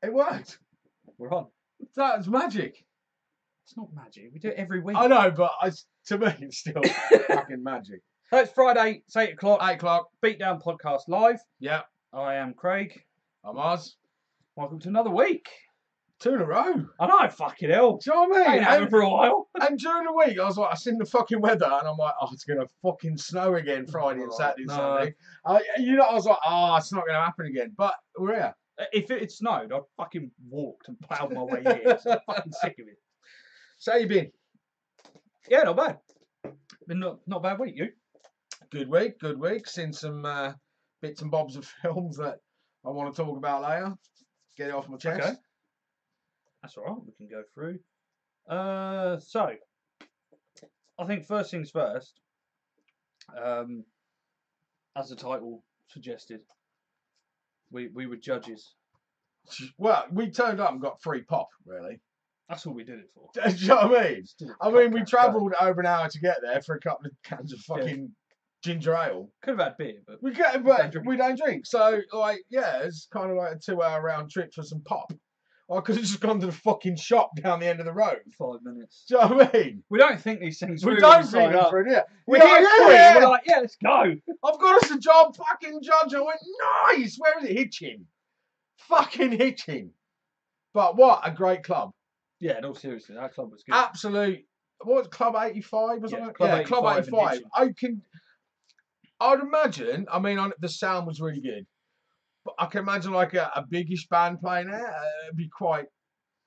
It worked. We're on. That's magic. It's not magic. We do it every week. I know, but to me, it's still fucking magic. So it's Friday, it's 8 o'clock. 8 o'clock. Beatdown podcast live. Yeah. I am Craig. I'm Oz. Welcome to another week. 2 in a row. I know, fucking hell. Do you know what I mean? Ain't happened for a while. And during the week, I was like, I seen the fucking weather, and I'm like, oh, it's going to fucking snow again Friday and Saturday and Sunday. I was like, oh, it's not going to happen again. But we're here. If it had snowed, I'd fucking walked and ploughed my way here. So I'm fucking sick of it. So how you been? Yeah, not bad. Been not a bad week, you? Good week, good week. Seen some bits and bobs of films that I want to talk about later. Get it off my chest. Okay. That's all right. We can go through. So, I think first things first, as the title suggested, we were judges. Well, we turned up and got free pop, really. That's all we did it for. Do you know what I mean? We travelled over an hour to get there for a couple of cans of fucking ginger ale. Could have had beer, but we don't drink. So, like, yeah, it's kind of like a 2-hour round trip for some pop. I could have just gone to the fucking shop down the end of the road. 5 minutes. Do you know what I mean? We don't think these things We through don't when we think sign up. through, yeah. We're here free. We're like, yeah, let's go. I've got us a job, fucking judge. I went, nice. Where is it? Hitchin. Fucking Hitchin. But what a great club. Yeah, no, seriously, that club was good. Absolute. What was Club 85 or something? Club 85 Club 85. in I'd imagine. I mean, the sound was really good, but I can imagine like a biggish band playing there. It'd be quite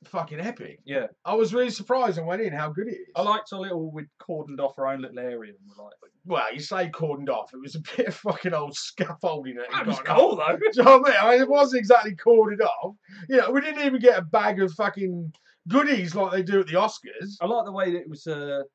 fucking epic. Yeah. I was really surprised and went in how good it is. I liked our little, we'd cordoned off our own little area. And we're like, well, you say cordoned off. It was a bit of fucking old scaffolding. That was cool though. Do you know what I mean? It wasn't exactly cordoned off. You know, we didn't even get a bag of fucking goodies like they do at the Oscars. I like the way that it was, the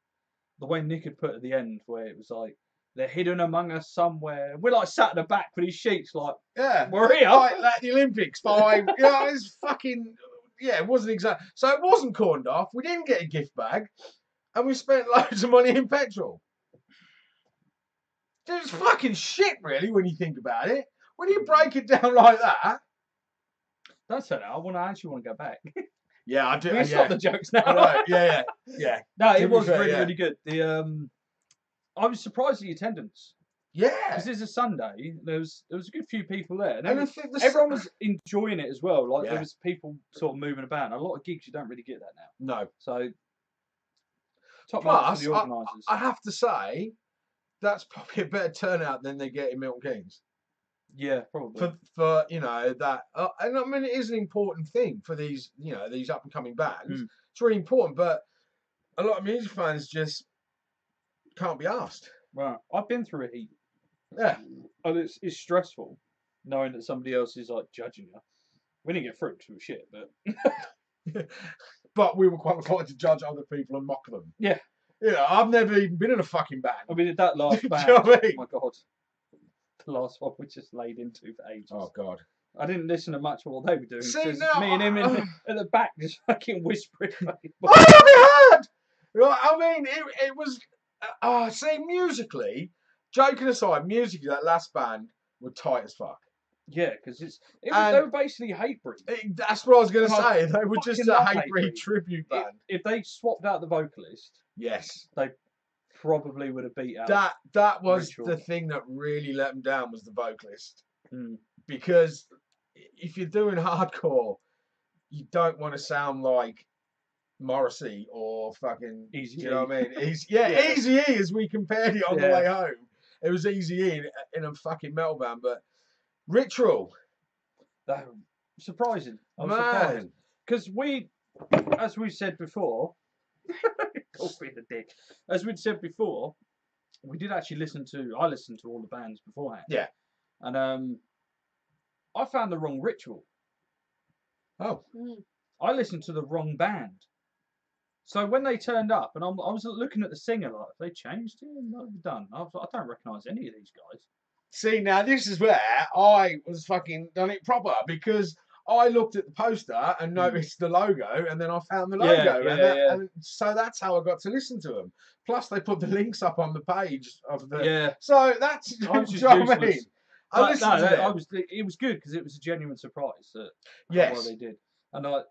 way Nick had put at the end, where it was like, they're hidden among us somewhere. We're like sat at the back with these sheets, like, yeah, we're here. Like the Olympics. It's fucking, yeah, it wasn't exactly. So it wasn't corned off. We didn't get a gift bag, and we spent loads of money in petrol. It was fucking shit, really, when you think about it. When you break it down like that. Don't say that. I actually want to go back. Yeah, I do. We can stop the jokes now. Yeah. No, it was really good. I was surprised at the attendance. Yeah, because it's a Sunday. There was a good few people there, and I think everyone was enjoying it as well. Like Yeah. there was people sort of moving about. And a lot of gigs you don't really get that now. No. So top marks for the organisers. I have to say, that's probably a better turnout than they get in Milton Keynes. Yeah, probably. For you know that, and I mean it is an important thing for these these up and coming bands. It's really important, but a lot of music fans just can't be asked. Right, I've been through a heat. Yeah, and it's stressful knowing that somebody else is like judging you. We didn't get through because we were shit, but but we were qualified to judge other people and mock them. Yeah, you know, I've never even been in a fucking band. I mean, that last band. Do you know what I mean? Oh my god. The last one we just laid into for ages. Oh God! I didn't listen to much of what they were doing. See, Me now, and him at the back just fucking whispering. I haven't heard. Right, I mean, it was. See, musically, joking aside, musically, that last band were tight as fuck. Yeah, because they were basically Hatebreed. That's what I was going to say. They were just a Hatebreed tribute band. If they swapped out the vocalist, yes, they probably would have beat out. That was Ritual. the thing that really let them down was the vocalist. Because if you're doing hardcore, you don't want to sound like Morrissey or fucking Easy. You know what I mean? Easy E as we compared it on the way home. It was Easy E in a fucking metal band, but Ritual. Surprising. I was surprised because as we said before. Don't be the dick. As we'd said before, we did actually I listened to all the bands beforehand. Yeah. And I found the wrong Ritual. Oh. I listened to the wrong band. So when they turned up, and I was looking at the singer, like, have they changed it? What have they done? I don't recognise any of these guys. See, now this is where I was fucking done it proper, because I looked at the poster and noticed the logo, and then I found the logo. And so that's how I got to listen to them. Plus, they put the links up on the page of the. Yeah. So that's. I was just you know what I mean? I listened to them. It was good because it was a genuine surprise. What they did. and like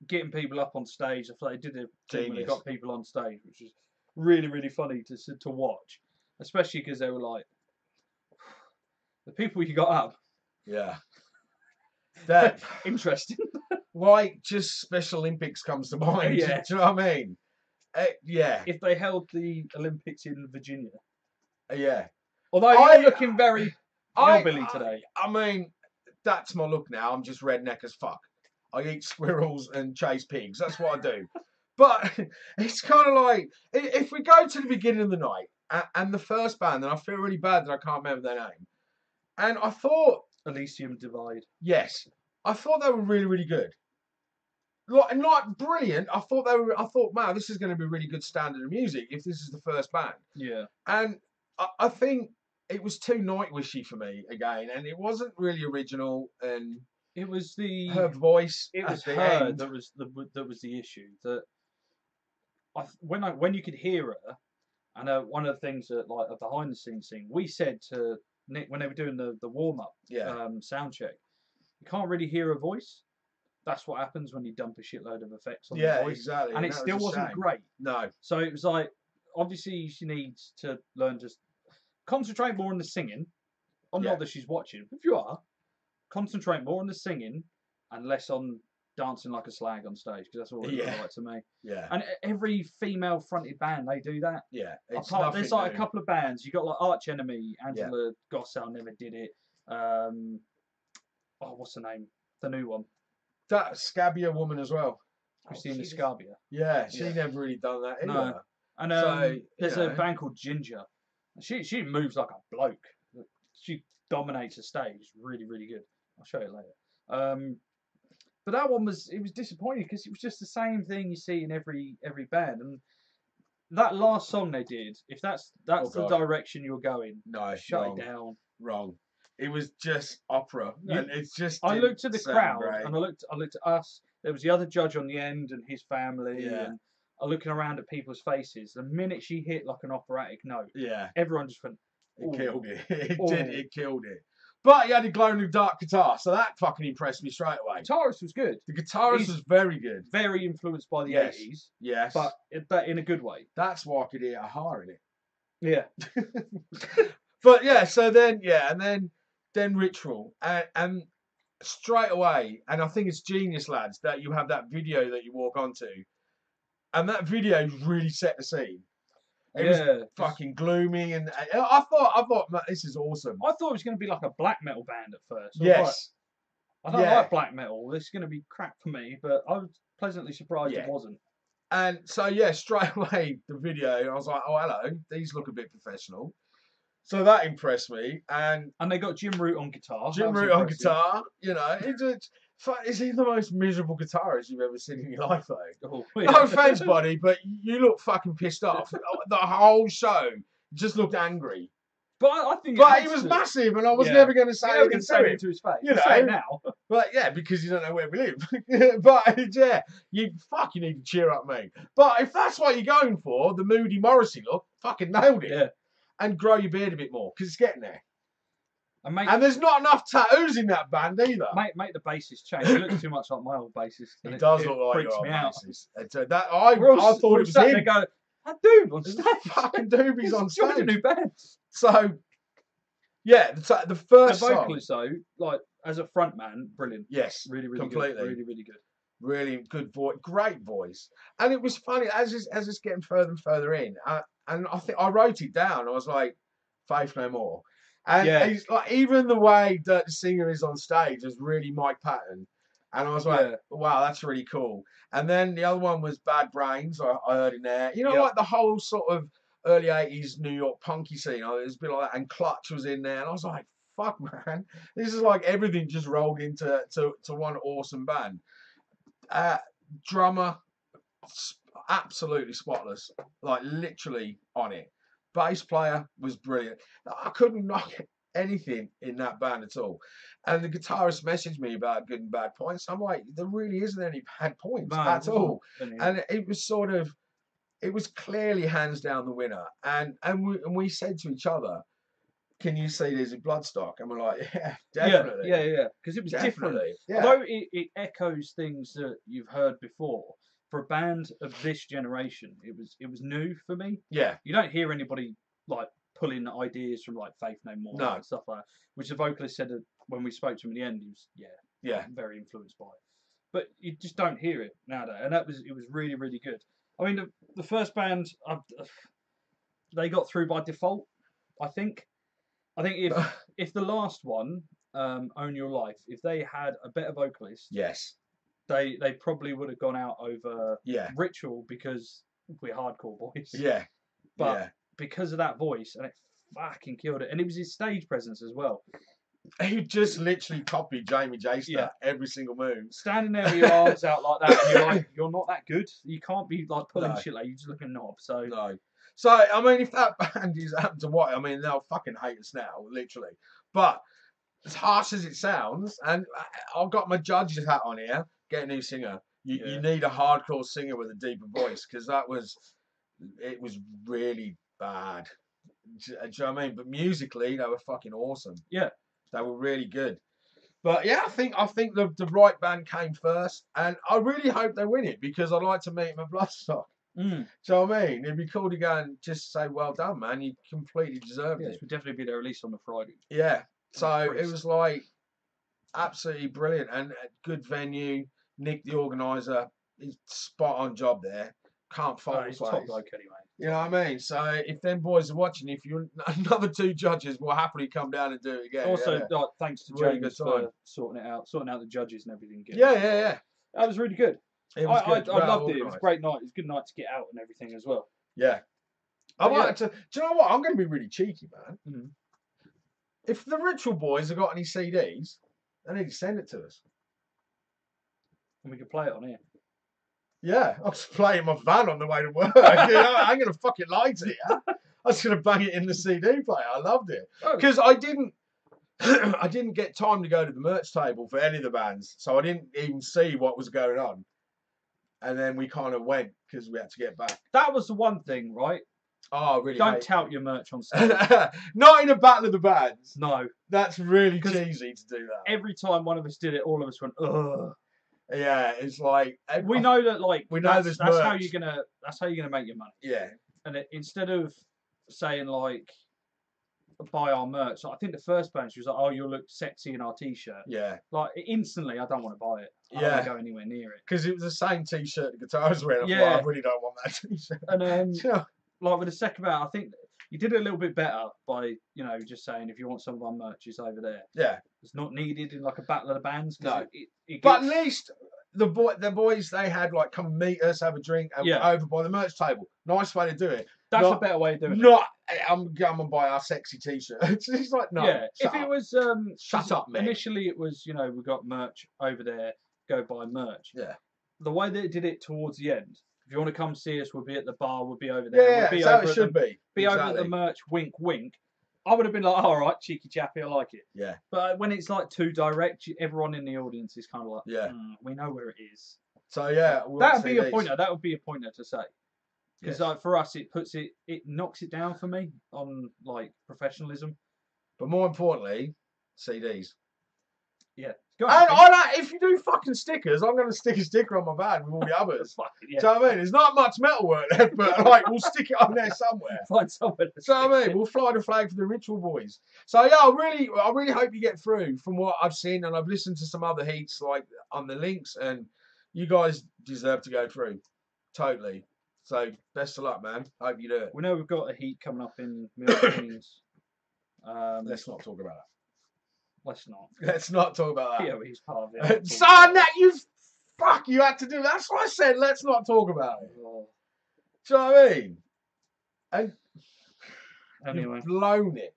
getting people up on stage. I thought they did a thing when they got people on stage, which was really, really funny to watch, especially because they were like the people you got up. Yeah. That interesting. Why just Special Olympics comes to mind? Yeah. Do you know what I mean? Yeah. If they held the Olympics in Virginia. Yeah. Although you're looking very hillbilly today. I mean, that's my look now. I'm just redneck as fuck. I eat squirrels and chase pigs. That's what I do. But it's kind of like, if we go to the beginning of the night and the first band, and I feel really bad that I can't remember their name. And I thought... Elysium Divide. Yes. I thought they were really, really good. Not brilliant. I thought, man, this is going to be really good standard of music if this is the first band. Yeah. And I think it was too Nightwishy for me again, and it wasn't really original. And it was her voice. It was her that was the issue. That when you could hear her, and one of the things that like a behind the scenes thing, we said to Nick when they were doing the warm up, sound check, you can't really hear her voice. That's what happens when you dump a shitload of effects on the voice. Exactly. And it still wasn't great. No. So it was like, obviously she needs to learn to concentrate more on the singing. Not that she's watching. If you are, concentrate more on the singing and less on dancing like a slag on stage, because that's all it looks like to me. Yeah. And every female fronted band, they do that. Yeah. There's like a couple of bands. You got like Arch Enemy, Angela Gossell never did it. What's the name? The new one. That Scabia woman as well. Christina Scabia. Yeah, she never really done that either. No. And there's a band called Ginger. She moves like a bloke. She dominates the stage. Really, really good. I'll show you later. But that one was disappointing because it was just the same thing you see in every band. And that last song they did, if that's the direction you're going, no, shut it down. Wrong. It was just opera, and it's just. I looked at the crowd, and I looked at us. There was the other judge on the end, and his family, and I'm looking around at people's faces. The minute she hit like an operatic note, everyone just went. It killed it. It killed it. But he had a glow-in-the dark guitar, so that fucking impressed me straight away. The guitarist was good. The guitarist was very good. Very influenced by the 80s. Yes. But in a good way. That's why I could hear a ha in it. Yeah. But yeah, so then, and then Ritual. And straight away, and I think it's genius, lads, that you have that video that you walk onto. And that video really set the scene. It was fucking gloomy, and I thought, man, this is awesome. I thought it was going to be like a black metal band at first. Yes. I don't like black metal. This is going to be crap for me, but I was pleasantly surprised it wasn't. And so, straight away, the video, I was like, oh, hello, these look a bit professional. So that impressed me. And they got Jim Root on guitar. Jim Root on guitar, is he the most miserable guitarist you've ever seen in your life, though? Oh, yeah. No offense, buddy, but you look fucking pissed off. The whole show just looked angry. But I think. But he was massive, and I was never going to say anything to his face. You know, say it now. But because you don't know where we live. But you need to cheer up, mate. But if that's what you're going for, the Moody Morrissey look, fucking nailed it. Yeah. And grow your beard a bit more, because it's getting there. And there's not enough tattoos in that band either. Make the bassist change. He looks too much like my old bassist. He does look like your old bassist. I thought it was him. They go, that dude on stage. Fucking Doobie's on stage. A new band. So, the first the vocalist though, like as a front man, brilliant. Yes, really, really completely. Good. Really, really good. Really good voice, great voice. And it was funny as it's getting further and further in. And I think I wrote it down. I was like, Faith No More. And he's like, even the way that the singer is on stage is really Mike Patton. And I was like, wow, that's really cool. And then the other one was Bad Brains. I heard in there. You know, like the whole sort of early 80s New York punky scene. It was a bit like that. And Clutch was in there. And I was like, fuck, man. This is like everything just rolled into one awesome band. Drummer, absolutely spotless. Like, literally on it. Bass player was brilliant. I couldn't knock anything in that band at all. And the guitarist messaged me about good and bad points. I'm like, there really isn't any bad points at all. And it was it was clearly hands down the winner. And we said to each other, can you see there's a Bloodstock? And we're like, yeah, definitely. Yeah. Because it was different. Yeah. Although it echoes things that you've heard before, for a band of this generation, it was new for me. Yeah. You don't hear anybody like pulling ideas from like Faith No More and stuff like that, which the vocalist said that when we spoke to him in the end, he was very influenced by it. But you just don't hear it nowadays, and it was really, really good. I mean, the first band, they got through by default, I think. I think if the last one, Own Your Life, if they had a better vocalist, yes, they probably would have gone out over Ritual, because we're hardcore boys. Yeah. But because of that voice, and it fucking killed it. And it was his stage presence as well. He just literally copied Jamie J every single move. Standing there with your arms out like that, and you're like, you're not that good. You can't be like pulling shit like you just look a knob. So So I mean, if that band is happened to what, I mean, they'll fucking hate us now, literally. But as harsh as it sounds, and I've got my judge's hat on here. Get a new singer. You need a hardcore singer with a deeper voice, because it was really bad. Do you know what I mean? But musically, they were fucking awesome. Yeah. They were really good. But yeah, I think the right band came first, and I really hope they win it, because I'd like to meet them at Bloodstock. Do you know what I mean? It'd be cool to go and just say, well done, man. You completely deserved it. This would definitely be their release on the Friday. Yeah. So it was like absolutely brilliant, and a good venue. Nick, the organizer, he's spot on job there. Can't fault his top bloke anyway. You know what I mean? So if them boys are watching, if you're another two judges, will happily come down and do it again. Also, thanks to James for sorting out the judges and everything. Yeah. That was really good. It was good. I loved it. It was a great night. It was a good night to get out and everything as well. Yeah. I wanted to. Do you know what? I'm going to be really cheeky, man. Mm-hmm. If the Ritual Boys have got any CDs, they need to send it to us. And we can play it on here. Yeah, I was playing my van on the way to work. I ain't gonna fucking lie to you. I was gonna bang it in the CD player. I loved it because I didn't get time to go to the merch table for any of the bands, so I didn't even see what was going on. And then we kind of went because we had to get back. That was the one thing, right? Oh, really? Don't tout your merch on stage. Not in a battle of the bands. No, that's really cheesy to do that. Every time one of us did it, all of us went, ugh. Yeah, it's like we know that, like that's how you're gonna make your money. Yeah, and instead of saying like buy our merch, I think the first band she was like, oh, you'll look sexy in our t-shirt. Yeah, like instantly, I don't want to buy it. I don't want to go anywhere near it because it was the same t-shirt the guitarist wearing. Yeah, like, I really don't want that t-shirt. And like with the second band, I think you did it a little bit better by just saying if you want some of our merch, it's over there. Yeah, it's not needed in like a battle of the bands. No, but at least the boys they had like come and meet us, have a drink, and over by the merch table. Nice way to do it. That's a better way of doing it. Not I'm going to buy our sexy t-shirts. It's like no. Yeah, if it was shut up, man. Initially, it was we got merch over there. Go buy merch. Yeah. The way they did it towards the end. If you want to come see us, we'll be at the bar. We'll be over there. Yeah, we'll be that's how it should be. Be over at the merch. Wink, wink. I would have been like, all right, cheeky chappy, I like it. Yeah. But when it's like too direct, everyone in the audience is kind of like, we know where it is. So yeah, that would be a pointer. That would be a pointer to say, because for us, it knocks it down for me on like professionalism. But more importantly, CDs. Yeah. And if you do fucking stickers, I'm going to stick a sticker on my van with all the others. Do you know what I mean? There's not much metal work there, but like we'll stick it on there somewhere. Find somewhere. So I mean, we'll fly the flag for the Ritual Boys. So yeah, I really hope you get through from what I've seen, and I've listened to some other heats like on the links, and you guys deserve to go through, totally. So best of luck, man. Hope you do it. We know we've got a heat coming up in Milton's. Let's not talk about that. Let's not. Let's not talk about that. Yeah, he's part of it. Son, you had to do. That's what I said. Let's not talk about it. Oh. Do you know what I mean? And anyway, you've blown it.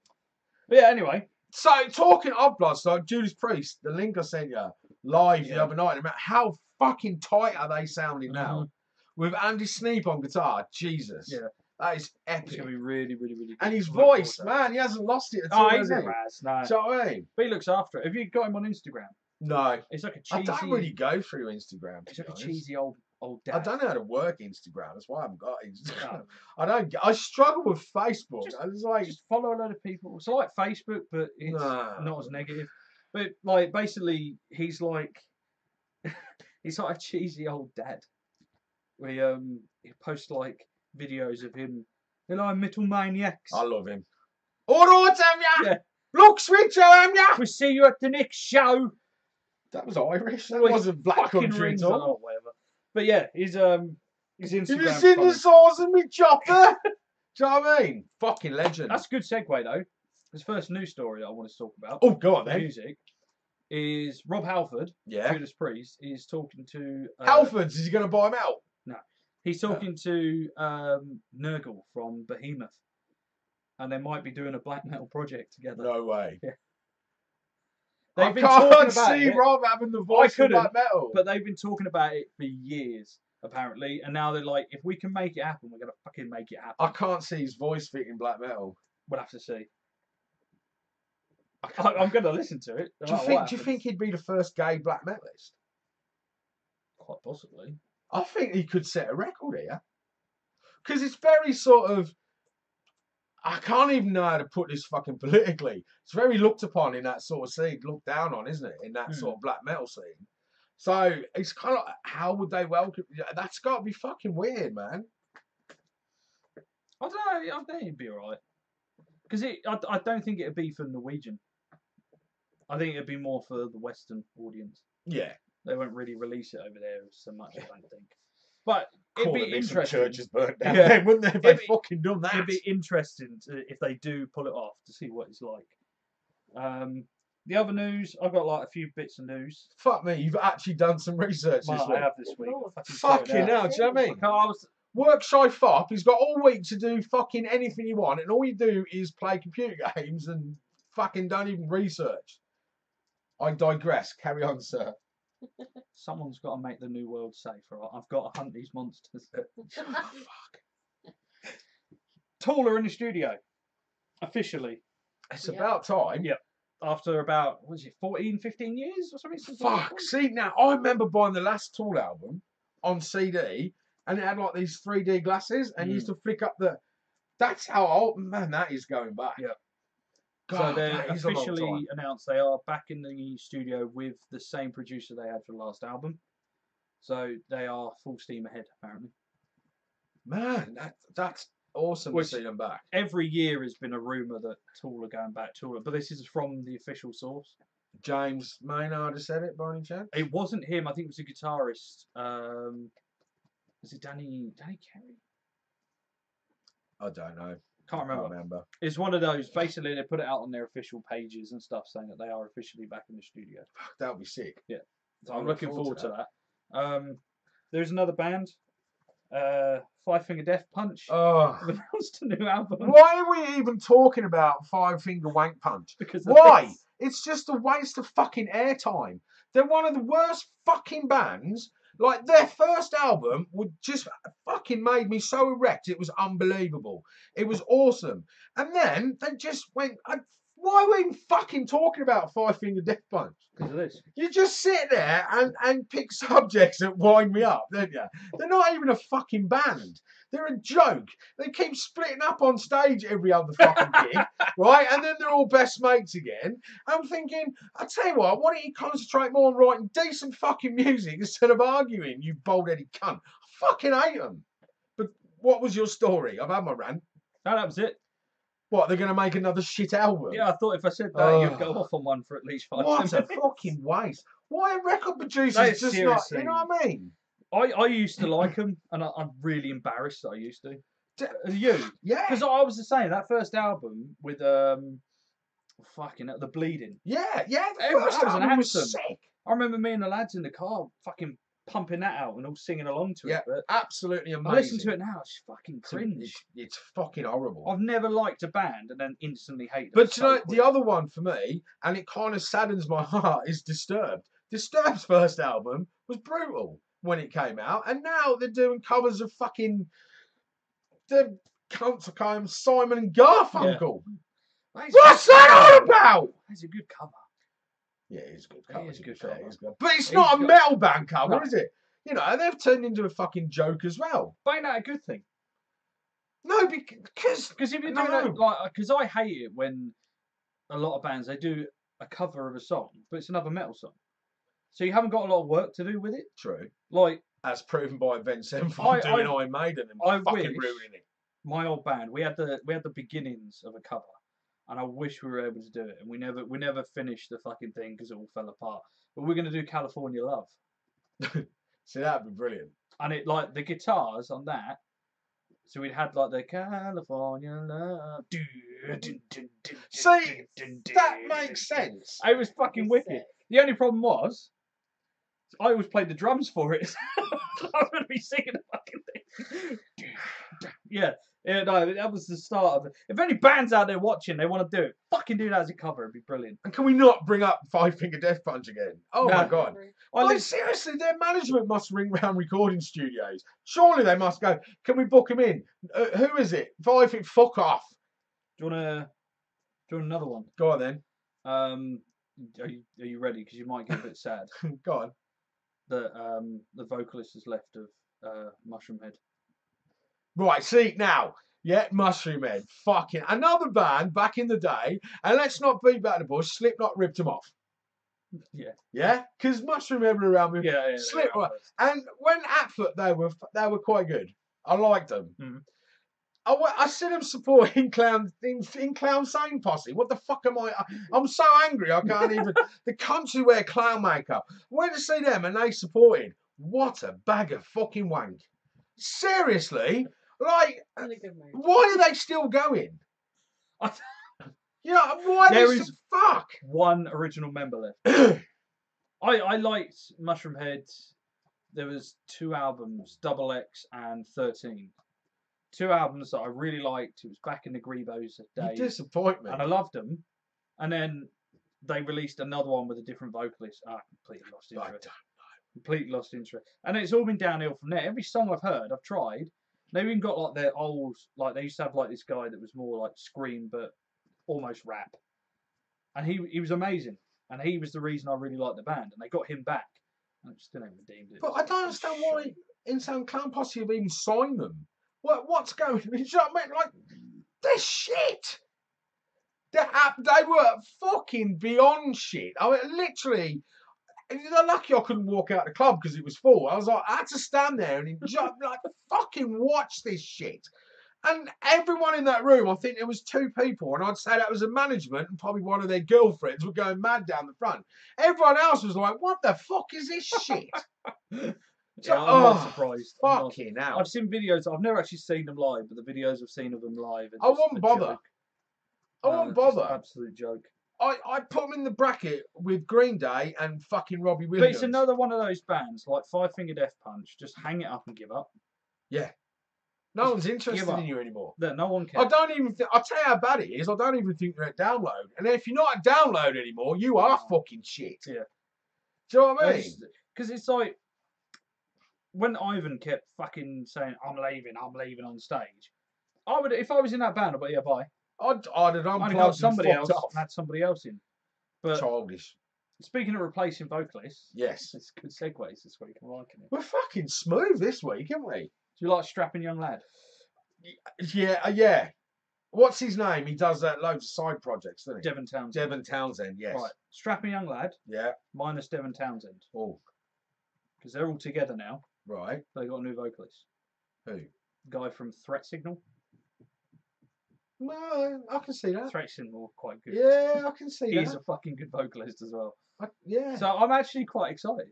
But yeah. Anyway. So talking of Bloodstock, Judas Priest, the link I sent you live the other night. About how fucking tight are they sounding now? With Andy Sneap on guitar, Jesus. Yeah. That is epic. It's going to be really, really, really good. And his voice, man, he hasn't lost it at all. Oh, he's never has, no. Do you know what I mean? But he looks after it. Have you got him on Instagram? No. It's like a cheesy... I don't really go through Instagram. It's like a cheesy old old dad. I don't know how to work Instagram. That's why I haven't got Instagram. I struggle with Facebook. I was like, just follow a load of people. It's like Facebook, but it's not as negative. But like basically, he's like a cheesy old dad. He posts like videos of him. Hello, metal maniacs. I love him. All right, am ya? Yeah. Look, switch, am ya? We'll see you at the next show. That was Irish. That wasn't Black Country at all. Or whatever. But yeah, his Instagram. Have you seen the size of me chopper? Do you know what I mean? Fucking legend. That's a good segue though. His first news story that I want to talk about. Oh, go on then. Music is Rob Halford. Yeah. Judas Priest is talking to. Halford's? Is he going to buy him out? No, he's talking to Nurgle from Behemoth, and they might be doing a black metal project together. No way. Yeah. I can't see Rob having the voice of black metal. But they've been talking about it for years, apparently, and now they're like, if we can make it happen, we're gonna fucking make it happen. I can't see his voice fitting black metal. We'll have to see. I'm gonna listen to it. Do you think he'd be the first gay black metalist? Quite possibly. I think he could set a record here. Because it's very sort of... I can't even know how to put this fucking politically. It's very looked upon in that sort of scene, looked down on, isn't it? In that sort of black metal scene. So it's kind of like, how would they welcome? That's got to be fucking weird, man. I don't know. I think it'd be alright. Because I don't think it'd be for Norwegian. I think it'd be more for the Western audience. Yeah. They won't really release it over there so much, I don't think. But it'd be interesting. Churches burnt down, yeah. Wouldn't they? If they fucking done that. It'd be interesting if they do pull it off to see what it's like. The other news, I've got like a few bits of news. Fuck me, you've actually done some research this week. I have this week. Fucking hell, do you know what I mean? Work shy fop, he's got all week to do fucking anything you want, and all you do is play computer games and fucking don't even research. I digress. Carry on, sir. Someone's got to make the new world safer. I've got to hunt these monsters. Fuck. Tool are in the studio. Officially. It's about time. Yep. After about, 14, 15 years or something? Fuck. See, now, I remember buying the last Tool album on CD, and it had like these 3D glasses, and you used to flick up the... That's how old... Man, that is going back. Yep. God, so they officially announced they are back in the studio with the same producer they had for the last album. So they are full steam ahead, apparently. Man, that's awesome to see them back. Every year has been a rumour that Tool are going back to it, but this is from the official source. James Maynard has said it by any chance? It wasn't him. I think it was a guitarist. Was it Danny Carey? I don't know. Can't remember. It's one of those. Basically, they put it out on their official pages and stuff, saying that they are officially back in the studio. That would be sick. Yeah, so I'm looking forward to that. There's another band, Five Finger Death Punch. Oh, announced a new album. Why are we even talking about Five Finger Wank Punch? Because why? It's just a waste of fucking airtime. They're one of the worst fucking bands. Like, their first album would just fucking made me so erect. It was unbelievable. It was awesome. And then they just went... why are we even fucking talking about Five Finger Death Punch? Because of this. You just sit there and pick subjects that wind me up, don't you? They're not even a fucking band. They're a joke. They keep splitting up on stage every other fucking gig, right? And then they're all best mates again. I'm thinking, I tell you what, why don't you concentrate more on writing decent fucking music instead of arguing, you bald-headed cunt? I fucking hate them. But what was your story? I've had my rant. No, that was it. What, they're going to make another shit album? Yeah, I thought if I said that, you'd go off on one for at least 5 minutes. What a fucking waste. Why are record producers just not... You know what I mean? I used to like them, and I'm really embarrassed that I used to. You? Yeah. Because I was the same. That first album with The Bleeding. Yeah. That was an anthem. Sick. I remember me and the lads in the car fucking pumping that out and all singing along to it. But absolutely amazing. I listen to it now, it's fucking cringe. It's fucking horrible. I've never liked a band and then instantly hate them. But you know, the other one for me, and it kind of saddens my heart, is Disturbed. Disturbed's first album was brutal when it came out, and now they're doing covers of fucking the cunts of Simon and Garfunkel. Yeah. What's that all about? That's a good cover. Yeah, it's a good cover. It is a good cover. But it's not a metal band cover, is it? You know, and they've turned into a fucking joke as well. But ain't that a good thing? No, because if you're doing it, like, because I hate it when a lot of bands they do a cover of a song, but it's another metal song, so you haven't got a lot of work to do with it. True. Like as proven by Avenged Sevenfold doing Iron Maiden and fucking ruining it. My old band, we had the beginnings of a cover, and I wish we were able to do it, and we never finished the fucking thing because it all fell apart. But we're gonna do California Love. See, that'd be brilliant. And it like the guitars on that. So we'd had like the California Love. See, that makes sense. It was fucking wicked. The only problem was, I always played the drums for it. I was going to be singing the fucking thing. Yeah, no, that was the start of it. If any bands out there watching, they want to do it, fucking do that as a cover. It'd be brilliant. And can we not bring up Five Finger Death Punch again? Oh my god. Like, seriously, their management must ring round recording studios. Surely they must go, can we book them in? Who is it? Fuck off. Do you want another one? Go on then. Are you ready? Because you might get a bit sad. Go on. The vocalist has left of Mushroom Head. Right, see, now, yeah, Mushroom Head. Fucking another band back in the day, and let's not beat back the bush, Slipknot ripped them off. Yeah. Yeah? Because Mushroom Head were around with Slipknot. And when at Foot, they were quite good. I liked them. Mm. I see them supporting Clown Sane Posse. What the fuck am I? I'm so angry I can't even. The cunts who wear clown makeup. Went to see them and they supported. What a bag of fucking wank. Seriously? Like, why are they still going? You know, why there is fuck? One original member left. I liked Mushroom Head. There was 2 albums, Double X and 13. 2 albums that I really liked. It was back in the Grebos days. You disappoint me. And I loved them. And then they released another one with a different vocalist. I completely lost interest. I don't know. Completely lost interest. And it's all been downhill from there. Every song I've heard, I've tried. They've even got like their old, like they used to have like this guy that was more like scream but almost rap. And he was amazing. And he was the reason I really liked the band. And they got him back. And I still haven't redeemed it. But I don't understand why Insane Clown Posse have even signed them. What's going on? You know what I mean? Like, they're shit. They were fucking beyond shit. I mean, literally, they're lucky I couldn't walk out the club because it was full. I had to stand there and like, fucking watch this shit. And everyone in that room, I think there was 2 people, and I'd say that was a management and probably one of their girlfriends were going mad down the front. Everyone else was like, what the fuck is this shit? So, I'm not surprised. Fucking hell. I've seen videos. I've never actually seen them live, but the videos I've seen of them live. I won't bother. I won't bother. Absolute joke. I put them in the bracket with Green Day and fucking Robbie Williams. But it's another one of those bands like Five Finger Death Punch. Just hang it up and give up. Yeah. No one's interested in you anymore. No one cares. I don't even think. I'll tell you how bad it is. I don't even think they're at download. And if you're not at download anymore, you are fucking shit. Yeah. Do you know what I mean? Because it's like when Ivan kept fucking saying, I'm leaving on stage. I would, if I was in that band, I'd be, yeah, bye. I'd have unplugged got somebody else off. and had somebody else in. But childish. Speaking of replacing vocalists, yes, it's good segues this week. I'm liking it. We're fucking smooth this week, aren't we? Do you like Strapping Young Lad? Yeah. What's his name? He does loads of side projects, doesn't he? Devon Townsend. Devon Townsend, yes. Right. Strapping Young Lad. Yeah. Minus Devon Townsend. Oh. Because they're all together now. Right. They got a new vocalist. Who? Guy from Threat Signal. No, I can see that. Threat Signal quite good. Yeah, I can see that. He's a fucking good vocalist as well. Yeah. So I'm actually quite excited.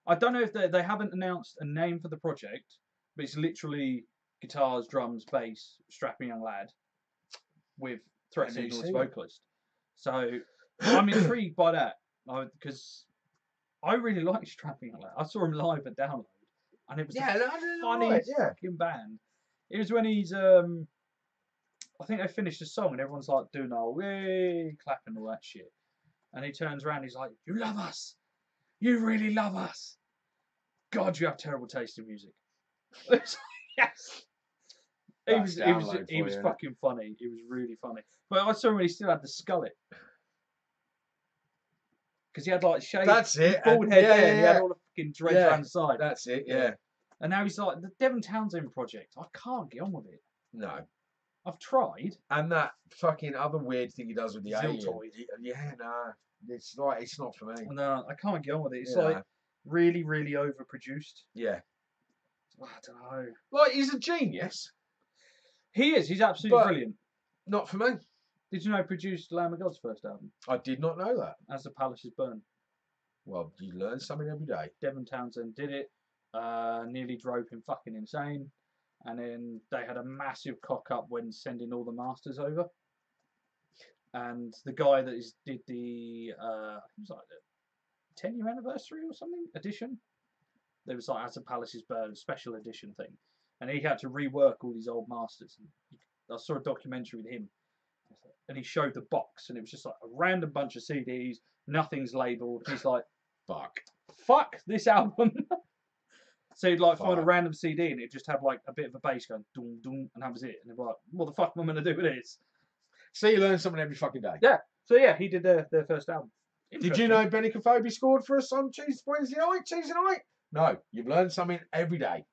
I don't know if they haven't announced a name for the project, but it's literally guitars, drums, bass, Strapping Young Lad with Threat Signal as vocalist. So I'm intrigued by that because I really like Strapping Young Lad. I saw him live at Download, and it was the funniest fucking band. It was when he's I think they finished the song and everyone's like doing all clapping all that shit, and he turns around, he's like, "You love us, you really love us. God, you have terrible taste in music." Yes. He was fucking funny. He was really funny. But I saw him when he still had the skullet. Because he had like shaved, that's it, bald head, he had all the fucking dreads around the side. That's it, yeah. And now he's like, the Devon Townsend project. I can't get on with it. No. I've tried. And that fucking other weird thing he does with the alien. Ziltoid. Yeah, no. It's like, it's not for me. No, I can't get on with it. It's like really, really overproduced. Yeah. I don't know. Like, he's a genius. He is. He's absolutely brilliant. Not for me. Did you know he produced Lamb of God's first album? I did not know that. As the Palaces Burn. Well, you learn something every day. Devon Townsend did it. Nearly drove him fucking insane. And then they had a massive cock up when sending all the masters over. And the guy that did the it was like the 10-year anniversary or something edition. There was like As a Palaces Burn special edition thing, and he had to rework all these old masters. And I saw a documentary with him, and he showed the box, and it was just like a random bunch of CDs, nothing's labelled. He's like, fuck this album. So you'd like find a random CD, and it'd just have like a bit of a bass going dum dum, and that was it. And they're like, what the fuck am I gonna do with this? So you learn something every fucking day. Yeah. So yeah, he did their first album. Did you know Benny Kofobi scored for us on Tuesday night? No, you've learned something every day.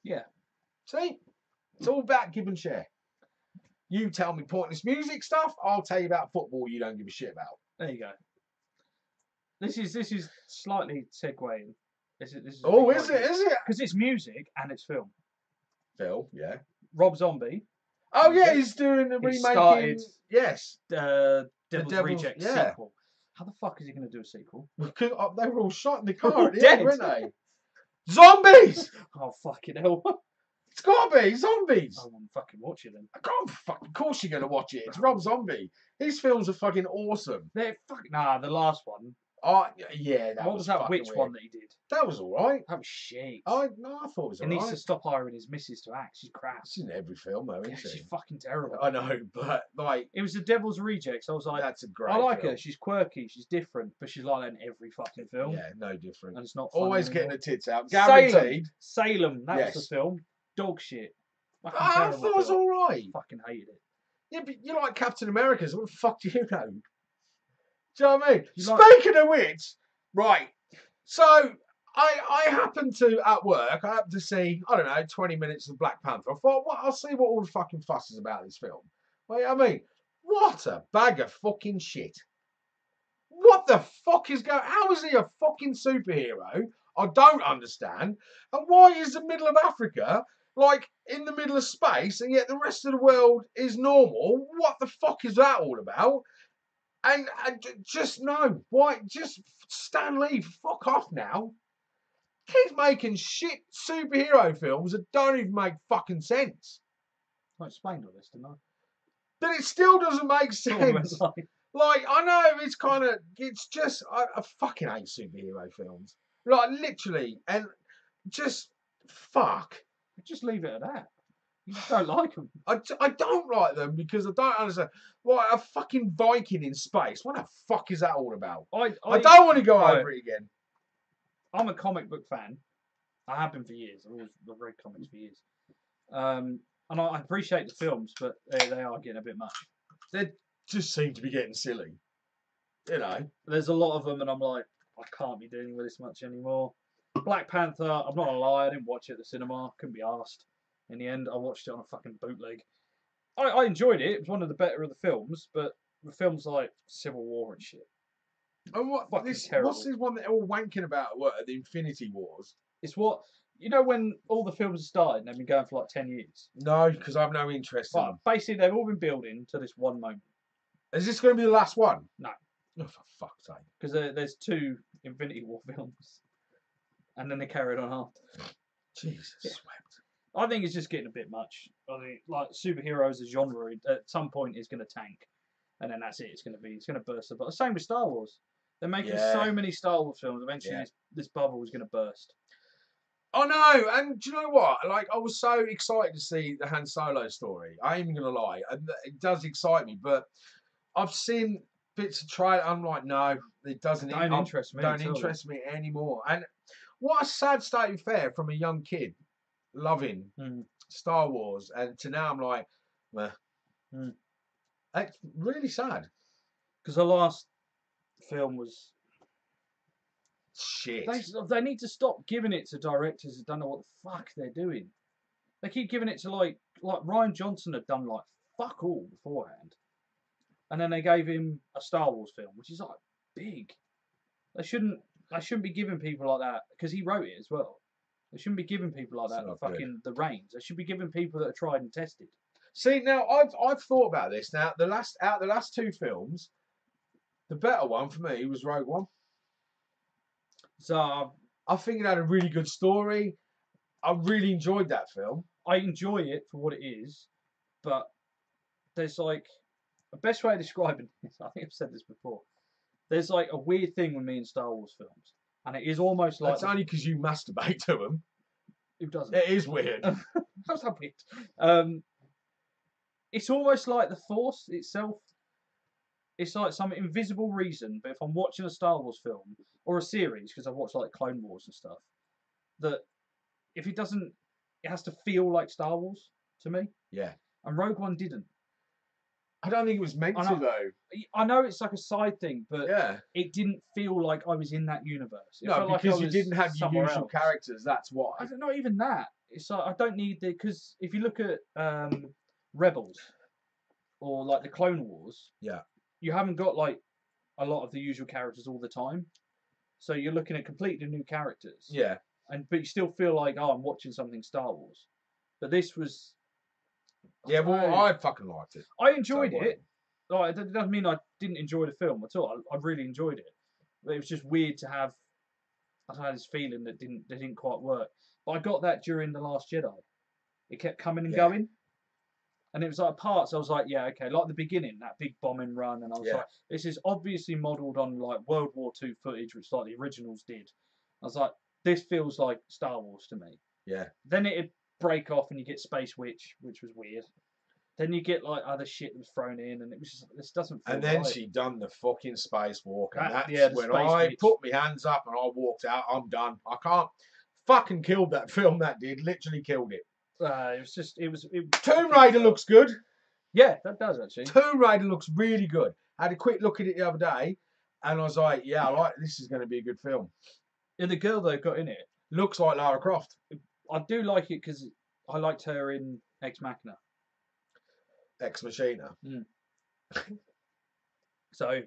Yeah. See? It's all about give and share. You tell me pointless music stuff, I'll tell you about football you don't give a shit about. There you go. This is slightly segueing. This is is it? Because it's music and it's film. Film, yeah. Rob Zombie. Oh yeah, he's doing the remake. Started, yes. Devil's Reject sequel. How the fuck is he going to do a sequel? Because they were all shot in the car at the end, weren't they? Zombies! Oh, fucking hell. It's got to be zombies. I won't fucking watch it then. I can't fucking. Of course you're going to watch it. It's Rob Zombie. His films are fucking awesome. They're fucking. Nah, the last one. Oh, yeah. What was that witch one that he did? That was alright. That was shit. No, I thought it was alright. He needs to stop hiring his missus to act. She's crap. She's in every film, though, isn't she? She's fucking terrible. I know, but like. It was the Devil's Rejects. I was like, that's a great I like film. her. She's quirky. She's different. But she's like that in every fucking film. Yeah, no different. And it's not always anymore. getting her tits out. Guaranteed. Salem. That was the film. Dog shit. I thought it was alright. Fucking hated it. Yeah, but you like Captain America, so what the fuck do you know? Do you know what I mean? Speaking of which, right, so I happened to, at work, I happened to see, I don't know, 20 minutes of Black Panther. I thought, well, I'll see what all the fucking fuss is about this film. Well, I mean, what a bag of fucking shit. What the fuck is going on? How is he a fucking superhero? I don't understand. And why is the middle of Africa like in the middle of space, and yet the rest of the world is normal? What the fuck is that all about? And just no, why? Just Stan Lee, fuck off now. He's making shit superhero films that don't even make fucking sense. I explained all this, didn't I? But it still doesn't make sense. Like, I know it's kind of, it's just, I fucking hate superhero films. Like, literally, and just fuck. Just leave it at that. You just don't like them. I don't like them because I don't understand. Why a fucking Viking in space? What the fuck is that all about? I don't want to go over it again. I'm a comic book fan. I have been for years. I've always read comics for years. And I appreciate the films, but they are getting a bit much. They just seem to be getting silly. You know? There's a lot of them, and I'm like, I can't be dealing with this much anymore. Black Panther, I'm not gonna lie, I didn't watch it at the cinema. Couldn't be arsed. In the end, I watched it on a fucking bootleg. I enjoyed it. It was one of the better of the films, but the films like Civil War and shit. And what's this one that they're all wanking about at work, the Infinity Wars? It's what, you know, when all the films have started and they've been going for like 10 years? No, because I have no interest in them. Basically, they've all been building to this one moment. Is this going to be the last one? No. Oh, for fuck's sake. Because there's 2 Infinity War films. And then they carried on after. Jesus. Yeah. I think it's just getting a bit much. I think like superheroes as genre at some point is going to tank, and then that's it. It's going to burst. But the same with Star Wars. They're making so many Star Wars films. Eventually, this bubble is going to burst. I know, and do you know what? Like, I was so excited to see the Han Solo story. I ain't even going to lie, it does excite me. But I've seen bits of trailer. I'm like, no, it doesn't. Don't interest me. Don't interest me anymore. And what a sad state of affair from a young kid loving Star Wars, and to now I'm like, meh. It's really sad. Because the last film was shit. They need to stop giving it to directors that don't know what the fuck they're doing. They keep giving it to like Ryan Johnson had done like fuck all beforehand, and then they gave him a Star Wars film, which is like big. They shouldn't be giving people like that because he wrote it as well. They shouldn't be giving people like that the reins. They should be giving people that are tried and tested. See, now I've thought about this. Now the last 2 films, the better one for me was Rogue One. So I think it had a really good story. I really enjoyed that film. I enjoy it for what it is, but there's like the best way of describing this. I think I've said this before. There's like a weird thing with me in Star Wars films, and it is almost like it's only because you masturbate to them. Who doesn't? It is weird. How's that weird? It's almost like the Force itself. It's like some invisible reason. But if I'm watching a Star Wars film or a series, because I've watched like Clone Wars and stuff, that if it doesn't, it has to feel like Star Wars to me. Yeah. And Rogue One didn't. I don't think it was meant to though. I know it's like a side thing, but yeah, it didn't feel like I was in that universe. It no, because like you didn't have your usual else. characters. That's why. Not even that. It's like I don't need because if you look at Rebels or like the Clone Wars, yeah, you haven't got like a lot of the usual characters all the time, so you're looking at completely new characters. Yeah, but you still feel like I'm watching something Star Wars. But this was. Yeah, well, I fucking liked it. I enjoyed it. Like, that doesn't mean I didn't enjoy the film at all. I really enjoyed it. But it was just weird to have. I had this feeling that didn't quite work. But I got that during The Last Jedi. It kept coming and going, and it was like parts. I was like, yeah, okay, like the beginning, that big bombing run, and I was like, this is obviously modelled on like World War II footage, which like the originals did. I was like, this feels like Star Wars to me. Yeah. Then it'd break off, and you get Space Witch, which was weird. Then you get like other shit that was thrown in, and it was just this doesn't. Feel and then right. she done the fucking spacewalk, and that's when Space I Witch. put my hands up and I walked out. I'm done. I can't. Fucking killed that film. That did literally killed it. It was just Tomb Raider looks good. Yeah, that does actually. Tomb Raider looks really good. I had a quick look at it the other day, and I was like, yeah, I like this. Is going to be a good film. Yeah, the girl they've got in it looks like Lara Croft. I do like it because I liked her in Ex Machina. Ex Machina. Mm. So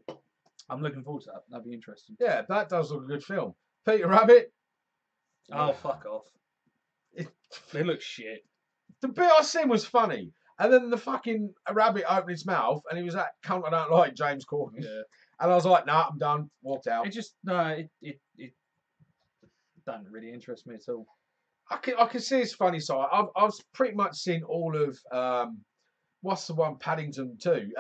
I'm looking forward to that. That'd be interesting. Yeah, that does look a good film. Peter Rabbit. Oh, fuck off. They look shit. The bit I seen was funny. And then the fucking rabbit opened its mouth and he was that cunt I don't like, James Corden. Yeah. And I was like, nah, I'm done. Walked out. It just, it doesn't really interest me at all. I can see his funny side. I've pretty much seen all of, what's the one, Paddington 2.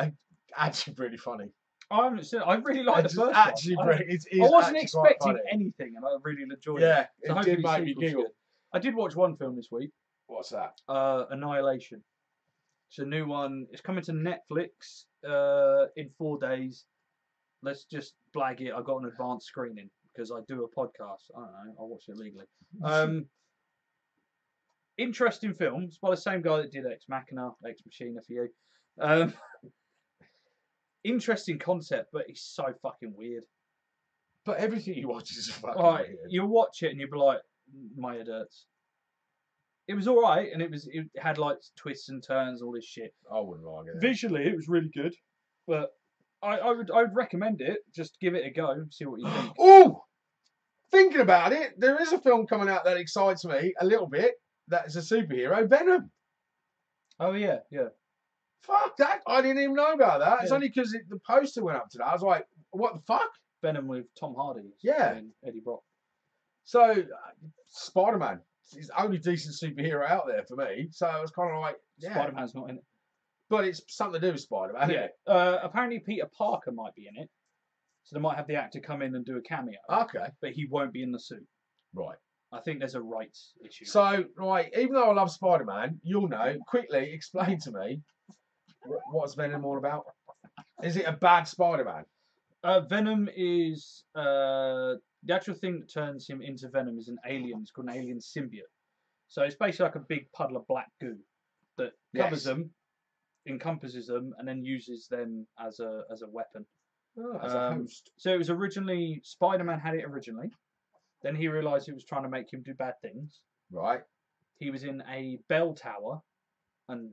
Actually really funny. I haven't seen. I really like the first actually one. I wasn't expecting anything, and I really enjoyed it. Yeah, so it did make me giggle. Good. I did watch one film this week. What's that? Annihilation. It's a new one. It's coming to Netflix in 4 days. Let's just blag it. I got an advanced screening because I do a podcast. I don't know. I'll watch it legally. Interesting film. It's by the same guy that did Ex Machina, Ex Machina for you. Interesting concept, but it's so fucking weird. But everything you watch is fucking weird. You'll watch it and you'll be like, my head hurts. It was all right, and it had like twists and turns, all this shit. I wouldn't like it. Visually, it was really good, but I would recommend it. Just give it a go, see what you think. Oh, thinking about it, there is a film coming out that excites me a little bit. That is a superhero, Venom. Oh yeah, yeah. Fuck that! I didn't even know about that. Yeah. It's only because the poster went up today. I was like, "What the fuck?" Venom with Tom Hardy. Yeah. And Eddie Brock. So, Spider-Man is the only decent superhero out there for me. So I was kind of like, yeah. Spider-Man's not in it. But it's something to do with Spider-Man. Yeah. Apparently Peter Parker might be in it. So they might have the actor come in and do a cameo. Okay. But he won't be in the suit. Right. I think there's a rights issue. So, right, even though I love Spider-Man, you'll know, quickly explain to me what's Venom all about. Is it a bad Spider-Man? Venom is the actual thing that turns him into Venom is an alien. It's called an alien symbiote. So it's basically like a big puddle of black goo that covers them, encompasses them, and then uses them as a weapon. As a host. So it was originally Spider-Man had it originally. Then he realised he was trying to make him do bad things. Right. He was in a bell tower, and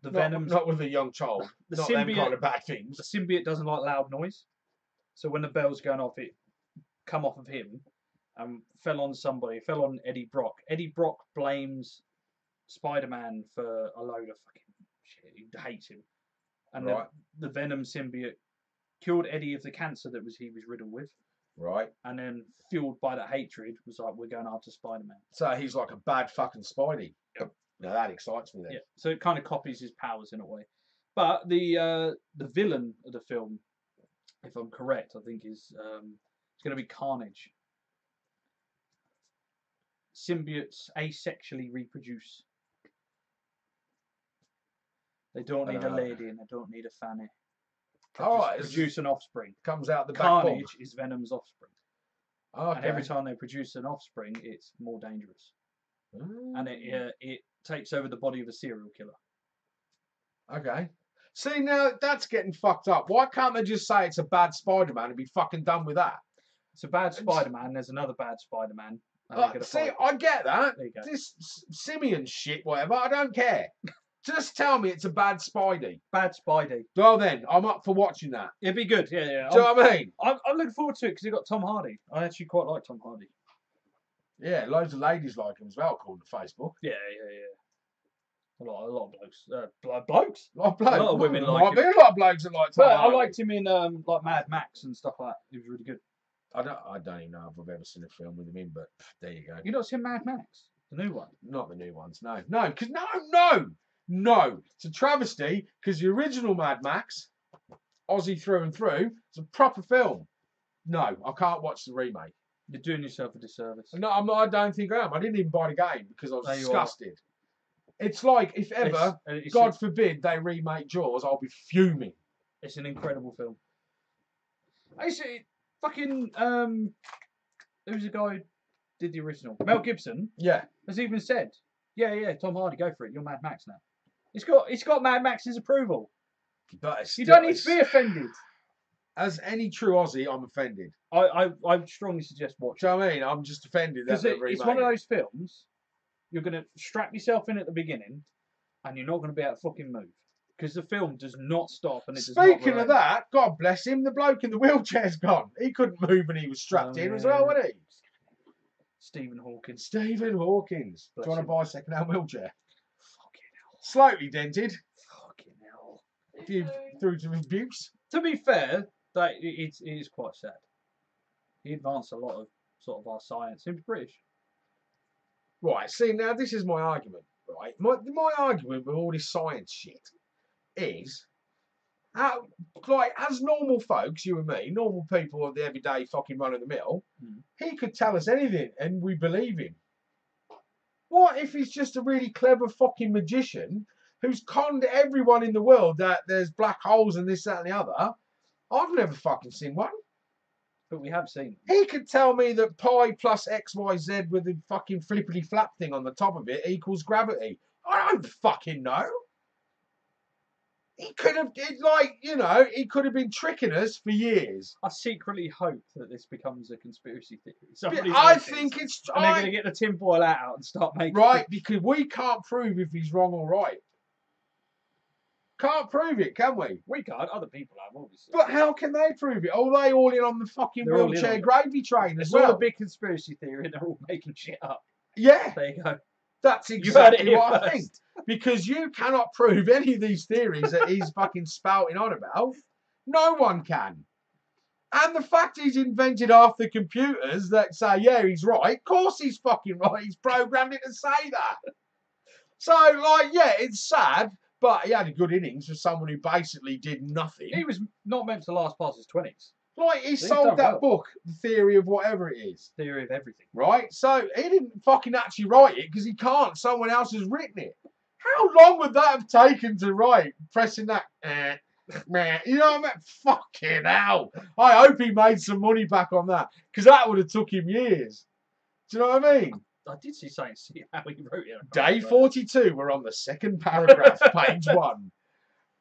the Venom's not with a young child. The not symbiote, them kind of bad things. The symbiote doesn't like loud noise, so when the bell's going off, it come off of him and fell on somebody. Fell on Eddie Brock. Eddie Brock blames Spider-Man for a load of fucking shit. He hates him, and the Venom symbiote killed Eddie of the cancer that he was riddled with. Right. And then, fueled by that hatred, was like, we're going after Spider-Man. So he's like a bad fucking Spidey. Yep. Now that excites me then. Yeah. So it kind of copies his powers in a way. But the villain of the film, if I'm correct, I think is it's going to be Carnage. Symbiotes asexually reproduce. They don't need a lady and they don't need a fanny. Alright, produce an offspring. Comes out the back. Carnage is Venom's offspring. Okay. And every time they produce an offspring, it's more dangerous. And it takes over the body of a serial killer. Okay. See, now that's getting fucked up. Why can't they just say it's a bad Spider-Man and be fucking done with that? It's a bad Spider-Man. There's another bad Spider-Man. See, I get that. This simian shit, whatever, I don't care. Just tell me it's a bad Spidey. Bad Spidey. Well then, I'm up for watching that. It'd be good, yeah. Do you know what I mean? I'm looking forward to it because you got Tom Hardy. I actually quite like Tom Hardy. Yeah, loads of ladies like him as well, according to Facebook. Yeah. A lot of blokes. Blokes? A lot of blokes. A lot of women like him. Might be a lot of blokes that like Tom Hardy. I liked him in like Mad Max and stuff like that. He was really good. I don't even know if I've ever seen a film with him in, but there you go. You not seen Mad Max? The new one? Not the new ones, no. No, because no. It's a travesty because the original Mad Max, Aussie through and through, it's a proper film. No, I can't watch the remake. You're doing yourself a disservice. No, I don't think I am. I didn't even buy the game because I was disgusted. It's like, if ever, God forbid, they remake Jaws, I'll be fuming. It's an incredible film. Actually, fucking, who's the guy who did the original? Mel Gibson. Yeah. Has even said, yeah, Tom Hardy, go for it. You're Mad Max now. It's got Mad Max's approval. But you don't need to be offended. As any true Aussie, I'm offended. I strongly suggest watching. Do you know what I mean? I'm just offended that they've remade it's one of those films. You're going to strap yourself in at the beginning, and you're not going to be able to fucking move because the film does not stop. And Speaking of that, God bless him, the bloke in the wheelchair's gone. He couldn't move, and he was strapped in as well, wasn't he? Stephen Hawkins. Do you want to buy a second-hand wheelchair? Fucking hell. Slightly dented. Fucking hell. If you through some abuse. To be fair, it is quite sad. He advanced a lot of sort of our science. He was British. Right, see, now this is my argument, right? My argument with all this science shit is, as normal folks, you and me, normal people of the everyday fucking run-of-the-mill, he could tell us anything and we believe him. What if he's just a really clever fucking magician who's conned everyone in the world that there's black holes and this, that and the other? I've never fucking seen one. But we have seen. He could tell me that pi plus XYZ with the fucking flippity flap thing on the top of it equals gravity. I don't fucking know. He could have, he could have been tricking us for years. I secretly hope that this becomes a conspiracy theory. I think it's... And they're going to get the tinfoil out and start making... Right, because we can't prove if he's wrong or right. Can't prove it, can we? We can't. Other people have, obviously. But how can they prove it? Oh, they all in on the fucking wheelchair gravy train as well. It's all a big conspiracy theory and they're all making shit up. Yeah. There you go. That's exactly what I think. Because you cannot prove any of these theories that he's fucking spouting on about. No one can. And the fact he's invented half the computers that say, yeah, he's right. Of course he's fucking right. He's programmed it to say that. So, it's sad. But he had a good innings for someone who basically did nothing. He was not meant to last past his 20s. He sold that book, The Theory of Whatever It Is. Theory of Everything. Right? So he didn't fucking actually write it because he can't. Someone else has written it. How long would that have taken to write? Pressing that, you know what I mean? Fucking hell. I hope he made some money back on that because that would have took him years. Do you know what I mean? I did see something, see how he wrote it. Day 42, we're on the second paragraph, page 1.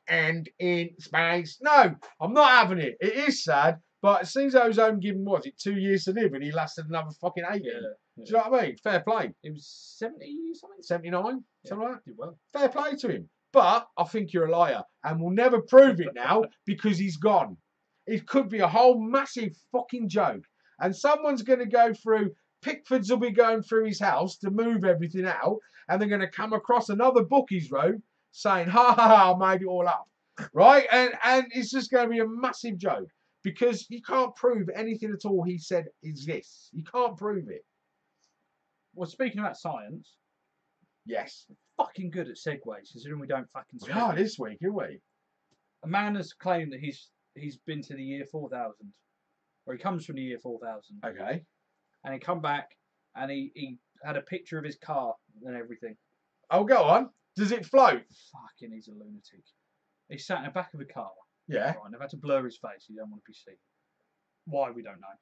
And in space. No, I'm not having it. It is sad, But it seems though he was only given, what was it, 2 years to live, and he lasted another fucking 80. Yeah. Do you know what I mean? Fair play. It was 70 something? 79? Something like that? Did well. Fair play to him. But I think you're a liar, and we'll never prove it now because he's gone. It could be a whole massive fucking joke, and someone's going to go through. Pickfords will be going through his house to move everything out, and they're going to come across another book he's wrote saying, "Ha ha ha, I made it all up," right? And it's just going to be a massive joke because you can't prove anything at all he said exists. You can't prove it. Well, speaking about science, yes, fucking good at segues, considering we don't fucking. We are this week, aren't we? A man has claimed that he's been to the year 4000, or he comes from the year 4000. Okay. And he come back, and he had a picture of his car and everything. Oh, go on. Does it float? Fucking, he's a lunatic. He sat in the back of a car. Yeah. Right, and they've had to blur his face. He don't want to be seen. Why, we don't know.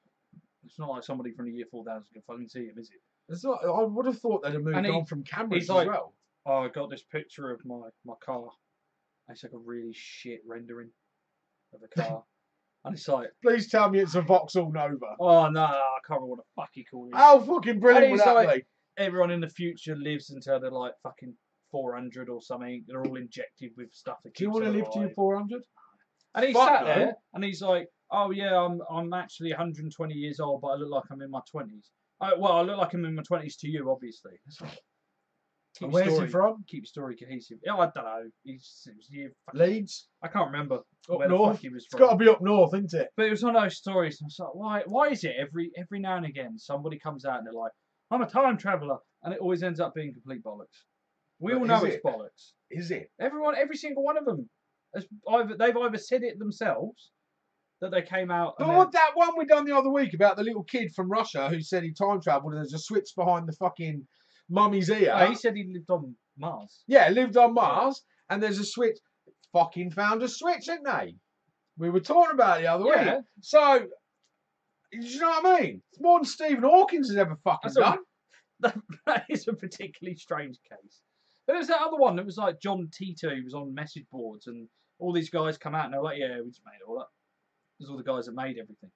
It's not like somebody from the year 4000 can fucking see him, is it? It's not, I would have thought they'd have moved on from cameras as well. Oh, I got this picture of my car. It's like a really shit rendering of a car. And it's like, please tell me it's a Vauxhall Nova. Oh no, I can't remember what the fuck he called it. How fucking brilliant would that be? Everyone in the future lives until they're like fucking 400 or something. They're all injected with stuff that keeps them alive. Do you want to live to your 400? And he sat there and he's like, oh yeah, I'm actually 120 years old, but I look like I'm in my 20s. Well, I look like I'm in my 20s to you, obviously. And where's he from? Keep your story cohesive. Yeah, I don't know. Leeds? I can't remember up where north. the fuck he was from. It's got to be up north, isn't it? But it was one of those stories. And I was like, why is it every now and again somebody comes out and they're like, I'm a time traveller, and it always ends up being complete bollocks. We all know it's bollocks. Is it? Every single one of them, they've either said it themselves that they came out. But what that one we done the other week about the little kid from Russia who said he time travelled and there's a switch behind the fucking mummy's ear. Oh, he said he lived on Mars. Yeah, lived on Mars, and there's a switch. Fucking found a switch, didn't they? We were talking about it the other week. So, you know what I mean? It's more than Stephen Hawking has ever fucking done. That is a particularly strange case. But there was that other one that was like John Tito, who was on message boards, and all these guys come out and they're like, yeah, we just made it all up. There's all the guys that made everything.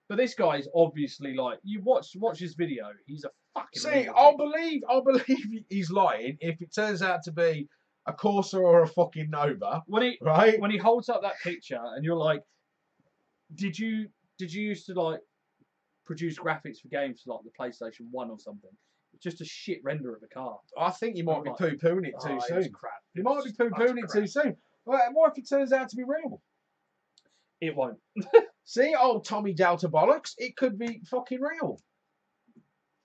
But this guy's obviously like, you watch his video, he's a fucking See, I'll believe he's lying if it turns out to be a Corsa or a fucking Nova. When he holds up that picture and you're like, did you used to like produce graphics for games for like the PlayStation 1 or something? It's just a shit render of a car. I think you might be poo-pooing it too soon. Crap. You might be poo-pooing it too soon. What if it turns out to be real? It won't. See, old Tommy Delta bollocks, it could be fucking real.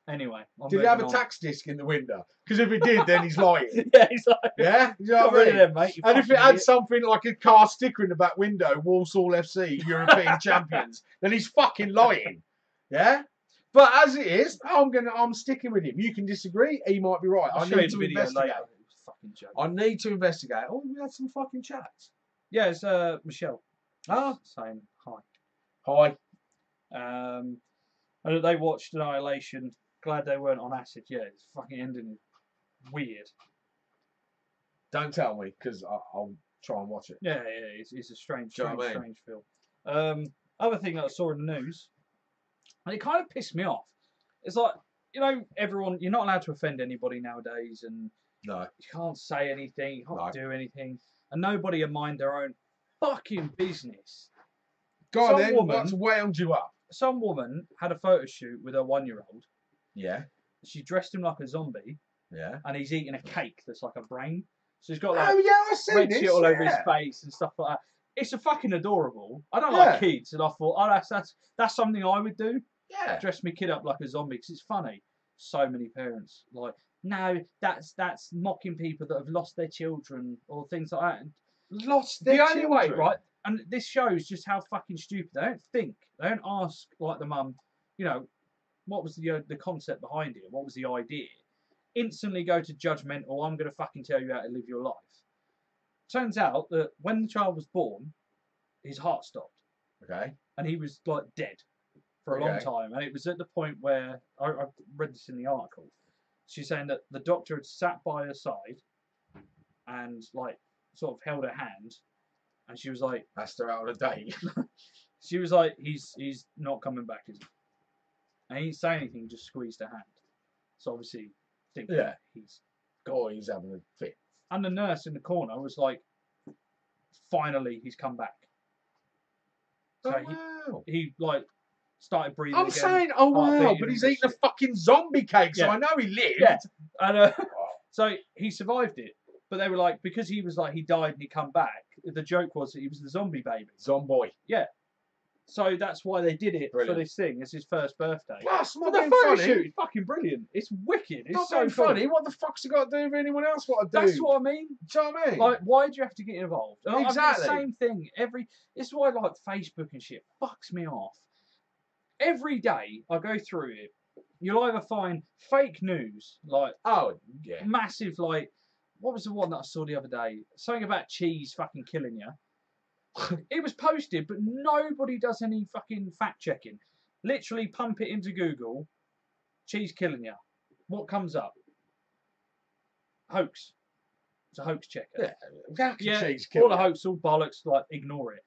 Anyway. Did he have a tax disc in the window? Because if it did, then he's lying. Yeah, he's lying. Yeah? You know what I mean? Them, mate, and if it had something like a car sticker in the back window, Walsall FC, European champions, then he's fucking lying. Yeah? But as it is, I'm sticking with him. You can disagree, he might be right. I need to investigate. I need to investigate. Oh, we had some fucking chats. Yeah, it's Michelle. Saying hi. Hi. And they watched Annihilation. Glad they weren't on acid. Yeah, it's fucking ending weird. Don't tell me, because I'll try and watch it. Yeah, it's a strange film. Other thing that I saw in the news, and it kind of pissed me off. It's like, you know, everyone, you're not allowed to offend anybody nowadays, and no, you can't say anything, you can't do anything, and nobody will mind their own fucking business. God, then, what's wound you up? Some woman had a photo shoot with her 1-year-old. Yeah. She dressed him like a zombie. Yeah. And he's eating a cake that's like a brain. So he's got like red shit all over his face and stuff like that. It's a fucking adorable. I don't like kids, and I thought, oh, that's something I would do. Yeah. Dress my kid up like a zombie because it's funny. So many parents like, no, that's mocking people that have lost their children or things like that. Lost their children. The only way, right? And this shows just how fucking stupid. They don't think. They don't ask like the mum, you know, what was the concept behind it? What was the idea? Instantly go to judgmental. I'm going to fucking tell you how to live your life. Turns out that when the child was born, his heart stopped. Okay. And he was like dead for a long time. And it was at the point where I read this in the article. She's saying that the doctor had sat by her side and like sort of held her hand And she was like, asked her out on a date. she was like, he's not coming back, is he? And he didn't say anything, just squeezed her hand. So obviously, thinking he's having a fit. And the nurse in the corner was like, finally, he's come back. So he like started breathing I'm again. saying, oh wow, but he's eating a fucking zombie cake, so I know he lived. Yeah. And so he survived it. But they were like, because he was like, he died and he come back, the joke was that he was the zombie baby. Zomboy. Yeah. So that's why they did it for this thing. It's his first birthday. Plus, but the photo shoot is fucking brilliant. It's wicked. It's so funny. What the fuck's it got to do with anyone else? What I do? That's what I mean. Do you know what I mean? Like, why do you have to get involved? And exactly. The same thing. It's why like Facebook and shit fucks me off. Every day I go through it, you'll either find fake news, like massive, like what was the one that I saw the other day? Something about cheese fucking killing you. It was posted, but nobody does any fucking fact checking. Literally pump it into Google. Cheese killing you. What comes up? Hoax. It's a hoax checker. Yeah, cheese all the hoax, all bollocks. Like ignore it.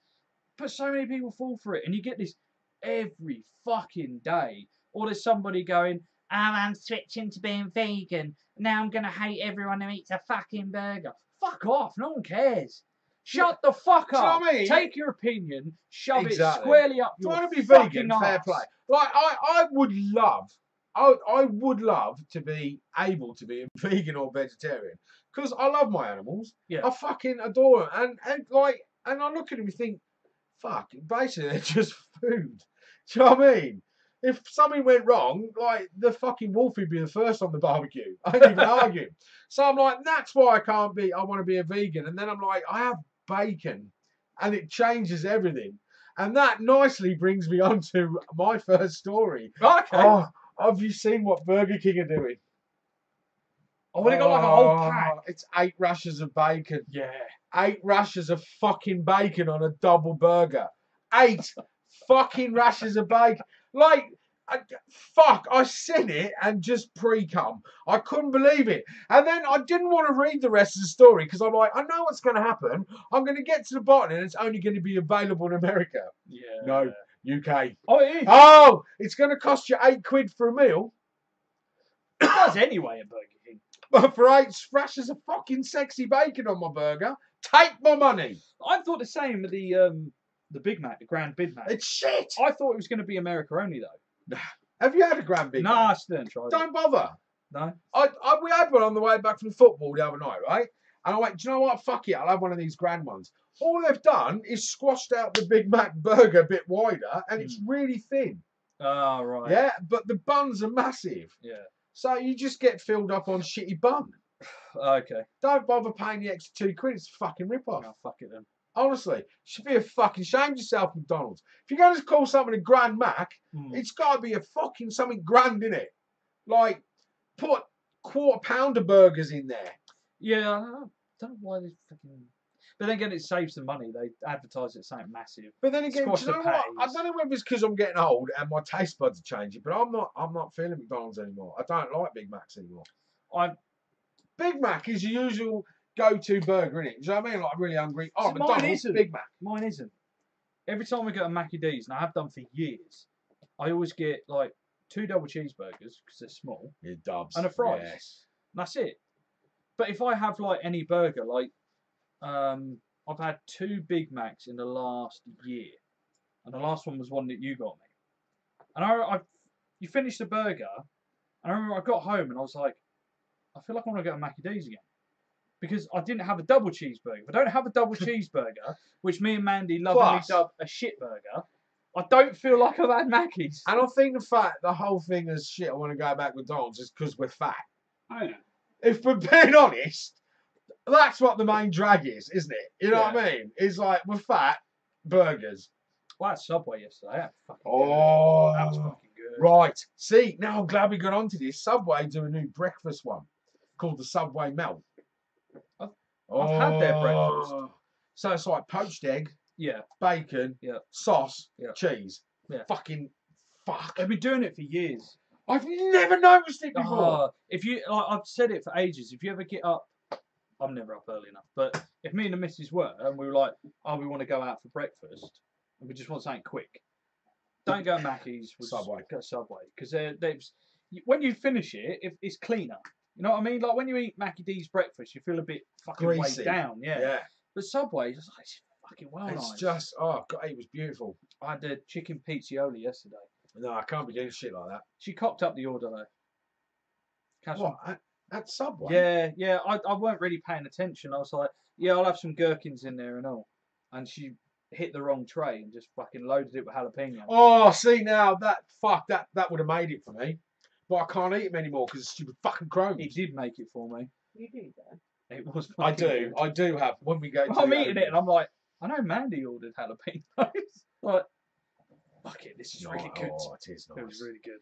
But so many people fall for it, and you get this every fucking day. Or there's somebody going, "Oh, I'm switching to being vegan. Now I'm gonna hate everyone who eats a fucking burger." Fuck off. No one cares. Shut the fuck up. Do you know what I mean? Take your opinion, shove it squarely up your fucking. Do you want to be vegan? Arse. Fair play. Like I would love to be able to be a vegan or vegetarian because I love my animals. Yeah. I fucking adore them, and I look at them and think, fuck, basically they're just food. Do you know what I mean? If something went wrong, like the fucking wolf would be the first on the barbecue. I ain't even arguing. So I'm like, that's why I want to be a vegan. And then I'm like, I have bacon and it changes everything. And that nicely brings me on to my first story. Okay. Oh, have you seen what Burger King are doing? Oh, they got like a whole pack. It's 8 rashers of bacon. Yeah. 8 rashers of fucking bacon on a double burger. 8 fucking rashers of bacon. Like, I seen it and just pre-cum. I couldn't believe it. And then I didn't want to read the rest of the story because I'm like, I know what's going to happen. I'm going to get to the bottom and it's only going to be available in America. Yeah. No, UK. Oh, it is. Oh, it's going to cost you £8 for a meal. It does anyway at Burger King. But for 8 rashers of fucking sexy bacon on my burger, take my money. I thought the same with the Big Mac, the Grand Big Mac. It's shit. I thought it was going to be America only though. Have you had a Grand Big Mac? No, I still didn't try it. Don't bother. No. We had one on the way back from football the other night, right? And I went, do you know what? Fuck it, I'll have one of these grand ones. All they've done is squashed out the Big Mac burger a bit wider, and it's really thin. Oh, right. Yeah, but the buns are massive. Yeah. So you just get filled up on shitty bun. Okay. Don't bother paying the extra £2. It's a fucking rip-off. Oh, fuck it then. Honestly, you should be a fucking shame yourself, McDonald's. If you're going to call something a Grand Mac, it's got to be a fucking something grand in it. Like, put quarter-pounder burgers in there. Yeah, I don't know why they fucking... But then again, it saves them money. They advertise it something massive. But then again, do you know what? I don't know whether it's because I'm getting old and my taste buds are changing, but I'm not feeling McDonald's anymore. I don't like Big Macs anymore. Big Mac is your usual go-to burger, isn't it? Do you know what I mean? Like, really hungry. Oh, so McDonald's, mine isn't. Big Mac. Mine isn't. Every time I get a Mackie D's, and I have done for years, I always get like 2 double cheeseburgers because they're small. Yeah, dubs. And a fries. Yes. And that's it. But if I have like any burger, like I've had 2 Big Macs in the last year, and the last one was one that you got me. And you finished the burger, and I remember I got home and I was like, I feel like I want to get a Mackie D's again. Because I didn't have a double cheeseburger. If I don't have a double cheeseburger, which me and Mandy lovingly dub a shit burger, I don't feel like I've had Mackies. And I think the whole thing is shit, I want to go back to McDonald's is because we're fat. I know. If we're being honest, that's what the main drag is, isn't it? You know what I mean? It's like, we're fat, burgers. Well, I had Subway yesterday. That was fucking good. That was fucking good. Right. See, now I'm glad we got onto this. Subway do a new breakfast one called the Subway Melt. I've had their breakfast. So it's like poached egg, bacon, sauce, cheese. Yeah. Fucking fuck. They've been doing it for years. I've never noticed it before. If you, like, I've said it for ages. If you ever get up I'm never up early enough. But if me and the missus were, and we were like, oh, we want to go out for breakfast, and we just want something quick, don't go Mackey's. Subway. Go Subway. Because when you finish it, it's cleaner. You know what I mean? Like when you eat Mackie D's breakfast, you feel a bit fucking greasy, weighed down. Yeah. But Subway, it's fucking it's nice. Just, oh God, it was beautiful. I had the chicken pizzioli yesterday. No, I can't be doing shit like that. She cocked up the order though. What? At Subway? Yeah. I weren't really paying attention. I was like, yeah, I'll have some gherkins in there and all. And she hit the wrong tray and just fucking loaded it with jalapeno. Oh, see now that would have made it for me, but I can't eat them anymore because of stupid fucking Crohn's. He did make it for me. You do that. It was. I do have when we go. I'm eating it and I'm like, I know Mandy ordered jalapenos. Like, fuck it, this is really good. Oh, it is nice. It was really good.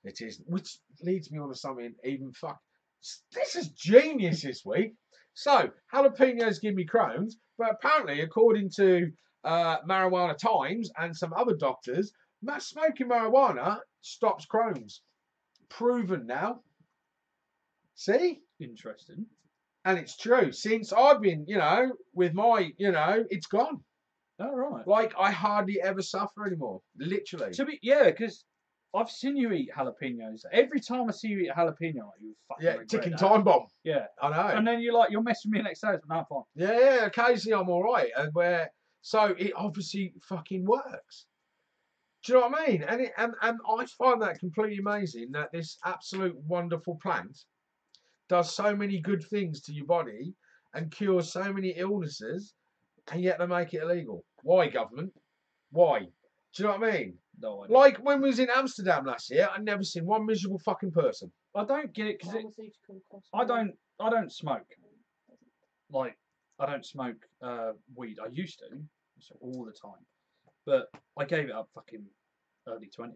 It is, which leads me on to something even This is genius this week. So jalapenos give me Crohn's, but apparently, according to Marijuana Times and some other doctors, smoking marijuana stops Crohn's. Proven now. See? Interesting. And it's true. Since I've been, with my, it's gone. Oh, right. Like, I hardly ever suffer anymore. Literally. Because I've seen you eat jalapenos. Every time I see you eat a jalapeno, you fucking ticking time bomb. Yeah. I know. And then you're messing with me next day. No, I'm fine. Yeah, occasionally I'm all right. So it obviously fucking works. Do you know what I mean? And I find that completely amazing that this absolute wonderful plant does so many good things to your body and cures so many illnesses, and yet they make it illegal. Why, government? Why? Do you know what I mean? No, like when we was in Amsterdam last year, I'd never seen one miserable fucking person. I don't get it because I don't smoke. Like I don't smoke weed. I used to, all the time, but I gave it up fucking early 20s.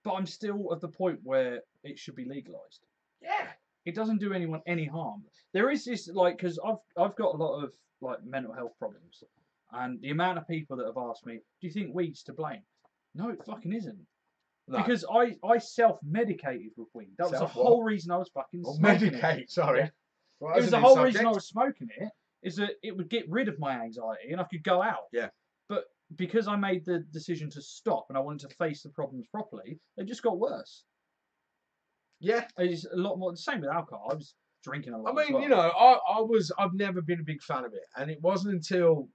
But I'm still at the point where it should be legalized. Yeah. It doesn't do anyone any harm. There is this because I've got a lot of like mental health problems, and the amount of people that have asked me, "Do you think weed's to blame?" No, it fucking isn't. No. Because I self-medicated with weed. That was the whole reason I was fucking smoking medicate. It. Sorry. Yeah. Well, it was the whole reason I was smoking it. Is that it would get rid of my anxiety and I could go out. Yeah. But because I made the decision to stop and I wanted to face the problems properly, they just got worse. Yeah. It's a lot more the same with alcohol. I was drinking a lot. I mean, I've never been a big fan of it. And it wasn't until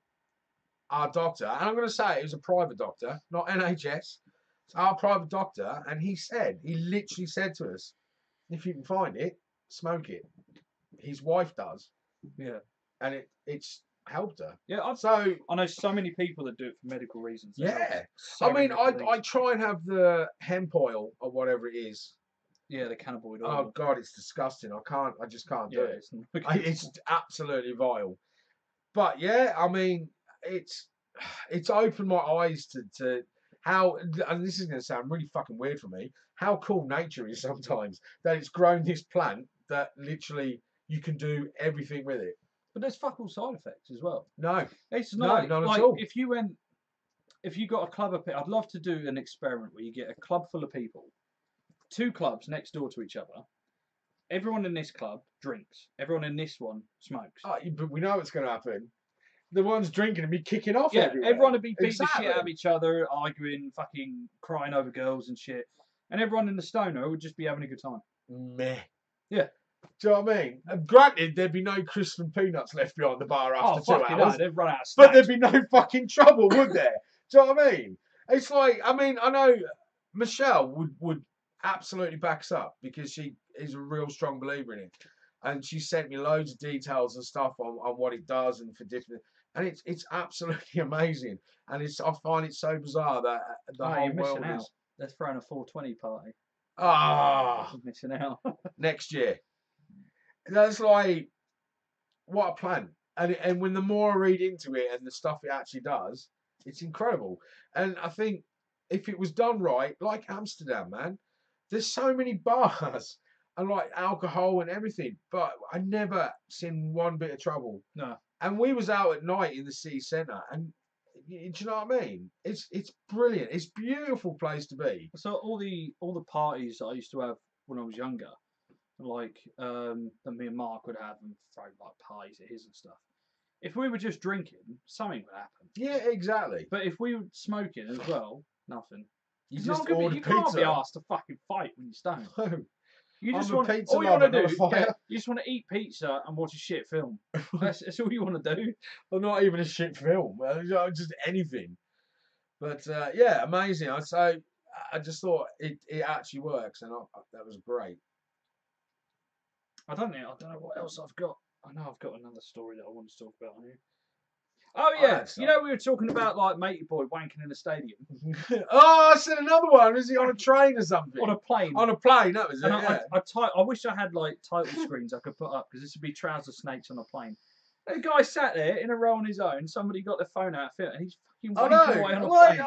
our doctor, and I'm gonna say it was a private doctor, not NHS, it's our private doctor, and he literally said to us, if you can find it, smoke it. His wife does. Yeah. And it's helped her. Yeah, I know so many people that do it for medical reasons. Yeah. I try and have the hemp oil or whatever it is. Yeah, the cannabinoid oil. Oh God, it's disgusting. I just can't do it. It's absolutely vile. But yeah, I mean, it's opened my eyes to how, and this is going to sound really fucking weird for me, how cool nature is sometimes. That it's grown this plant that literally you can do everything with it. But there's fuck all side effects as well. No. It's not none like at all. if you got a club of people, I'd love to do an experiment where you get a club full of people, 2 clubs next door to each other. Everyone in this club drinks. Everyone in this one smokes. Oh, but we know what's going to happen. The ones drinking will be kicking off. Yeah, everywhere. Everyone would be beating the shit out of each other, arguing, fucking crying over girls and shit. And everyone in the stoner would just be having a good time. Meh. Yeah. Do you know what I mean? And granted, there'd be no crisps and peanuts left behind the bar after 2 hours. No, they'd run out of snacks. But there'd be no fucking trouble, would there? Do you know what I mean? It's like, I know Michelle would absolutely back us up because she is a real strong believer in it. And she sent me loads of details and stuff on what it does and for different... And it's absolutely amazing. And I find it so bizarre that the whole world out. is... They're throwing a 420 party. You're missing out. Next year. That's like, what a plan. And when the more I read into it and the stuff it actually does, it's incredible. And I think if it was done right, like Amsterdam, man, there's so many bars and like alcohol and everything, but I never seen one bit of trouble. No. And we was out at night in the city centre, and do you know what I mean? It's brilliant. It's a beautiful place to be. So all the parties I used to have when I was younger, like that me and Mark would have and throw like pies at his and stuff. If we were just drinking, something would happen. Yeah, exactly. But if we were smoking as well, nothing. You just order you pizza. can't be asked to fucking fight when you're stoned. No. You just I'm want a pizza all you want to lover, do. not a fighter. You just want to eat pizza and watch a shit film. That's all you want to do. Well, not even a shit film. Just anything. But yeah, amazing. I just thought it actually works, and that was great. I don't know what else I've got. I know I've got another story that I want to talk about on here. Oh yeah, you know we were talking about like matey boy wanking in a stadium. Oh, I said another one. Was he on a train or something? On a plane. On a plane, that was it. Yeah. I wish I had like title screens I could put up because this would be trouser snakes on a plane. The guy sat there in a row on his own. Somebody got their phone out, and he's fucking wanking away on a plane.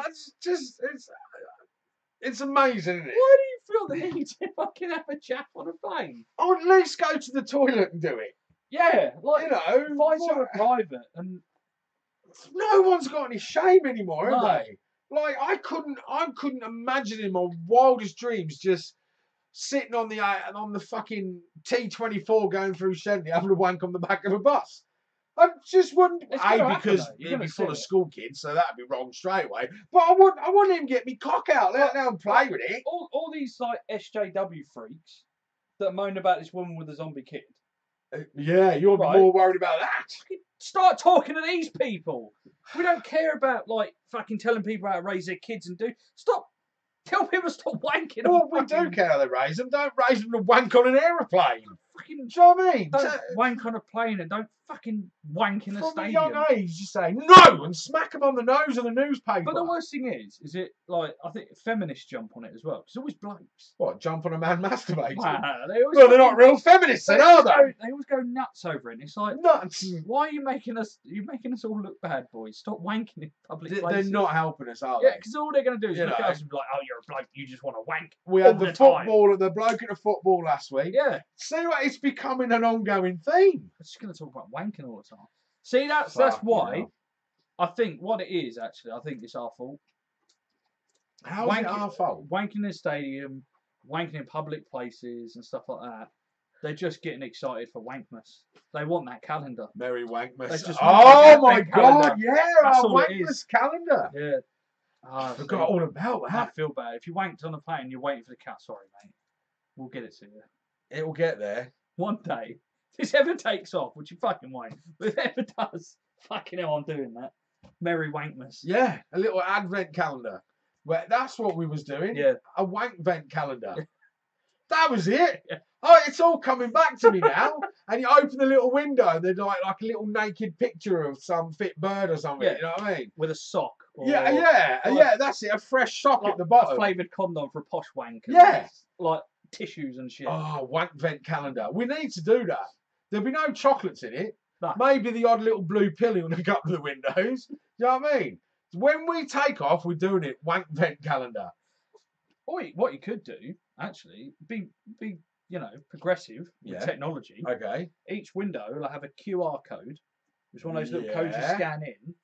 It's amazing, isn't it? Why do you feel the need to fucking have a chat on a plane? Oh, at least go to the toilet and do it. Yeah, like find somewhere private and. No one's got any shame anymore, have they? Like I couldn't imagine in my wildest dreams just sitting on the fucking T24 going through Shenley having a wank on the back of a bus. I just wouldn't. Because it'd be full of school kids, so that'd be wrong straight away. But I wouldn't even get me cock out, let alone play with it. All these like SJW freaks that moan about this woman with a zombie kid. Yeah, you're more worried about that. Start talking to these people. We don't care about like fucking telling people how to raise their kids and do. Tell people to stop wanking. Well, we do care how they raise them. Don't raise them to wank on an aeroplane. Fucking, do you know what I mean? Don't wank on a plane and don't fucking wank in a stadium. From a young age, you say no and smack them on the nose of the newspaper. But the worst thing is it like I think feminists jump on it as well because always blokes. What, jump on a man masturbating? They're not real feminists, then, are they? They always go nuts over it. It's like nuts. Why are you making us? You're making us all look bad, boys. Stop wanking in public places. They're not helping us, are they? Yeah, because all they're going to do is look at us and be like, "Oh, you're a bloke. You just want to wank." We had the bloke at the football last week. Yeah. See what? It's becoming an ongoing theme. I'm just going to talk about wanking all the time. See, that's why I think what it is actually. I think it's our fault. How is it our fault? Wanking in a stadium, wanking in public places and stuff like that. They're just getting excited for Wankmas. They want that calendar. Merry Wankmas. Oh my God! Yeah, our Wankmas calendar. Yeah. I forgot all about that. I feel bad. If you wanked on a plane, you're waiting for the cat. Sorry, mate. We'll get it to you. It will get there. One day. If this ever takes off, which you fucking won't. But if it ever does, fucking hell, I'm doing that. Merry Wankmas. Yeah, a little advent calendar. Well, that's what we was doing. Yeah. A wankvent calendar. That was it. Yeah. Oh, it's all coming back to me now. And you open the little window, and there's like a little naked picture of some fit bird or something. Yeah. You know what I mean? With a sock. Yeah, that's it. A fresh sock at the bottom. A flavoured condom for a posh wank. Yeah. Like tissues and shit. Oh, wankvent calendar. We need to do that. There'll be no chocolates in it. No. Maybe the odd little blue pill on a couple of the windows. Do you know what I mean? When we take off, we're doing it. Wankvent calendar. Or what you could do, actually, be progressive with technology. Okay. Each window will have a QR code. It's one of those little codes you scan in,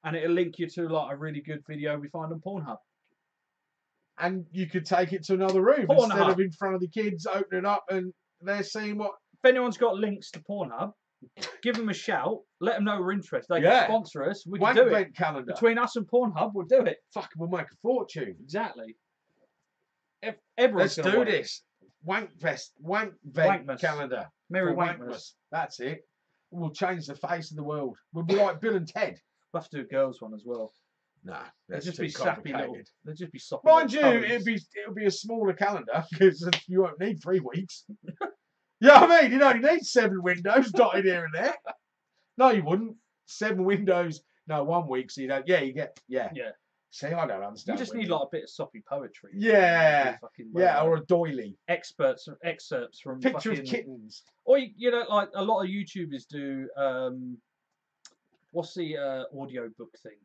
and it'll link you to like a really good video we find on Pornhub. And you could take it to another room instead of in front of the kids, opening up and they're seeing what. If anyone's got links to Pornhub, give them a shout. Let them know we're interested. They can sponsor us. We can do it. Calendar. Between us and Pornhub, we'll do it. Fuck, we'll make a fortune. Exactly. Let's do this. Wankvent calendar. Merry Wankmas. That's it. We'll change the face of the world. We'll be like Bill and Ted. We'll have to do a girls one as well. No, they'll just be sappy little. They'll just be soppy. Mind you, it'll be a smaller calendar because you won't need 3 weeks. You know what I mean? You'd only need 7 windows dotted here and there. No, you wouldn't. 7 windows. No, 1 week. So you don't. Yeah, you get. Yeah. See, I don't understand. You just need like a bit of soppy poetry. Yeah. Or a doily. Excerpts from picture of kittens. Or like a lot of YouTubers do. What's the audio book thing?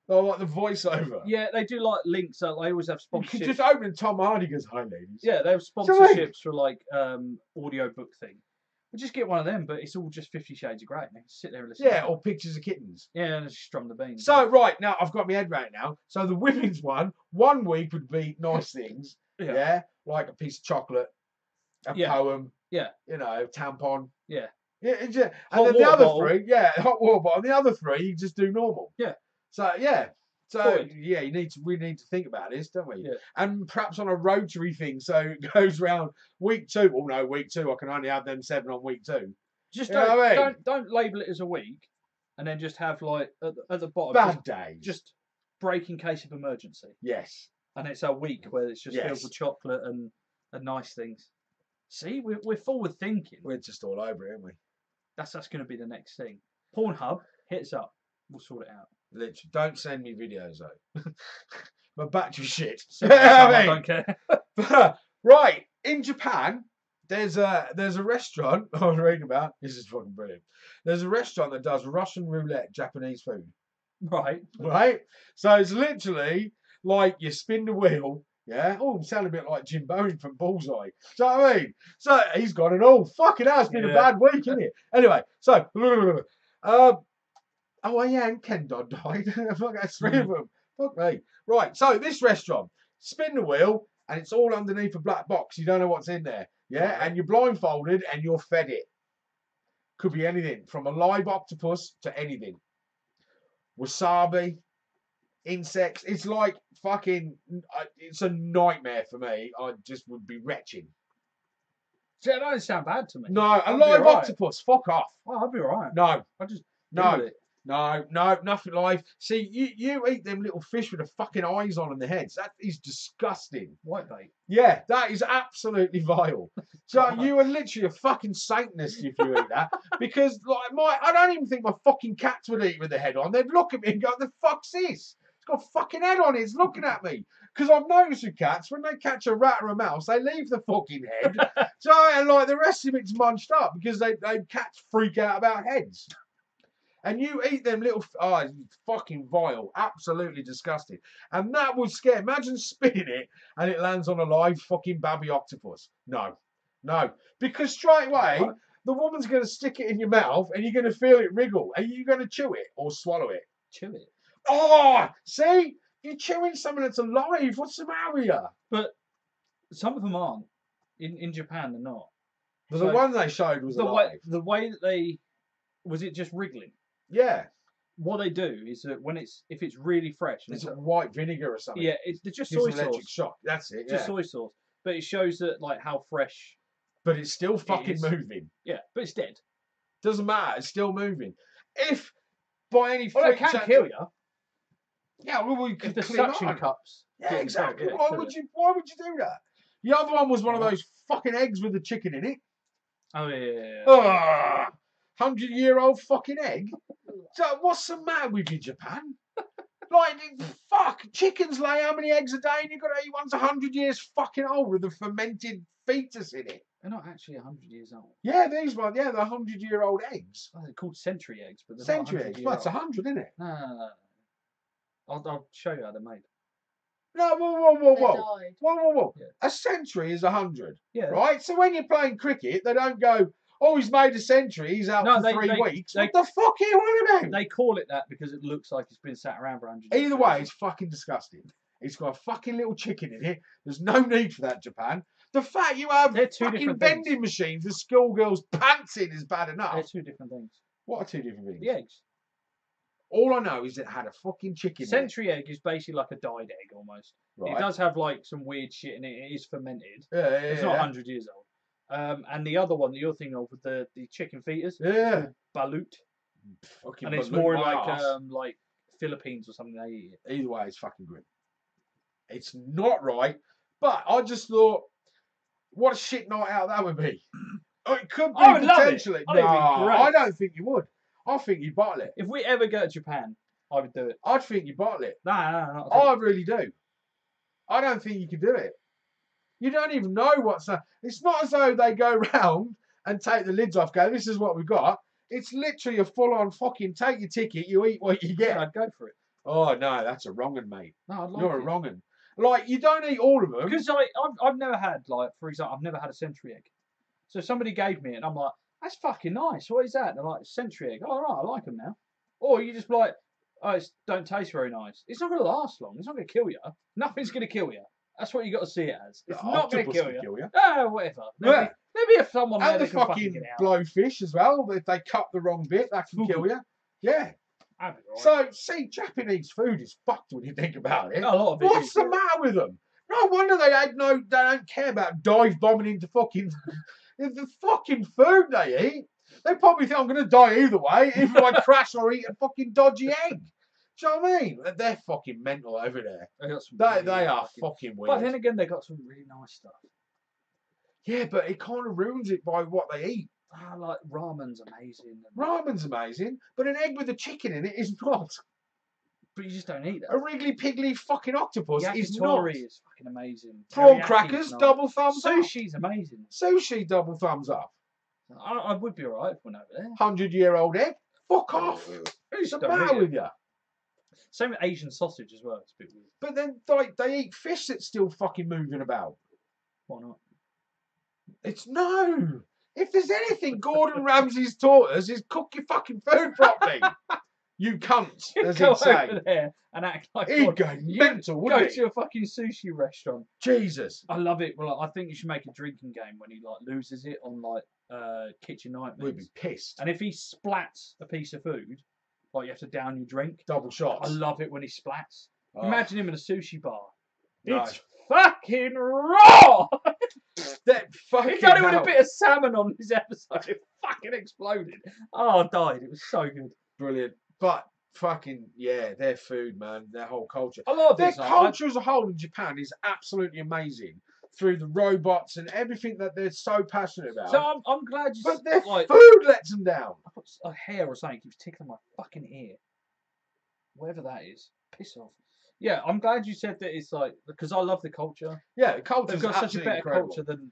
Oh, like the voiceover. Yeah, they do like links. They always have sponsorships. You could just open Tom Hardy goes, "Hi, ladies." Yeah, they have sponsorships for like audio book thing. We'll just get one of them, but it's all just 50 Shades of Grey. And sit there and listen. Yeah, or pictures of kittens. Yeah, and just strum the beans. So right now, I've got my head right now. So the women's one week would be nice things. Yeah, like a piece of chocolate, a poem. Yeah. You know, tampon. Yeah. Yeah, and then the other bottle. 3, hot water bottle. The other 3, you just do normal. Yeah. So yeah. So Void. yeah, we need to think about this, don't we? Yeah. And perhaps on a rotary thing, so it goes round week 2. Oh no, week 2, I can only have them 7 on week 2. Just you know what I mean? don't label it as a week, and then just have like at the bottom bad days. Just break in case of emergency. Yes. And it's a week where it's just filled with chocolate and nice things. See, we're forward thinking. We're just all over it, aren't we? That's going to be the next thing. Pornhub, hit us up. We'll sort it out. Literally, don't send me videos though. My battery shit. I don't care. Right, in Japan, there's a restaurant I was reading about. This is fucking brilliant. There's a restaurant that does Russian roulette Japanese food. Right. So it's literally like you spin the wheel. Yeah. Oh, I'm sounding a bit like Jim Bowen from Bullseye. Do you know what I mean? So he's got an all fucking hell. It's been a bad week, isn't it? Anyway, so oh yeah, and Ken Dodd died. Fuck, that's 3 of them. Fuck me. Right. So this restaurant, spin the wheel, and it's all underneath a black box. You don't know what's in there. Yeah. And you're blindfolded, and you're fed it. Could be anything from a live octopus to anything. Wasabi. Insects. It's like fucking. It's a nightmare for me. I just would be retching. See, that doesn't sound bad to me. No, a live octopus. Fuck off. Oh, I'd be alright. No, I just no, nothing live. See, you eat them little fish with the fucking eyes on and the heads. That is disgusting. Whitebait. Yeah, that is absolutely vile. So you are literally a fucking Satanist if you eat that. Because like I don't even think my fucking cats would eat with the head on. They'd look at me and go, "The fuck's this? It's got a fucking head on it. It's looking at me." Because I've noticed with cats, when they catch a rat or a mouse, they leave the fucking head. So, and like the rest of it's munched up because cats freak out about heads. And you eat them little, it's fucking vile, absolutely disgusting. And that would scare. Imagine spinning it and it lands on a live fucking babby octopus. No, because straight away the woman's going to stick it in your mouth and you're going to feel it wriggle. Are you going to chew it or swallow it? Chew it. Oh, see, you're chewing something that's alive. What's the matter with you? But some of them aren't. In Japan, they're not. But the one they showed was alive. The way that they was it just wriggling. Yeah. What they do is that if it's really fresh, and it's white vinegar or something. Yeah, it's just soy sauce. Electric shock. That's it. Just soy sauce, but it shows that like how fresh. But it's still fucking moving. Yeah, but it's dead. Doesn't matter. It's still moving. If by any it can kill you. Yeah, well, we could if the suction cups. Yeah, exactly. Why would you do that? The other one was one of those fucking eggs with the chicken in it. Oh yeah. 100-year-old fucking egg. So what's the matter with you, Japan? Like, fuck, chickens lay how many eggs a day, and you've got to eat one's 100 years fucking old with a fermented fetus in it. They're not actually 100 years old. Yeah, these ones. Yeah, they're 100-year-old eggs. Oh, they're called century eggs, but they're century eggs. Well, it's 100, isn't it? No. I'll show you how they're made. No, whoa. Yeah. A century is 100. Yeah. Right? So when you're playing cricket, they don't go, "Oh, he's made a century, he's out for 3 weeks." What the fuck are you on about? They call it that because it looks like it's been sat around for 100 years. Either way, it's fucking disgusting. It's got a fucking little chicken in it. There's no need for that, Japan. The fact you have fucking vending machines with schoolgirls' pants in is bad enough. They're 2 different things. What are 2 different things? The eggs. All I know is it had a fucking chicken Century egg is basically like a dyed egg almost. Right. It does have like some weird shit in it. It is fermented. Yeah. It's not 100 years old. And the other one that you're thinking of with the chicken fetus. Yeah. Balut. Fucking and it's more like Philippines or something they eat. Either way, it's fucking grim. It's not right. But I just thought, what a shit night out that would be. It could be potentially. No, I don't think you would. I think you'd bottle it. If we ever go to Japan, I would do it. I'd think you'd bottle it. No. I really do. I don't think you could do it. You don't even know what's that. It's not as though they go round and take the lids off, go, "This is what we've got." It's literally a full-on fucking take your ticket, you eat what you get. Yeah, I'd go for it. Oh, no, that's a wrong 'un, mate. No, I'd like You're a wrong 'un. Like, you don't eat all of them. Because I've never had, like, for example, I've never had a century egg. So somebody gave me it, and I'm like, "That's fucking nice. What is that?" And they're like, "Century egg." "Oh, right, I like them now." Or you just like, "Oh, it don't taste very nice." It's not going to last long. It's not going to kill you. Nothing's going to kill you. That's what you got to see it as. It's The not going to octopus kill can you. you. Ah, whatever. Maybe if someone there And the that can fucking fucking get out. blowfish as well. If they cut the wrong bit, that can kill you. Yeah. Right. So, see, Japanese food is fucked when you think about it. A lot of it What's is, the matter with them? No wonder they don't care about dive bombing into fucking the fucking food they eat. They probably think I'm going to die either way, either I crash or eat a fucking dodgy egg. Do you know what I mean? They're fucking mental over there. They are fucking weird. But then again, they got some really nice stuff. Yeah, but it kind of ruins it by what they eat. Like ramen's amazing. Ramen's amazing, but an egg with a chicken in it is not. But you just don't eat that. A wriggly piggly fucking octopus is not. Yakitori is fucking amazing. Prawn crackers, double thumbs up. Sushi's amazing. Sushi, double thumbs up. I would be alright if one over there. 100-year-old egg. Fuck off. Who's the matter with you? Same with Asian sausage as well. It's a bit weird. But then, like, they eat fish that's still fucking moving about. Why not? It's no. If there's anything Gordon Ramsay's taught us is cook your fucking food properly. You cunt, as he'd say. Over there and act like he'd go mental, wouldn't he? Go to a fucking sushi restaurant. Jesus. I love it. Well, I think you should make a drinking game when he like loses it on like Kitchen Nightmares. We'd be pissed. And if he splats a piece of food, like you have to down your drink. Double shots. I love it when he splats. Oh. Imagine him in a sushi bar. No. It's fucking raw. That fucking he done it with a bit of salmon on this episode. It fucking exploded. Oh, I died. It was so good. Brilliant. But fucking yeah, their food, man, their whole culture. I love their culture as a whole in Japan is absolutely amazing. Through the robots and everything that they're so passionate about. So I'm glad you. But their food lets them down. I put a hair or something keeps tickling my fucking ear. Whatever that is, piss off. Yeah, I'm glad you said that. It's like because I love the culture. Yeah, the culture. They've got such a better incredible. culture than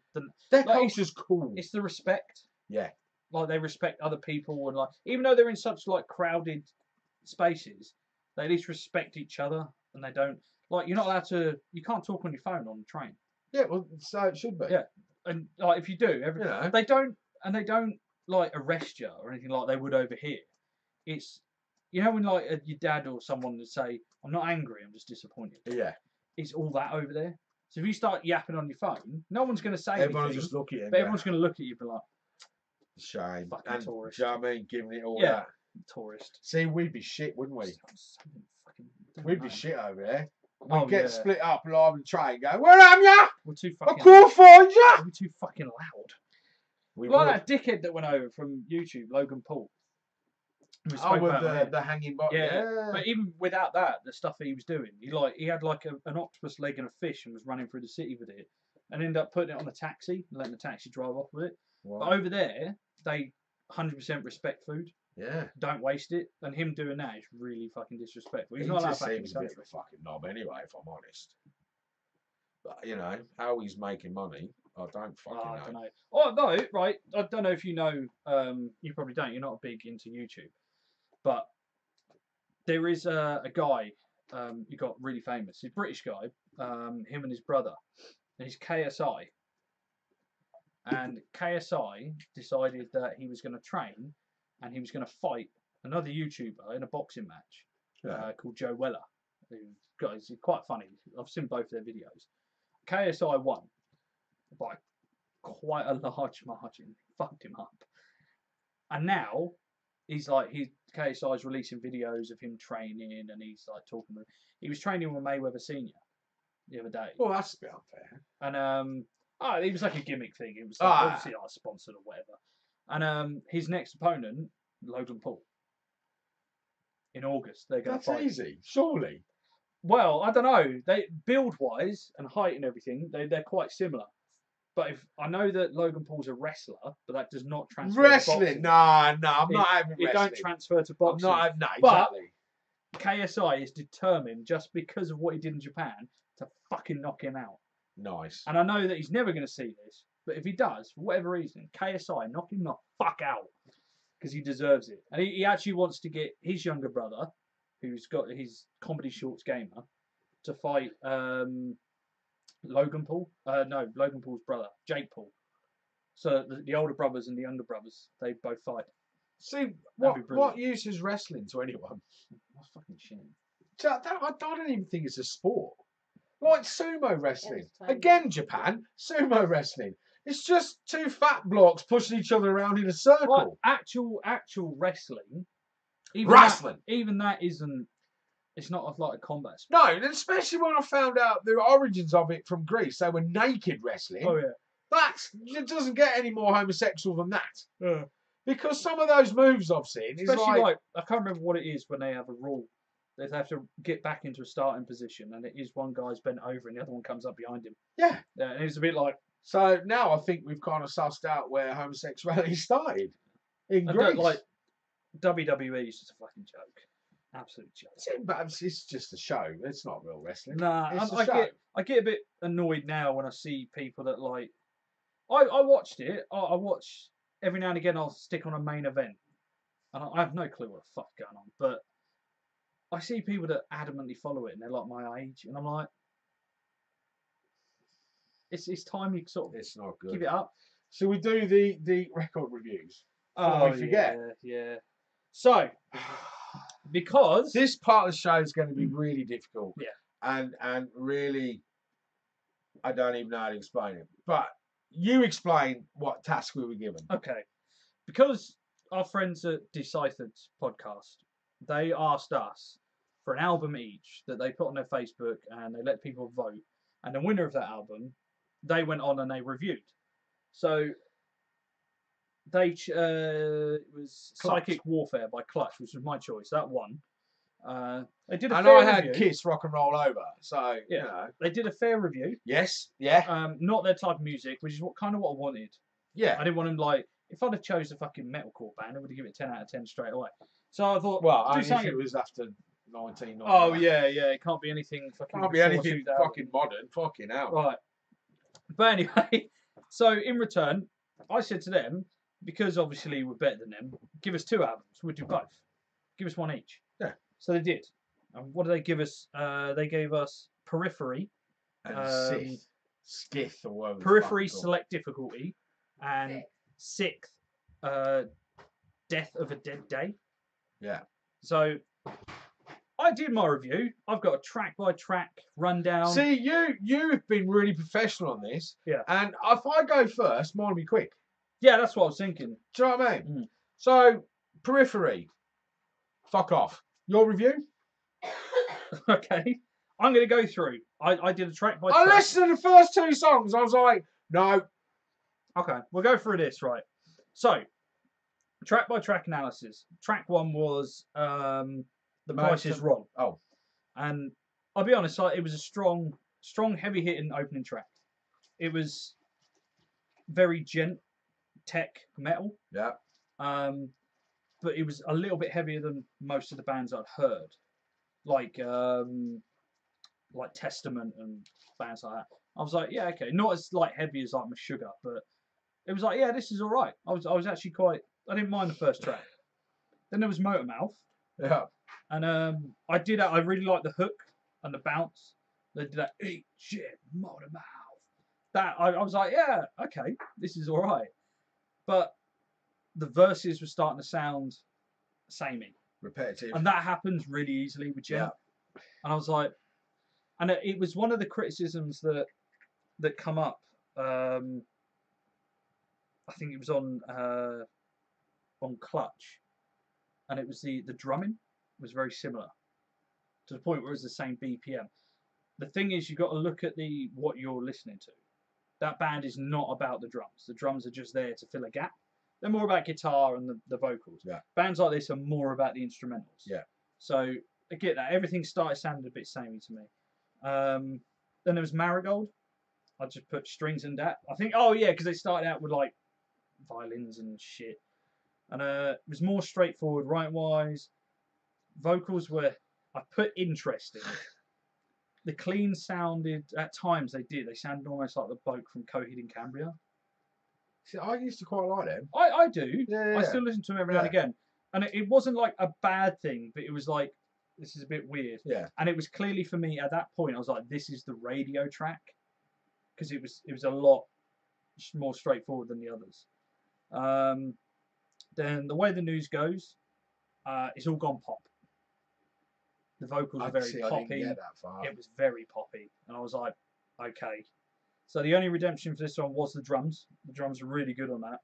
their like, culture's cool. It's the respect. Yeah, like they respect other people and like even though they're in such like crowded spaces, they at least respect each other and they don't like you're not allowed to. You can't talk on your phone on the train. Yeah, well, so it should be. Yeah, and like if you do, they don't like arrest you or anything like they would over here. It's when like your dad or someone would say, "I'm not angry, I'm just disappointed." Yeah, it's all that over there. So if you start yapping on your phone, no one's going to say anything. Everyone's just looking at you. But everyone's going to look at you and be like, "Shame." Fucking and tourist. Do you know what I mean? Giving it all yeah, that. Tourist. See, we'd be shit, wouldn't we? We'd be shit over there. We'd get split up and on the train going, "Where am ya? We're too fucking I can't find ya!" We're too fucking loud. We like that dickhead that went over from YouTube, Logan Paul. With the hanging bottom. Yeah. But even without that, the stuff that he was doing, he had like an octopus leg and a fish and was running through the city with it and ended up putting it on a taxi and letting the taxi drive off with it. Wow. But over there, they 100% respect food. Yeah. Don't waste it. And him doing that is really fucking disrespectful. He's he not allowed just back in seems the a bit country. of a fucking knob anyway, if I'm honest. But, how he's making money, I don't fucking know. I don't know. Oh, no, right. I don't know if you know, you probably don't. You're not big into YouTube. But there is a guy who got really famous. He's a British guy, him and his brother. And he's KSI. And KSI decided that he was going to train and he was going to fight another YouTuber in a boxing match called Joe Weller. He's quite funny. I've seen both their videos. KSI won by quite a large margin. Fucked him up. And now KSI is releasing videos of him training and he's like talking to him. He was training with Mayweather Senior the other day. Well, that's a bit unfair. And it was like a gimmick thing. It was like, obviously sponsored or whatever. And his next opponent, Logan Paul. In August, they're going to fight. That's easy, surely. Well, I don't know. They build wise and height and everything, they're quite similar. But if I know that Logan Paul's a wrestler, but that does not transfer wrestling. to boxing. No, I'm not having wrestling. It don't transfer to boxing. Exactly. But KSI is determined, just because of what he did in Japan, to fucking knock him out. Nice. And I know that he's never going to see this, but if he does, for whatever reason, KSI, knock him the fuck out. Because he deserves it. And he actually wants to get his younger brother, who's got his comedy shorts gamer, to fight Logan Paul. No, Logan Paul's brother, Jake Paul. So the older brothers and the younger brothers, they both fight. See, what use is wrestling to anyone? That's fucking shit. I don't even think it's a sport. Like sumo wrestling. Again, Japan, sumo wrestling. It's just two fat blocks pushing each other around in a circle. Like actual wrestling. Even that isn't. It's not like a combat sport. No, and especially when I found out the origins of it from Greece, they were naked wrestling. Oh yeah. It doesn't get any more homosexual than that. Yeah. Because some of those moves I've seen, especially like I can't remember what it is when they have a rule. They have to get back into a starting position, and it is one guy's bent over and the other one comes up behind him. Yeah. Yeah, and it's a bit like. So now I think we've kind of sussed out where homosexuality started in Greece. Like WWE is just a fucking joke, absolute joke. But it's just a show. It's not real wrestling. Nah, I get a bit annoyed now when I see people that like. I watched it. I watch every now and again. I'll stick on a main event, and I have no clue what the fuck's going on. But I see people that adamantly follow it, and they're like my age, and I'm like. It's time you sort of it's not good. Keep it up. So we do the record reviews. Oh, we forget. Yeah. So, because this part of the show is going to be really difficult. Yeah. And really, I don't even know how to explain it. But you explain what task we were given. Okay. Because our friends at Deciphered podcast, they asked us for an album each that they put on their Facebook, and they let people vote. And the winner of that album, they went on and they reviewed. So it was Clutch. Psychic Warfare by Clutch, which was my choice. That won. They did a and fair I had review. Kiss Rock and Roll Over. So yeah, you know. They did a fair review. Yes. Yeah. Not their type of music, which is what I wanted. Yeah. I didn't want them like. If I'd have chose a fucking metalcore band, I would have given it 10 out of 10 straight away. So I thought, well, I mean, if it was after 19. Oh yeah, it can't be anything fucking. Can't be anything fucking modern. Fucking hell. Right. But anyway, so in return, I said to them, because obviously we're better than them, give us 2 albums. We'll do both. Give us 1 each. Yeah. So they did. And what did they give us? They gave us Periphery. And Skith or whatever. Periphery Select Difficulty. And Sixth, Death of a Dead Day. Yeah. So I did my review. I've got a track-by-track rundown. See, you've been really professional on this. Yeah. And if I go first, mine will be quick. Yeah, that's what I was thinking. Do you know what I mean? So, Periphery. Fuck off. Your review? Okay. I'm going to go through. I did a track-by-track. I listened to the first 2 songs. I was like, no. Okay, we'll go through this, right. So, track-by-track analysis. Track 1 was... The Price is Wrong. Oh. And I'll be honest, it was a strong, heavy-hitting opening track. It was very tech metal. Yeah. But it was a little bit heavier than most of the bands I'd heard. Like Testament and bands like that. I was like, yeah, okay. Not as heavy as Meshuggah, but it was like, yeah, this is alright. I was actually I didn't mind the first track. Then there was Motormouth. Yeah. And I really liked the hook and the bounce. They did that, eat shit, Motormouth. That, I was like, yeah, okay, this is all right. But the verses were starting to sound samey. Repetitive. And that happens really easily with Jen. Yeah. And I was like, and it was one of the criticisms that come up. I think it was on Clutch. And it was the drumming was very similar to the point where it was the same BPM. The thing is, you've got to look at what you're listening to. That band is not about the drums. The drums are just there to fill a gap. They're more about guitar and the vocals. Yeah. Bands like this are more about the instrumentals. Yeah. So I get that. Everything started sounding a bit samey to me. Then there was Marigold. I just put strings and that. I think, because they started out with violins and shit. And it was more straightforward, right-wise. Vocals were, I put interesting. The clean sounded, at times they sounded almost like the bloke from Coheed and Cambria. See, I used to quite like them. I do. Yeah. I still listen to them every now and again. And it wasn't a bad thing, but it was this is a bit weird. Yeah. And it was clearly for me, at that point, I was like, this is the radio track. Because it was a lot more straightforward than the others. Then The Way the News Goes, it's all gone pop. The vocals were very poppy. It was very poppy, and I was like, okay. So the only redemption for this one was the drums. The drums were really good on that.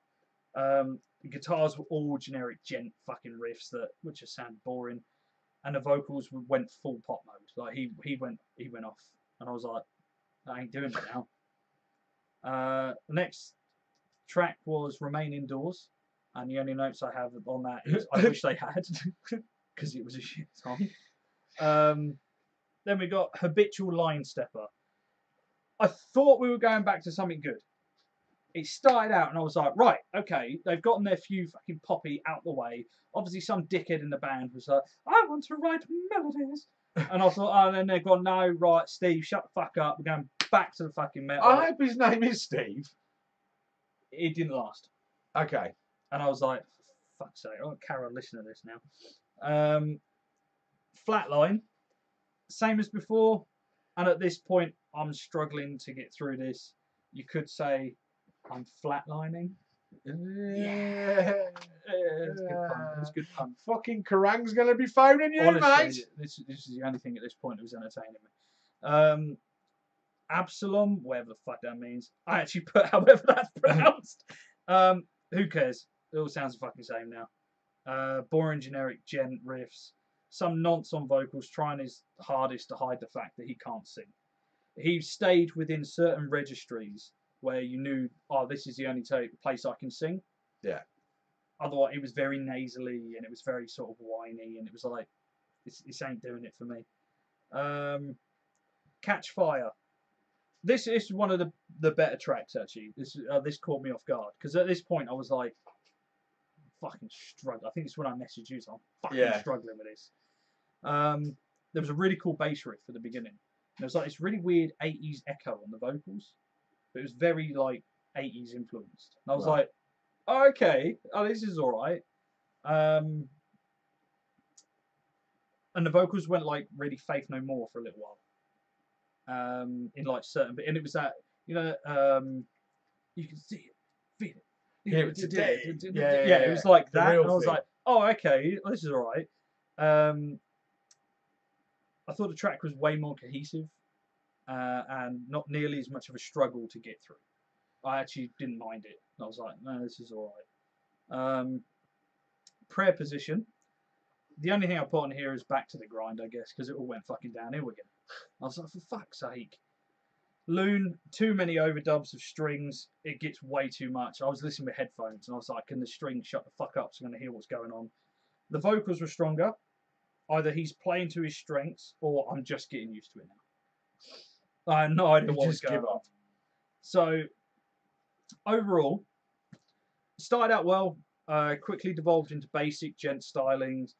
The guitars were all generic gent fucking riffs which just sound boring, and the vocals went full pop mode. Like he went off, and I was like, I ain't doing it now. The next track was "Remain Indoors," and the only notes I have on that is I wish they had, because it was a shit song. Then we got "Habitual Line Stepper." I thought we were going back to something good. It started out and I was like, right, okay, they've gotten their few fucking poppy out the way. Obviously some dickhead in the band was like, I want to write melodies. And I thought, oh, and then they've gone, no, right, Steve, shut the fuck up. We're going back to the fucking metal. I hope his name is Steve. It didn't last. Okay. And I was like, for fuck's sake, I won't carry on listening to this now. Flatline, same as before. And at this point, I'm struggling to get through this. You could say I'm flatlining. Yeah. It's good pun. It's good pun. Fucking Kerrang's going to be phoning you, honestly, mate. This is the only thing at this point that was entertaining me. Absalom, whatever the fuck that means. I actually put however that's pronounced. Who cares? It all sounds the fucking same now. Boring generic gent riffs. Some nonce on vocals, trying his hardest to hide the fact that he can't sing. He stayed within certain registries where you knew, oh, this is the only place I can sing. Yeah. Otherwise, it was very nasally and it was very sort of whiny, and it was like, this ain't doing it for me. Catch Fire. This is one of the better tracks, actually. This caught me off guard, because at this point I was like, fucking struggling. I think it's when I messaged you, so I'm fucking struggling with this. There was a really cool bass riff at the beginning. There was like this really weird 80s echo on the vocals, but it was very like 80s influenced. And I was like, oh, okay, this is all right. And the vocals went like really Faith No More for a little while. In like certain, and it was that, you know, you can see it, feel it. Hear it today. Yeah, it was like that, and I was like, oh, okay, this is all right. I thought the track was way more cohesive and not nearly as much of a struggle to get through. I actually didn't mind it. I was like, no, this is all right. Prayer Position. The only thing I put on here is Back to the Grind, I guess, because it all went fucking downhill again. I was like, for fuck's sake. Loon, too many overdubs of strings. It gets way too much. I was listening with headphones and I was like, can the strings shut the fuck up so I'm going to hear what's going on? The vocals were stronger. Either he's playing to his strengths or I'm just getting used to it now. I have no idea what was going on. So, overall, started out well, quickly devolved into basic gent stylings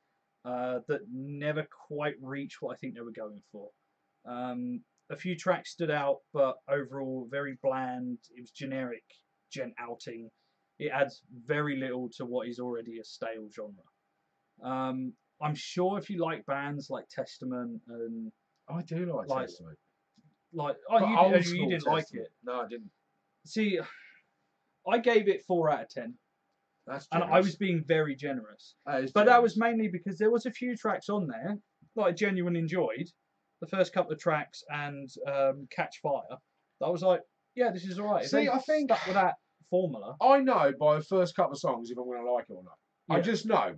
that never quite reached what I think they were going for. A few tracks stood out, but overall very bland. It was generic gent outing. It adds very little to what is already a stale genre. I'm sure if you like bands like Testament and I do like Testament. Like, you didn't like it? No, I didn't. See, I gave it 4 out of 10. That's generous. And I was being very generous. That was mainly because there was a few tracks on there that I genuinely enjoyed. The first couple of tracks and Catch Fire. I was like, yeah, this is all right. See, I think stuck with that formula. I know by the first couple of songs if I'm going to like it or not. Yeah. I just know.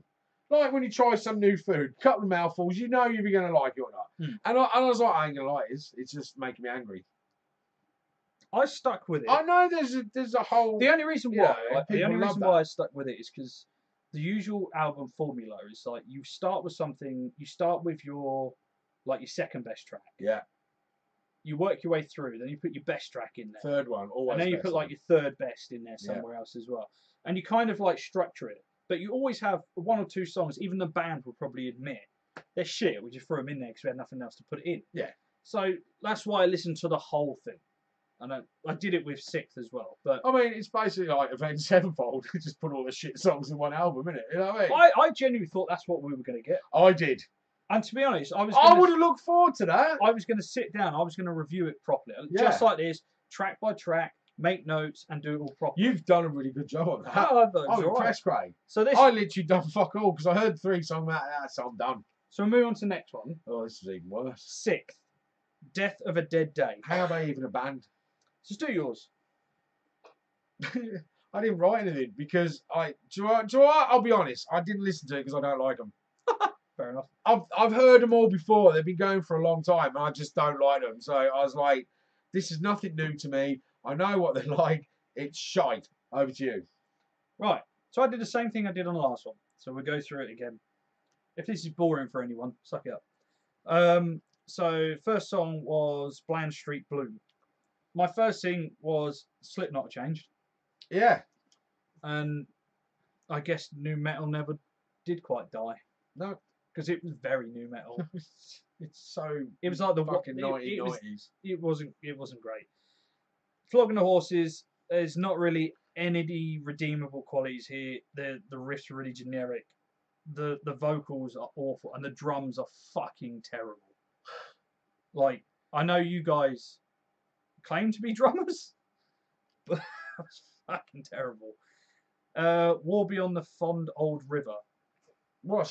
Like when you try some new food, couple of mouthfuls, you know you're going to like it or not. And I was like, I ain't going to like it. It's just making me angry. I stuck with it. I know there's a whole... The only reason why I stuck with it is because the usual album formula is like you start with something, you start with your second best track. Yeah. You work your way through, then you put your best track in there. Third one, always. And then you put like your third best in there somewhere else as well. And you kind of like structure it. But you always have 1 or 2 songs, even the band will probably admit, they're shit, we just threw them in there because we had nothing else to put in. Yeah. So that's why I listened to the whole thing. And I did it with Sixth as well. But I mean, it's basically like Avenged Sevenfold. Just put all the shit songs in one album, innit? You know what I mean? I genuinely thought that's what we were going to get. I did. And to be honest, I would have looked forward to that. I was going to sit down. I was going to review it properly. Just like this, track by track, make notes, and do it all properly. You've done a really good job on that. I'm impressed, Craig. So I literally done fuck all because I heard 3 songs out of that, so I'm done. So we'll move on to the next one. Oh, this is even worse. 6th, Death of a Dead Day. How are they even a band? Just do yours. I didn't write anything because I'll be honest, I didn't listen to it because I don't like them. Fair enough. I've heard them all before. They've been going for a long time, and I just don't like them. So I was like, this is nothing new to me. I know what they're like. It's shite. Over to you. Right. So I did the same thing I did on the last one. So we'll go through it again. If this is boring for anyone, suck it up. So first song was Bland Street Bloom. My first thing was Slipknot changed. Yeah. And I guess new metal never did quite die. No. Because it was very new metal. It's so. It was like the fucking 1990s. It wasn't great. Flogging the Horses. There's not really any redeemable qualities here. The riffs are really generic. The vocals are awful, and the drums are fucking terrible. Like, I know you guys claim to be drummers, but it's fucking terrible. War Beyond the Fond Old River.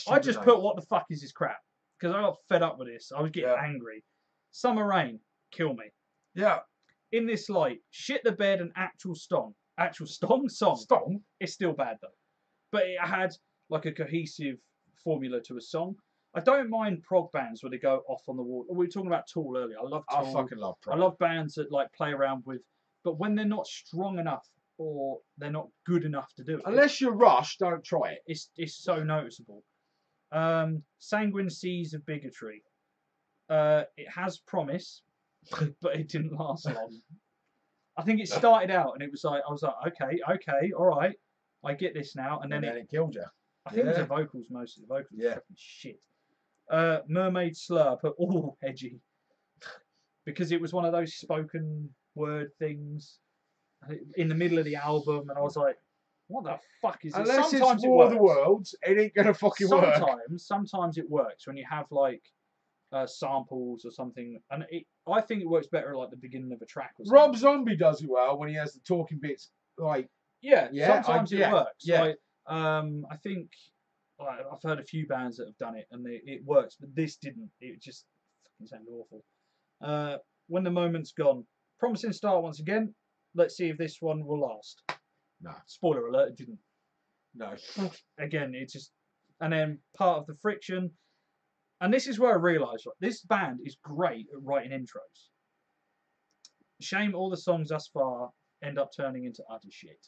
I just put, what the fuck is this crap? Because I got fed up with this. I was getting angry. Summer Rain, kill me. Yeah. In This Light, Shit the Bed and Actual Song. Song? It's still bad though. But it had like a cohesive formula to a song. I don't mind prog bands where they go off on the wall. We were talking about Tool earlier. I love Tool. I fucking love prog. I love bands that like play around with, but when they're not strong enough or they're not good enough to do it. Unless you're Rush, don't try it. It's so noticeable. Sanguine Seas of Bigotry. It has promise, but it didn't last long. I think it started out and it was like, I was like, okay, all right, I get this now, and then it killed you. I think it was the vocals mostly. The vocals were fucking shit. Mermaid Slur, but all edgy. Because it was one of those spoken word things in the middle of the album, and I was like, what the fuck is this? Unless sometimes it's War of the Worlds, it ain't gonna fucking work. Sometimes it works when you have like samples or something, and I think it works better at like the beginning of a track or something. Rob Zombie does it well when he has the talking bits, like sometimes it works. Yeah. Like, I think I've heard a few bands that have done it and it works, but this didn't. It just fucking sounded awful. When the Moment's Gone, promising start once again. Let's see if this one will last. No. Spoiler alert, it didn't. No. Again, it just, and then Part of the Friction. And this is where I realised, this band is great at writing intros. Shame all the songs thus far end up turning into utter shit.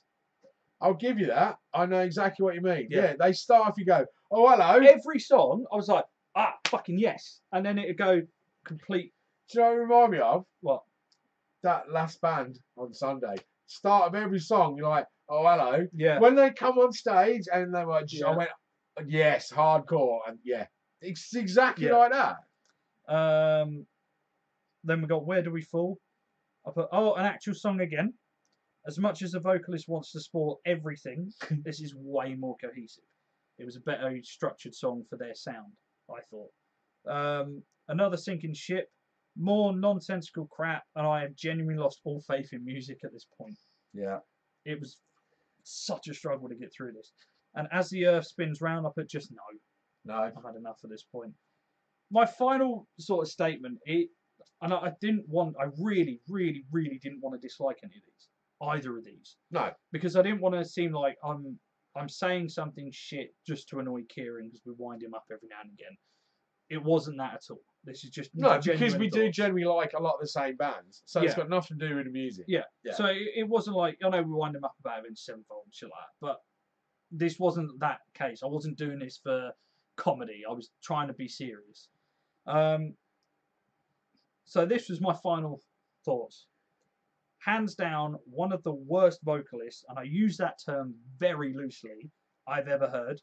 I'll give you that. I know exactly what you mean. Yeah, they start off, you go, oh, hello. Every song, I was like, fucking yes. And then it'd go complete. Do you know what it remind me of? What? That last band on Sunday. Start of every song, you're like, oh, hello. Yeah. When they come on stage and they were, I went, yes, hardcore. And it's exactly like that. Then we got Where Do We Fall? I put, an actual song again. As much as the vocalist wants to spoil everything, this is way more cohesive. It was a better structured song for their sound, I thought. Another Sinking Ship, more nonsensical crap, and I have genuinely lost all faith in music at this point. Yeah. It was such a struggle to get through this. And As the Earth Spins Round, I put just no. No. I've had enough at this point. My final sort of statement, I really, really, really didn't want to dislike any of these. Either of these. No. Because I didn't want to seem like I'm saying something shit just to annoy Kieran because we wind him up every now and again. It wasn't that at all. This is just no, because we do generally like a lot of the same bands, so it's got nothing to do with the music. Yeah. So it wasn't like, I know we wind him up about Avenged Sevenfold and shit like that, but this wasn't that case. I wasn't doing this for comedy. I was trying to be serious. So this was my final thoughts. Hands down, one of the worst vocalists, and I use that term very loosely, I've ever heard.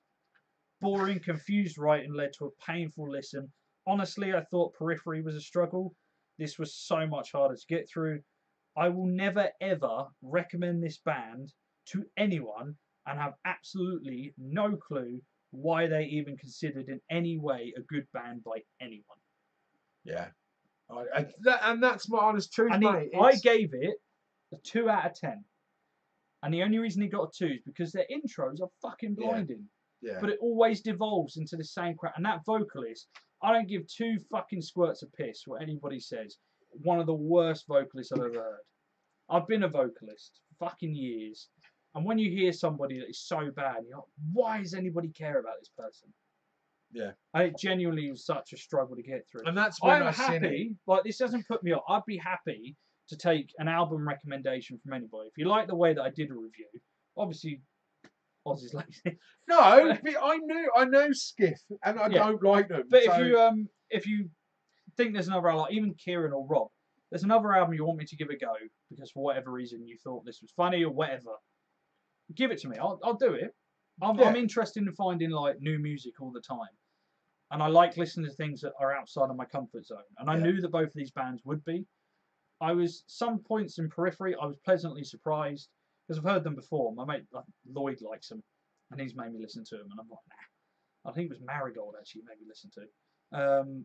Boring, confused writing led to a painful listen. Honestly, I thought Periphery was a struggle. This was so much harder to get through. I will never ever recommend this band to anyone and have absolutely no clue why they even considered in any way a good band by anyone. Yeah. And that's my honest truth, mate. I gave it a 2 out of 10. And the only reason he got a 2 is because their intros are fucking blinding. Yeah. But it always devolves into the same crap. And that vocalist, I don't give two fucking squirts of piss what anybody says. One of the worst vocalists I've ever heard. I've been a vocalist for fucking years. And when you hear somebody that is so bad, you're like, why does anybody care about this person? Yeah. And it genuinely was such a struggle to get through. And that's when I'm happy, like this doesn't put me off. I'd be happy to take an album recommendation from anybody. If you like the way that I did a review, obviously Ozzy's lazy. No, I know Skiff, and I don't like them. But if you think there's another, like even Kieran or Rob, there's another album you want me to give a go because for whatever reason you thought this was funny or whatever, give it to me. I'll do it. I'm interested in finding like new music all the time, and I like listening to things that are outside of my comfort zone. And I knew that both of these bands would be. I was some points in periphery. I was pleasantly surprised because I've heard them before. My mate Lloyd likes them, and he's made me listen to them, and I'm like, nah. I think it was Marigold actually made me listen to.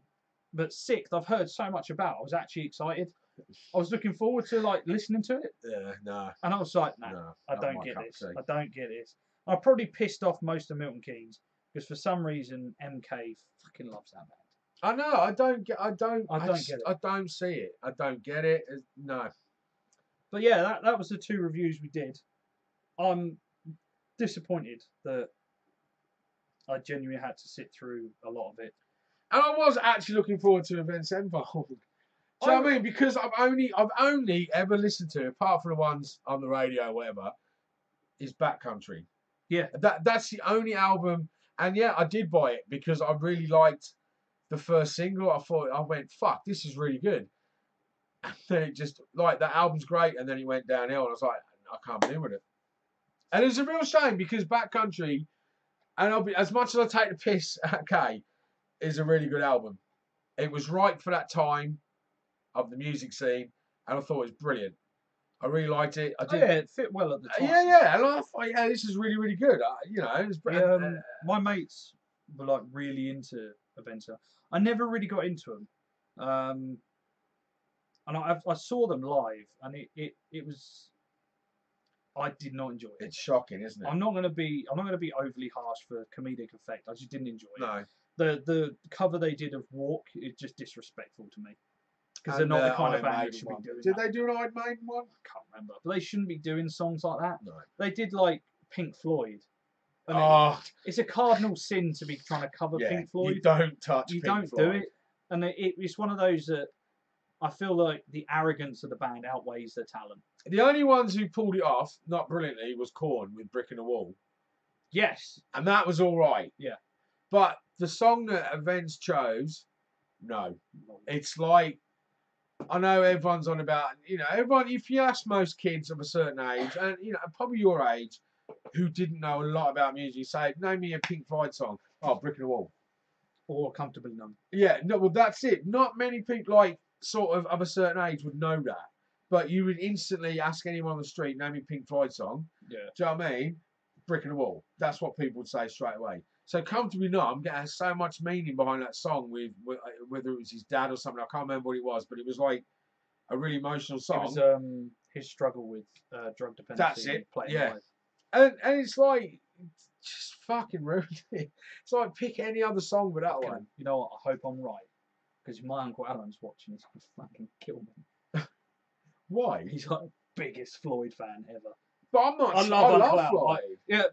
But Sixth, I've heard so much about. I was actually excited. I was looking forward to like listening to it. Yeah, no. And I was like, no, I don't get this. I don't get this. I probably pissed off most of Milton Keynes because for some reason MK fucking loves that band. I know. I don't get it. I don't see it. I don't get it. No. But yeah, that was the two reviews we did. I'm disappointed that I genuinely had to sit through a lot of it. And I was actually looking forward to Event Sevenfold. Do you know what I mean? Because I've only ever listened to, apart from the ones on the radio or whatever, is Backcountry. Yeah. That's the only album. And yeah, I did buy it because I really liked the first single. I went, fuck, this is really good. And then it just, like, that album's great. And then it went downhill. And I was like, I can't deal with it. And it's a real shame because Backcountry, and as much as I take the piss at Kay, is a really good album. It was right for that time of the music scene, and I thought it was brilliant. I really liked it. It fit well at the time. Yeah. And I thought, this is really, really good. It was brilliant. My mates were like really into Aventa. I never really got into them. And I saw them live, and it was. I did not enjoy it. It's shocking, isn't it? I'm not going to be overly harsh for comedic effect. I just didn't enjoy it. No. The cover they did of Walk is just disrespectful to me because they're not the kind of band that should be doing. Did they do an Iron Maiden one? I can't remember. But they shouldn't be doing songs like that. No. They did like Pink Floyd. It's a cardinal sin to be trying to cover Pink Floyd. You don't touch. You don't do it, and it's one of those that I feel like the arrogance of the band outweighs their talent. The only ones who pulled it off, not brilliantly, was Korn with Brick in the Wall. Yes. And that was all right. Yeah. But the song that Events chose, no. It's like, I know everyone's on about, everyone, if you ask most kids of a certain age, and, probably your age, who didn't know a lot about music, say, name me a Pink Floyd song. Oh, Brick in the Wall. Or Comfortably Numb. Yeah, no, well, that's it. Not many people, like, sort of a certain age would know that. But you would instantly ask anyone on the street, name me a Pink Floyd song. Yeah. Do you know what I mean? Brick in the Wall. That's what people would say straight away. So Comfortably Numb has so much meaning behind that song with whether it was his dad or something. I can't remember what it was, but it was like a really emotional song. It was his struggle with drug dependency. That's it. Yeah. And it's like, just fucking ruined it. It's like pick any other song but that one. You know what? I hope I'm right. Because my Uncle Alan's watching, he's going to fucking kill me. Why? He's like the biggest Floyd fan ever. But I'm not. I love Floyd. Yeah,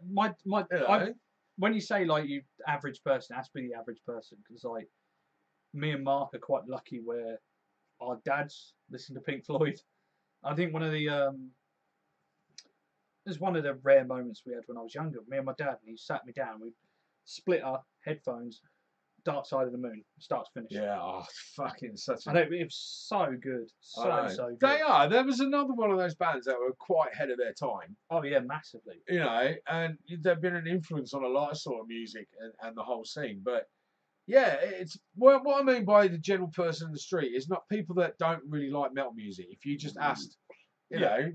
when you say like you average person, it has to be the average person because like me and Mark are quite lucky where our dads listen to Pink Floyd. I think one of the there's one of the rare moments we had when I was younger. Me and my dad, and he sat me down. We split our headphones. Dark Side of the Moon, start to finish. Yeah, fucking such a... I know, it was so good. So good. They are. There was another one of those bands that were quite ahead of their time. Oh, yeah, massively. And they've been an influence on a lot of sort of music and the whole scene. But, yeah, it's... Well, what I mean by the general person in the street is not people that don't really like metal music. If you just asked,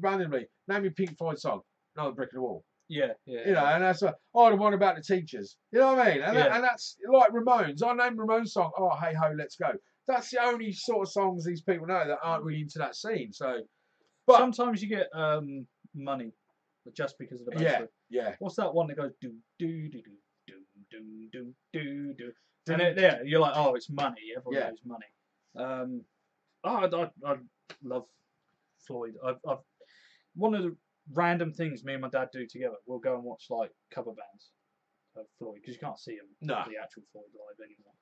randomly, name me a Pink Floyd song, another Brick in the Wall. Yeah. And that's the one about the teachers. You know what I mean? And that's like Ramones. I named Ramones song. Oh, hey ho, let's go. That's the only sort of songs these people know that aren't really into that scene. So, but sometimes you get money just because of the bass. Yeah. What's that one that goes do do do do do doom, doom, doo, doo. And yeah, you're like, oh, it's money. Everyone knows money. I love Floyd. I've one of the random things me and my dad do together. We'll go and watch like cover bands of Floyd because you can't see him the actual Floyd live anymore.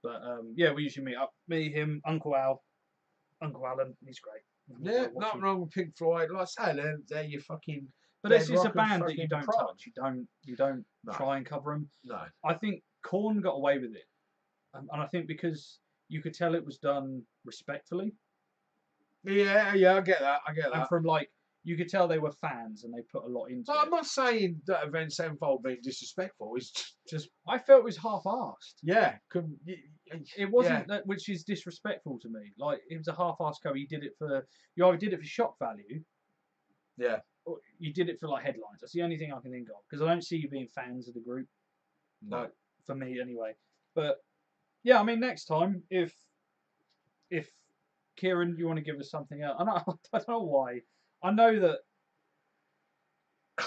But yeah, we usually meet up. Me, him, Uncle Al, Uncle Alan. He's great. Yeah, nothing wrong with Pink Floyd. Like I say, they're your fucking. But it's a band that you don't touch. You don't try and cover them. No. I think Korn got away with it, and I think because you could tell it was done respectfully. Yeah, I get that. And from like, you could tell they were fans and they put a lot into it. I'm not saying that Avenged Sevenfold being disrespectful. It's just I felt it was half-assed. Yeah, it wasn't that, which is disrespectful to me. Like it was a half-assed cover. You did it for either did it for shock value. Yeah. Or you did it for like headlines. That's the only thing I can think of because I don't see you being fans of the group. No. Like, for me anyway. But yeah, I mean, next time if Kieran, you want to give us something else? I don't know why. I know that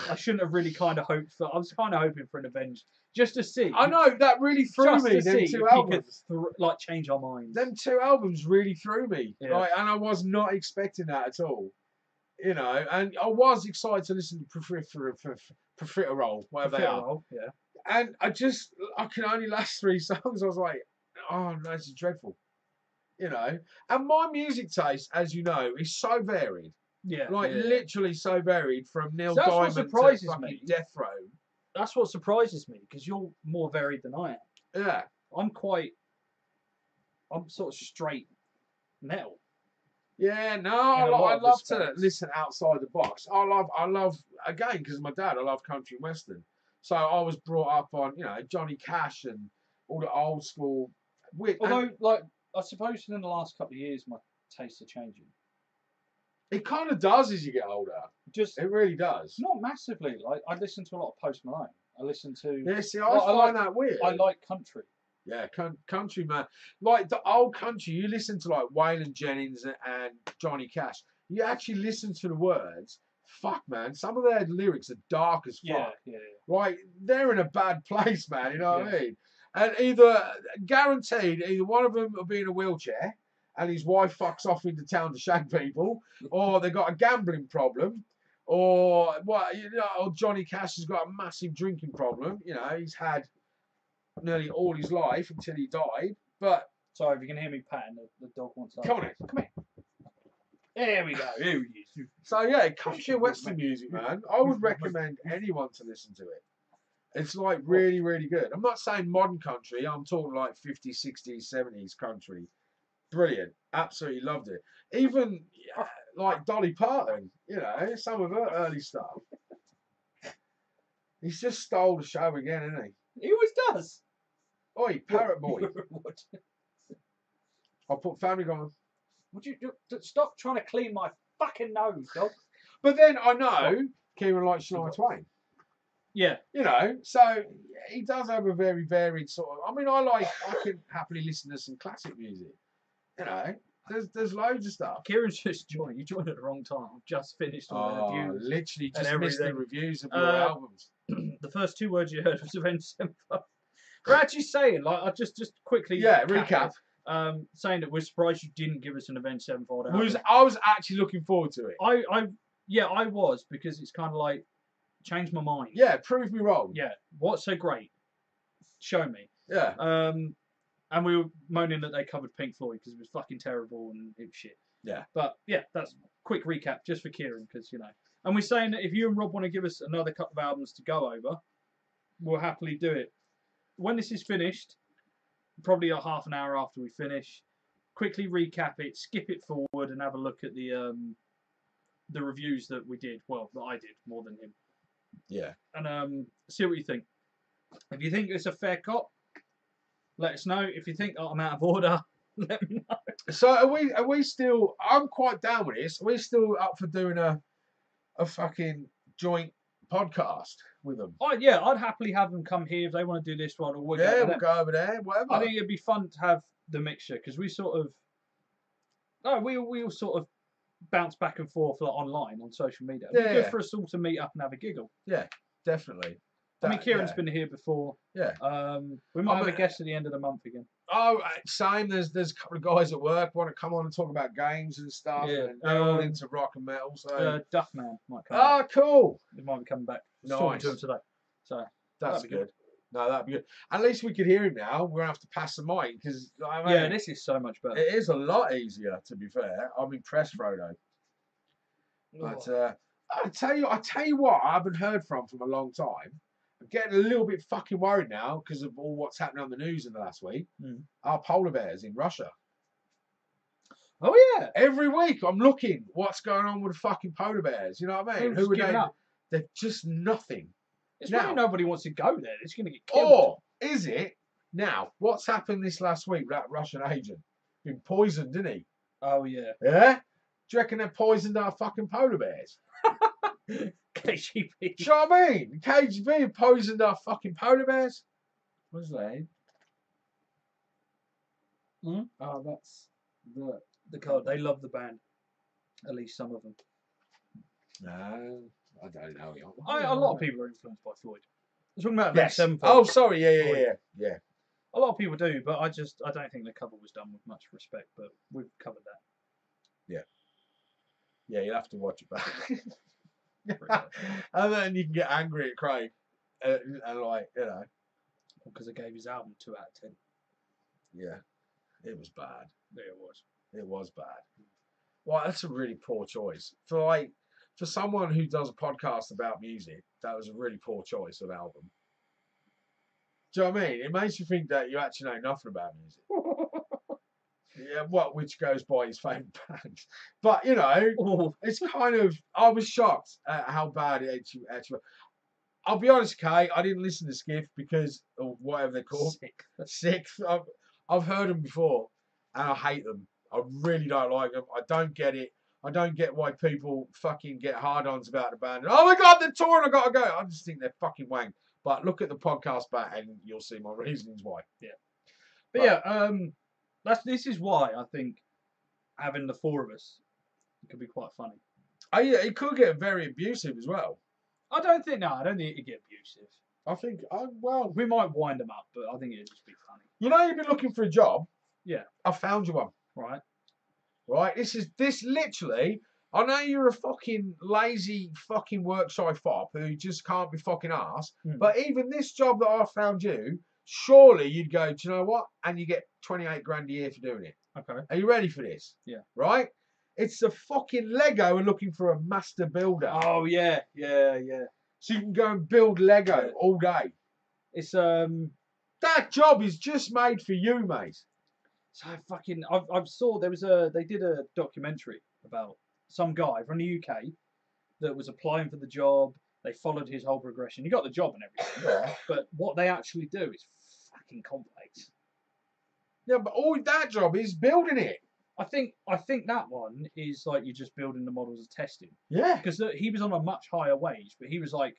I shouldn't have really kind of hoped for. I was kind of hoping for an Avenged just to see. I know that really threw me. Them two albums, like change our minds. Them two albums really threw me. Yeah. Like, and I was not expecting that at all. You know, and I was excited to listen to Profiterole, whatever they are. Yeah. And I can only last 3 songs. I was like, oh no, this is dreadful. You know, and my music taste, as you know, is so varied. Yeah, literally so varied from Neil Diamond to fucking Death Row. That's what surprises me because you're more varied than I am. Yeah, I'm sort of straight metal. Yeah, no, I love to listen outside the box. I love again because my dad. I love country and western, so I was brought up on Johnny Cash and all the old school. Although, like, I suppose in the last couple of years, my tastes are changing. It kind of does as you get older. It really does. Not massively. Like I listen to a lot of Post Malone. I listen to. Yeah, see, I find that weird. I like country. Yeah, country, man. Like the old country, you listen to like Waylon Jennings and Johnny Cash. You actually listen to the words. Fuck, man. Some of their lyrics are dark as fuck. Yeah. Like they're in a bad place, man. You know what I mean? And guaranteed, either one of them will be in a wheelchair, and his wife fucks off into town to shag people, or they got a gambling problem, or or Johnny Cash has got a massive drinking problem. You know, he's had nearly all his life until he died. But sorry if you can hear me patting the dog wants up. Come on in. Come here. There we go. Here he is. So yeah, country and western music, man. I would recommend anyone to listen to it. It's like really, really good. I'm not saying modern country. I'm talking like 50s, 60s, 70s country. Brilliant. Absolutely loved it. Even like Dolly Parton, some of her early stuff. He's just stole the show again, isn't he? He always does. Oi, Parrot Boy. I'll put Family Guy on. Would you stop trying to clean my fucking nose, dog? But then I know Kieran likes Shania Twain. Yeah. So he does have a very varied sort of. I mean, I can happily listen to some classic music. There's loads of stuff. Kieran's just joined. You joined at the wrong time. I've just finished all the reviews. Literally just missed the reviews of your albums. The first 2 words you heard was Avenged Sevenfold. We're actually saying, like, I just quickly recap. Saying that we're surprised you didn't give us an Avenged Sevenfold album. I was actually looking forward to it. I was because it's kind of like changed my mind. Yeah, prove me wrong. Yeah, what's so great? Show me. Yeah. And we were moaning that they covered Pink Floyd because it was fucking terrible and it was shit. Yeah. But yeah, that's a quick recap just for Kieran because And we're saying that if you and Rob want to give us another couple of albums to go over, we'll happily do it. When this is finished, probably a half an hour after we finish, quickly recap it, skip it forward, and have a look at the reviews that we did. Well, that I did more than him. Yeah. And see what you think. If you think it's a fair cop, let us know. If you think I'm out of order, let me know. So are we still? I'm quite down with this. Are we still up for doing a fucking joint podcast with them? Oh yeah, I'd happily have them come here if they want to do this one. Or we'll go over there. Whatever. I think it'd be fun to have the mixture because we sort of, we all sort of bounce back and forth like online on social media. It'd be good for us all to meet up and have a giggle. Yeah, definitely. I mean, Kieran's been here before. Yeah. We might have a guest at the end of the month again. Oh, same. There's a couple of guys at work want to come on and talk about games and stuff. Yeah. And they're all into rock and metal. So Duffman might come back. Cool. He might be coming back. Nice. Talking to him today. So that's good. No, that'd be good. At least we could hear him now. We're gonna have to pass the mic because yeah, this is so much better. It is a lot easier, to be fair. I'm impressed, Frodo. But I tell you what, I haven't heard from a long time. I'm getting a little bit fucking worried now because of all what's happening on the news in the last week. Our polar bears in Russia. Oh yeah. Every week I'm looking what's going on with the fucking polar bears. You know what I mean? Who are they? They're just nothing. It's now, really nobody wants to go there. It's going to get killed. Or is it now? What's happened this last week with that Russian agent? Been poisoned, didn't he? Oh yeah. Yeah. Do you reckon they poisoned our fucking polar bears? KGB. Do you know what I mean? KGB poisoned our fucking polar bears. What's that? Oh, that's the card. They love the band. At least some of them. No, I don't know. A lot of people are influenced by Floyd. I'm talking about yes. M2M. Oh, sorry. Yeah. A lot of people do, but I don't think the cover was done with much respect. But we've covered that. Yeah, you'll have to watch it back. And then you can get angry at Craig. And like, you know. Because I gave his album 2 out of 10. Yeah. It was bad. Yeah, it was. It was bad. Well, that's a really poor choice. For someone who does a podcast about music, that was a really poor choice of album. Do you know what I mean? It makes you think that you actually know nothing about music. Yeah, which goes by his favourite band. But, you know, it's kind of... I was shocked at how bad it actually was. I'll be honest, Kay, I didn't listen to Skiff because... Or whatever they're called. Sick. I've heard them before, and I hate them. I really don't like them. I don't get it. I don't get why people fucking get hard-ons about the band. Oh, my God, they're touring, I got to go. I just think they're fucking wank. But look at the podcast back, and you'll see my reasons why. Yeah. But this is why I think having the 4 of us could be quite funny. Oh yeah, it could get very abusive as well. I don't think it'd get abusive. I think we might wind them up, but I think it'd just be funny. You know, you've been looking for a job. Yeah. I found you one. Right. This literally. I know you're a fucking lazy fucking worksite fop who just can't be fucking arsed. But even this job that I found you. Surely you'd go, do you know what? And you get 28 grand a year for doing it. Okay. Are you ready for this? Yeah. Right? It's the fucking Lego and looking for a master builder. Oh, yeah. So you can go and build Lego all day. It's, that job is just made for you, mate. So I saw they did a documentary about some guy from the UK that was applying for the job. They followed his whole progression. He got the job and everything. Yeah. But what they actually do is fucking complex. Yeah, but all that job is building it. I think that one is like you're just building the models and testing. Yeah. Because he was on a much higher wage, but he was like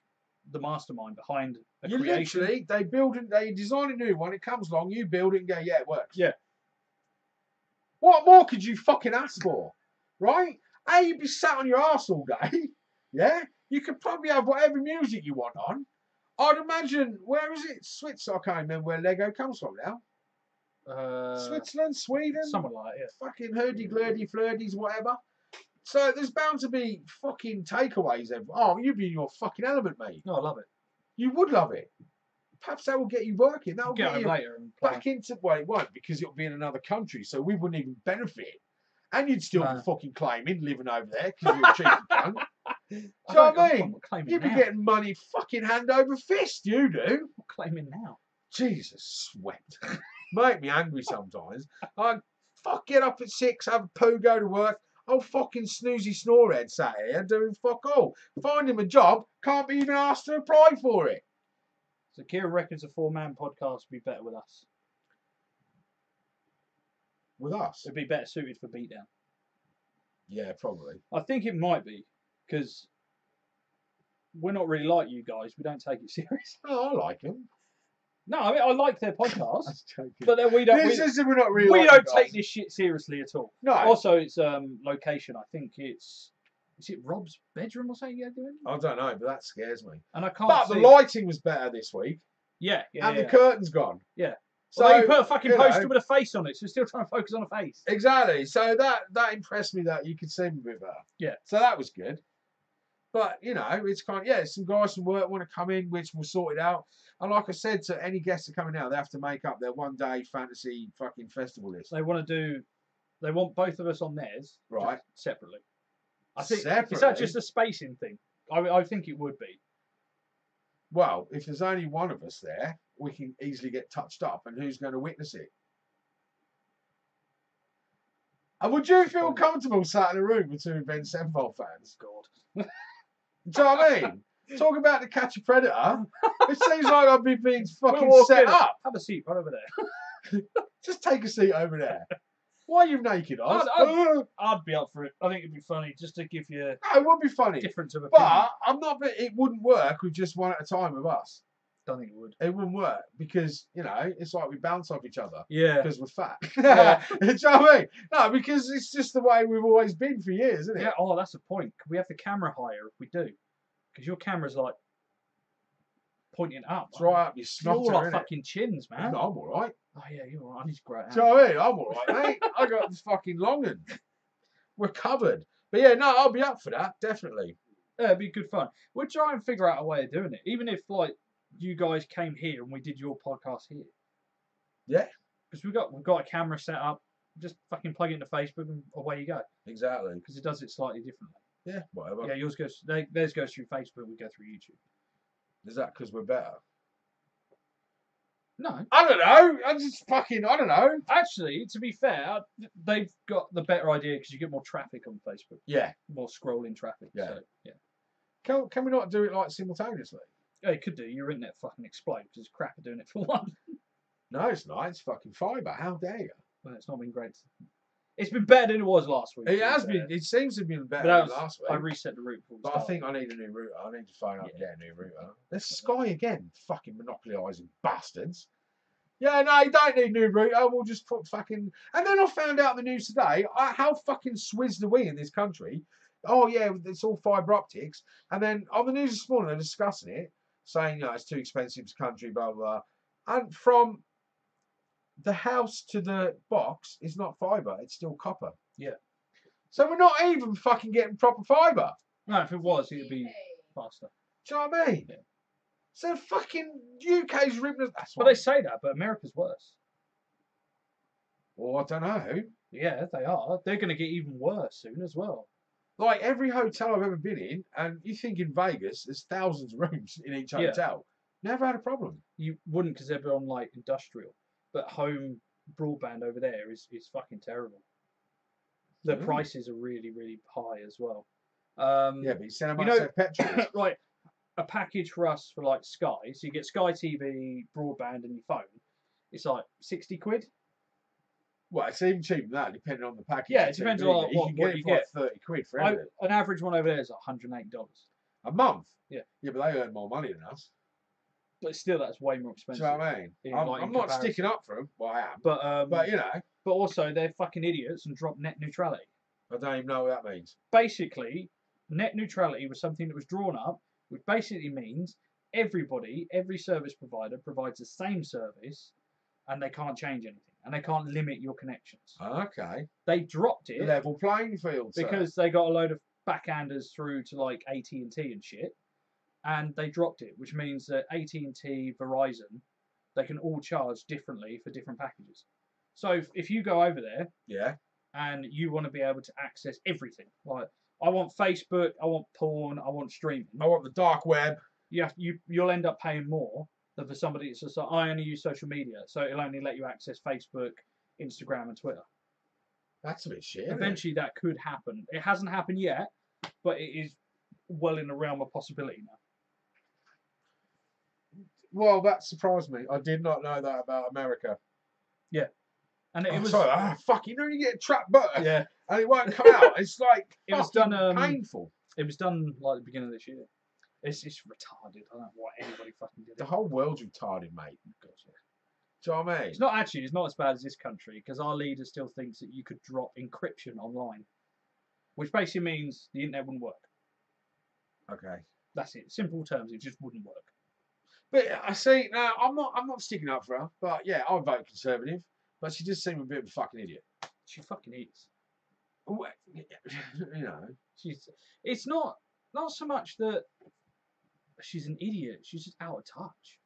the mastermind behind a creation. Literally, they design a new one, it comes along, you build it and go, yeah, it works. Yeah. What more could you fucking ask for? Right? You'd be sat on your arse all day. Yeah? You could probably have whatever music you want on. I'd imagine, where is it? Switzerland, I can't remember where Lego comes from now. Switzerland, Sweden? Something like that, yeah. Fucking hurdy-gurdy, flirties, whatever. So there's bound to be fucking takeaways. You'd be in your fucking element, mate. No, I love it. You would love it. Perhaps that will get you working. That will get you later and back into... Well, it won't, because it'll be in another country, so we wouldn't even benefit. And you'd still be fucking claiming living over there, because you're a cheeky cunt. Do you know what I mean? You'd be getting money fucking hand over fist, you do. I'm claiming now. Jesus, sweat. Make me angry sometimes. I get up at 6, have a poo, go to work. Oh, fucking snoozy snorehead sat here doing fuck all. Find him a job, can't be even asked to apply for it. So Kieran reckons a 4-man podcast would be better with us. With us? It'd be better suited for Beatdown. Yeah, probably. I think it might be, because we're not really like you guys. We don't take it serious. Oh, I like them. No, I mean, I like their podcast, but then we don't. We don't take this shit seriously at all. No. Also, it's location. I think it's Is it Rob's bedroom or something you're doing? I don't know, but that scares me. And I can't. But the lighting was better this week. Yeah, and the curtain's gone. Yeah. So well, you put a fucking poster with a face on it, so you're still trying to focus on a face. Exactly. So that impressed me that you could see me with that. Yeah. So that was good. But it's kind of some guys from work want to come in, which we'll sort it out. And like I said to any guests that are coming out, they have to make up their 1 day fantasy fucking festival list. They want both of us on theirs, right? Separately. I think separately? Is that just a spacing thing? I think it would be. Well, if there's only one of us there, we can easily get touched up, and who's going to witness it? And would you feel comfortable sat in a room with 2 Ben Sevenfold fans? God. Do you know what I mean? Talk about to catch a predator. It seems like I've been being fucking set up. Have a seat right over there. Just take a seat over there. Why are you naked, Oz? I'd be up for it. I think it'd be funny just to give you. No, it would be funny. Difference of opinion. But I'm not. It wouldn't work with just one at a time with us. Don't think it would. It wouldn't work because it's like we bounce off each other. Yeah. Because we're fat. Yeah. Do you know what I mean? No, because it's just the way we've always been for years, isn't it? Yeah. Oh, that's a point. Could we have the camera higher if we do? Because your camera's like pointing up. It's right up your snot. You're all our fucking chins, man. No, I'm all right. Oh yeah, you're all right. I need to grow it out. Do you know what I mean? I'm all right, mate. I got this fucking long one. We're covered. But yeah, no, I'll be up for that, definitely. Yeah, it'd be good fun. We'll try and figure out a way of doing it. Even if you guys came here and we did your podcast here. Yeah. Because we've got a camera set up. Just fucking plug it into Facebook and away you go. Exactly. Because it does it slightly differently. Yeah, whatever. Yeah, theirs goes through Facebook, we go through YouTube. Is that because we're better? No. I don't know. I don't know. Actually, to be fair, they've got the better idea because you get more traffic on Facebook. Yeah. More scrolling traffic. Yeah. So, yeah. Can we not do it simultaneously? Yeah, you could do. Your internet fucking explodes because it's crap at doing it for one. No, it's not. It's fucking fibre. How dare you? Well, it's not been great. It's been better than it was last week. It has been. It seems to have been better than last week. I reset the router. But I think I need a new router. I need to phone up and get a new router. There's Sky again. Fucking monopolising bastards. Yeah, no, you don't need a new router. We'll just put fucking... And then I found out the news today, how fucking swizzed are we in this country? Oh, yeah, it's all fibre optics. And then on the news this morning, they're discussing it, saying, it's too expensive this country, blah, blah, blah. And from the house to the box is not fibre, it's still copper. Yeah. So we're not even fucking getting proper fibre. No, if it was, it'd be faster. Do you know what I mean? Yeah. So fucking UK's ripping us. But they say that, but America's worse. Well, I don't know. Yeah, they are. They're going to get even worse soon as well. Like every hotel I've ever been in, and you think in Vegas, there's thousands of rooms in each hotel. Never had a problem. You wouldn't because they're on like industrial. But home broadband over there is fucking terrible. The prices are really, really high as well. Yeah, but you said how much petrol is. Right. A package for us for like Sky, so you get Sky TV, broadband, and your phone. It's like 60 quid. Well, it's even cheaper than that, depending on the package. Yeah, it depends on what you get. 30 quid for everything. An average one over there is $108 a month. Yeah. Yeah, but they earn more money than us. But still, that's way more expensive. Do you know what I mean? I'm not sticking up for them. Well, I am. But But also, they're fucking idiots and drop net neutrality. I don't even know what that means. Basically, net neutrality was something that was drawn up, which basically means every service provider provides the same service, and they can't change anything, and they can't limit your connections. Okay. They dropped it. Level playing field. Because they got a load of backhanders through to like AT&T and shit, and they dropped it, which means that AT&T, Verizon, they can all charge differently for different packages. So if you go over there, and you want to be able to access everything, like I want Facebook, I want porn, I want streaming, I want the dark web. You'll end up paying more than for somebody that's just like, I only use social media, so it'll only let you access Facebook, Instagram, and Twitter. That's a bit shit. Eventually, that could happen. It hasn't happened yet, but it is well in the realm of possibility now. Well, that surprised me. I did not know that about America. Yeah. And it was fuck, you know you get trapped butter. Yeah. And it won't come out. It's like it was done painful. It was done like the beginning of this year. It's retarded. I don't know why anybody fucking did it. The whole world's retarded, mate. God, yeah. Do you know what I mean? It's not as bad as this country because our leader still thinks that you could drop encryption online. which basically means the internet wouldn't work. Okay. That's it. Simple terms, it just wouldn't work. But I see. Now, I'm not sticking up for her. But yeah, I vote Conservative. But she does seem a bit of a fucking idiot. She fucking is. You know, It's not so much that she's an idiot. She's just out of touch.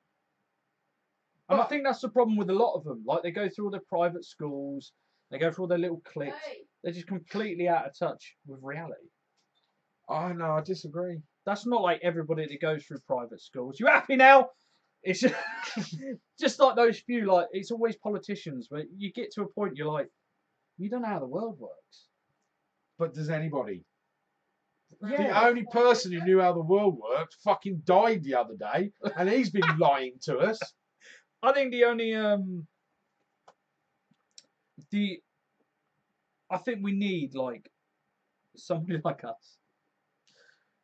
And I think that's the problem with a lot of them. Like, they go through all their private schools, they go through all their little cliques. Hey. They're just completely out of touch with reality. Oh no, I disagree. That's not like everybody that goes through private schools. You happy now? It's just like those few. Like, it's always politicians. Where you get to a point, you're like, you don't know how the world works. But does anybody? Yeah. The only person who knew how the world worked fucking died the other day, and he's been lying to us. I think the only I think we need like somebody like us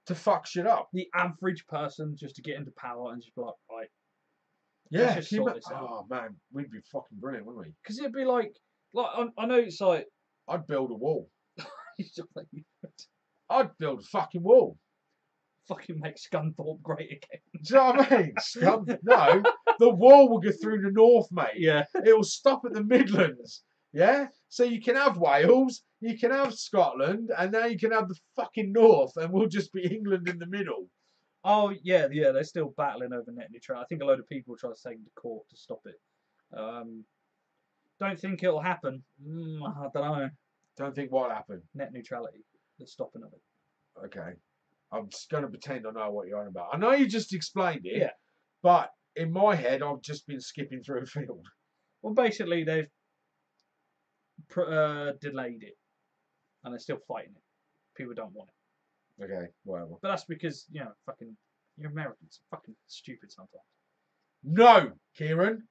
to fuck shit up. The average person just to get into power and just be like, right. Yeah. Oh man, we'd be fucking brilliant, wouldn't we? Because it'd be like I know it's like I'd build a wall. I'd build a fucking wall. Fucking make Scunthorpe great again. Do you know what I mean? No, the wall will go through the north, mate. Yeah. It'll stop at the Midlands. Yeah? So you can have Wales, you can have Scotland, and now you can have the fucking north, and we'll just be England in the middle. Oh, yeah, they're still battling over net neutrality. I think a load of people try to take them to court to stop it. Don't think it'll happen. I don't know. Don't think what'll happen? Net neutrality. The stopping of it. Okay. I'm just going to pretend I know what you're on about. I know you just explained it, yeah. But in my head, I've just been skipping through a field. Well, basically, they've delayed it, and they're still fighting it. People don't want it. Okay, whatever. But that's because, you're Americans. Fucking stupid sometimes. No, Kieran.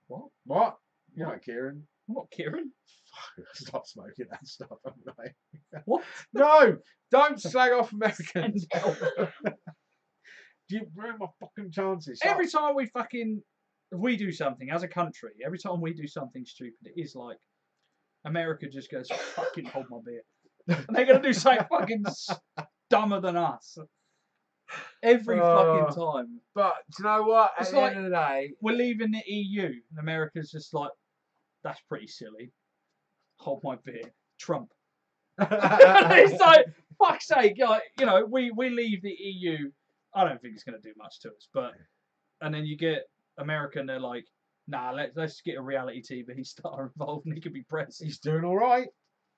What? What? You're not Kieran. I'm not Kieran. Fuck, stop smoking that stuff, haven't I? What? No! Don't slag off Americans. You ruin my fucking chances. Every time we do something as a country, every time we do something stupid, it is like America just goes, fucking hold my beer. And they're going to do something fucking dumber than us. Every fucking time. But do you know what? It's At the end of the day, we're leaving the EU, and America's just like, that's pretty silly. Hold my beer. Trump. It's like, fuck's sake, we leave the EU. I don't think it's going to do much to us, and then you get America, and they're like, nah, let's get a reality TV star involved, and he could be president. He's doing all right.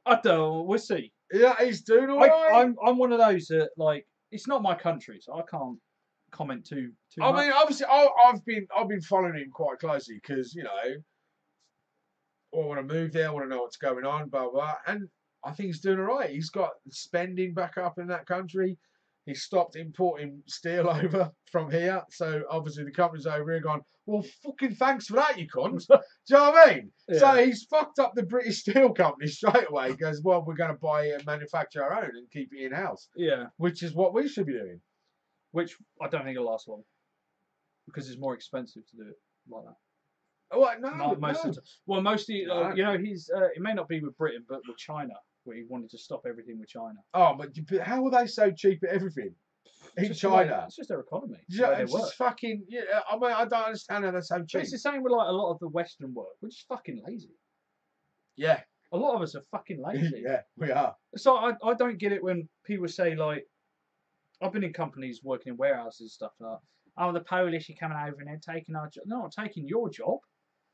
I don't. We'll see. Yeah, he's doing all right. I'm one of those that it's not my country, so I can't comment too much. I mean, obviously, I've been following him quite closely because I want to move there. I want to know what's going on, blah blah. And I think he's doing all right. He's got spending back up in that country. He stopped importing steel over from here, so obviously the company's over here going, well, fucking thanks for that, you cunt. Do you know what I mean? Yeah. So he's fucked up the British steel company straight away. He goes, well, we're going to buy and manufacture our own and keep it in-house. Yeah. Which is what we should be doing. Which I don't think will last long. Because it's more expensive to do it like that. Oh, no. Well, mostly, he's it may not be with Britain, but with China, where he wanted to stop everything with China. Oh, but how are they so cheap at everything in China? It's just their economy. It's just fucking. Yeah, I mean, I don't understand how they're so cheap. But it's the same with a lot of the Western world. We're just fucking lazy. Yeah. A lot of us are fucking lazy. Yeah, we are. So I don't get it when people say I've been in companies working in warehouses and stuff like that. Oh, the Polish are coming over and they're taking our job. They're not taking your job.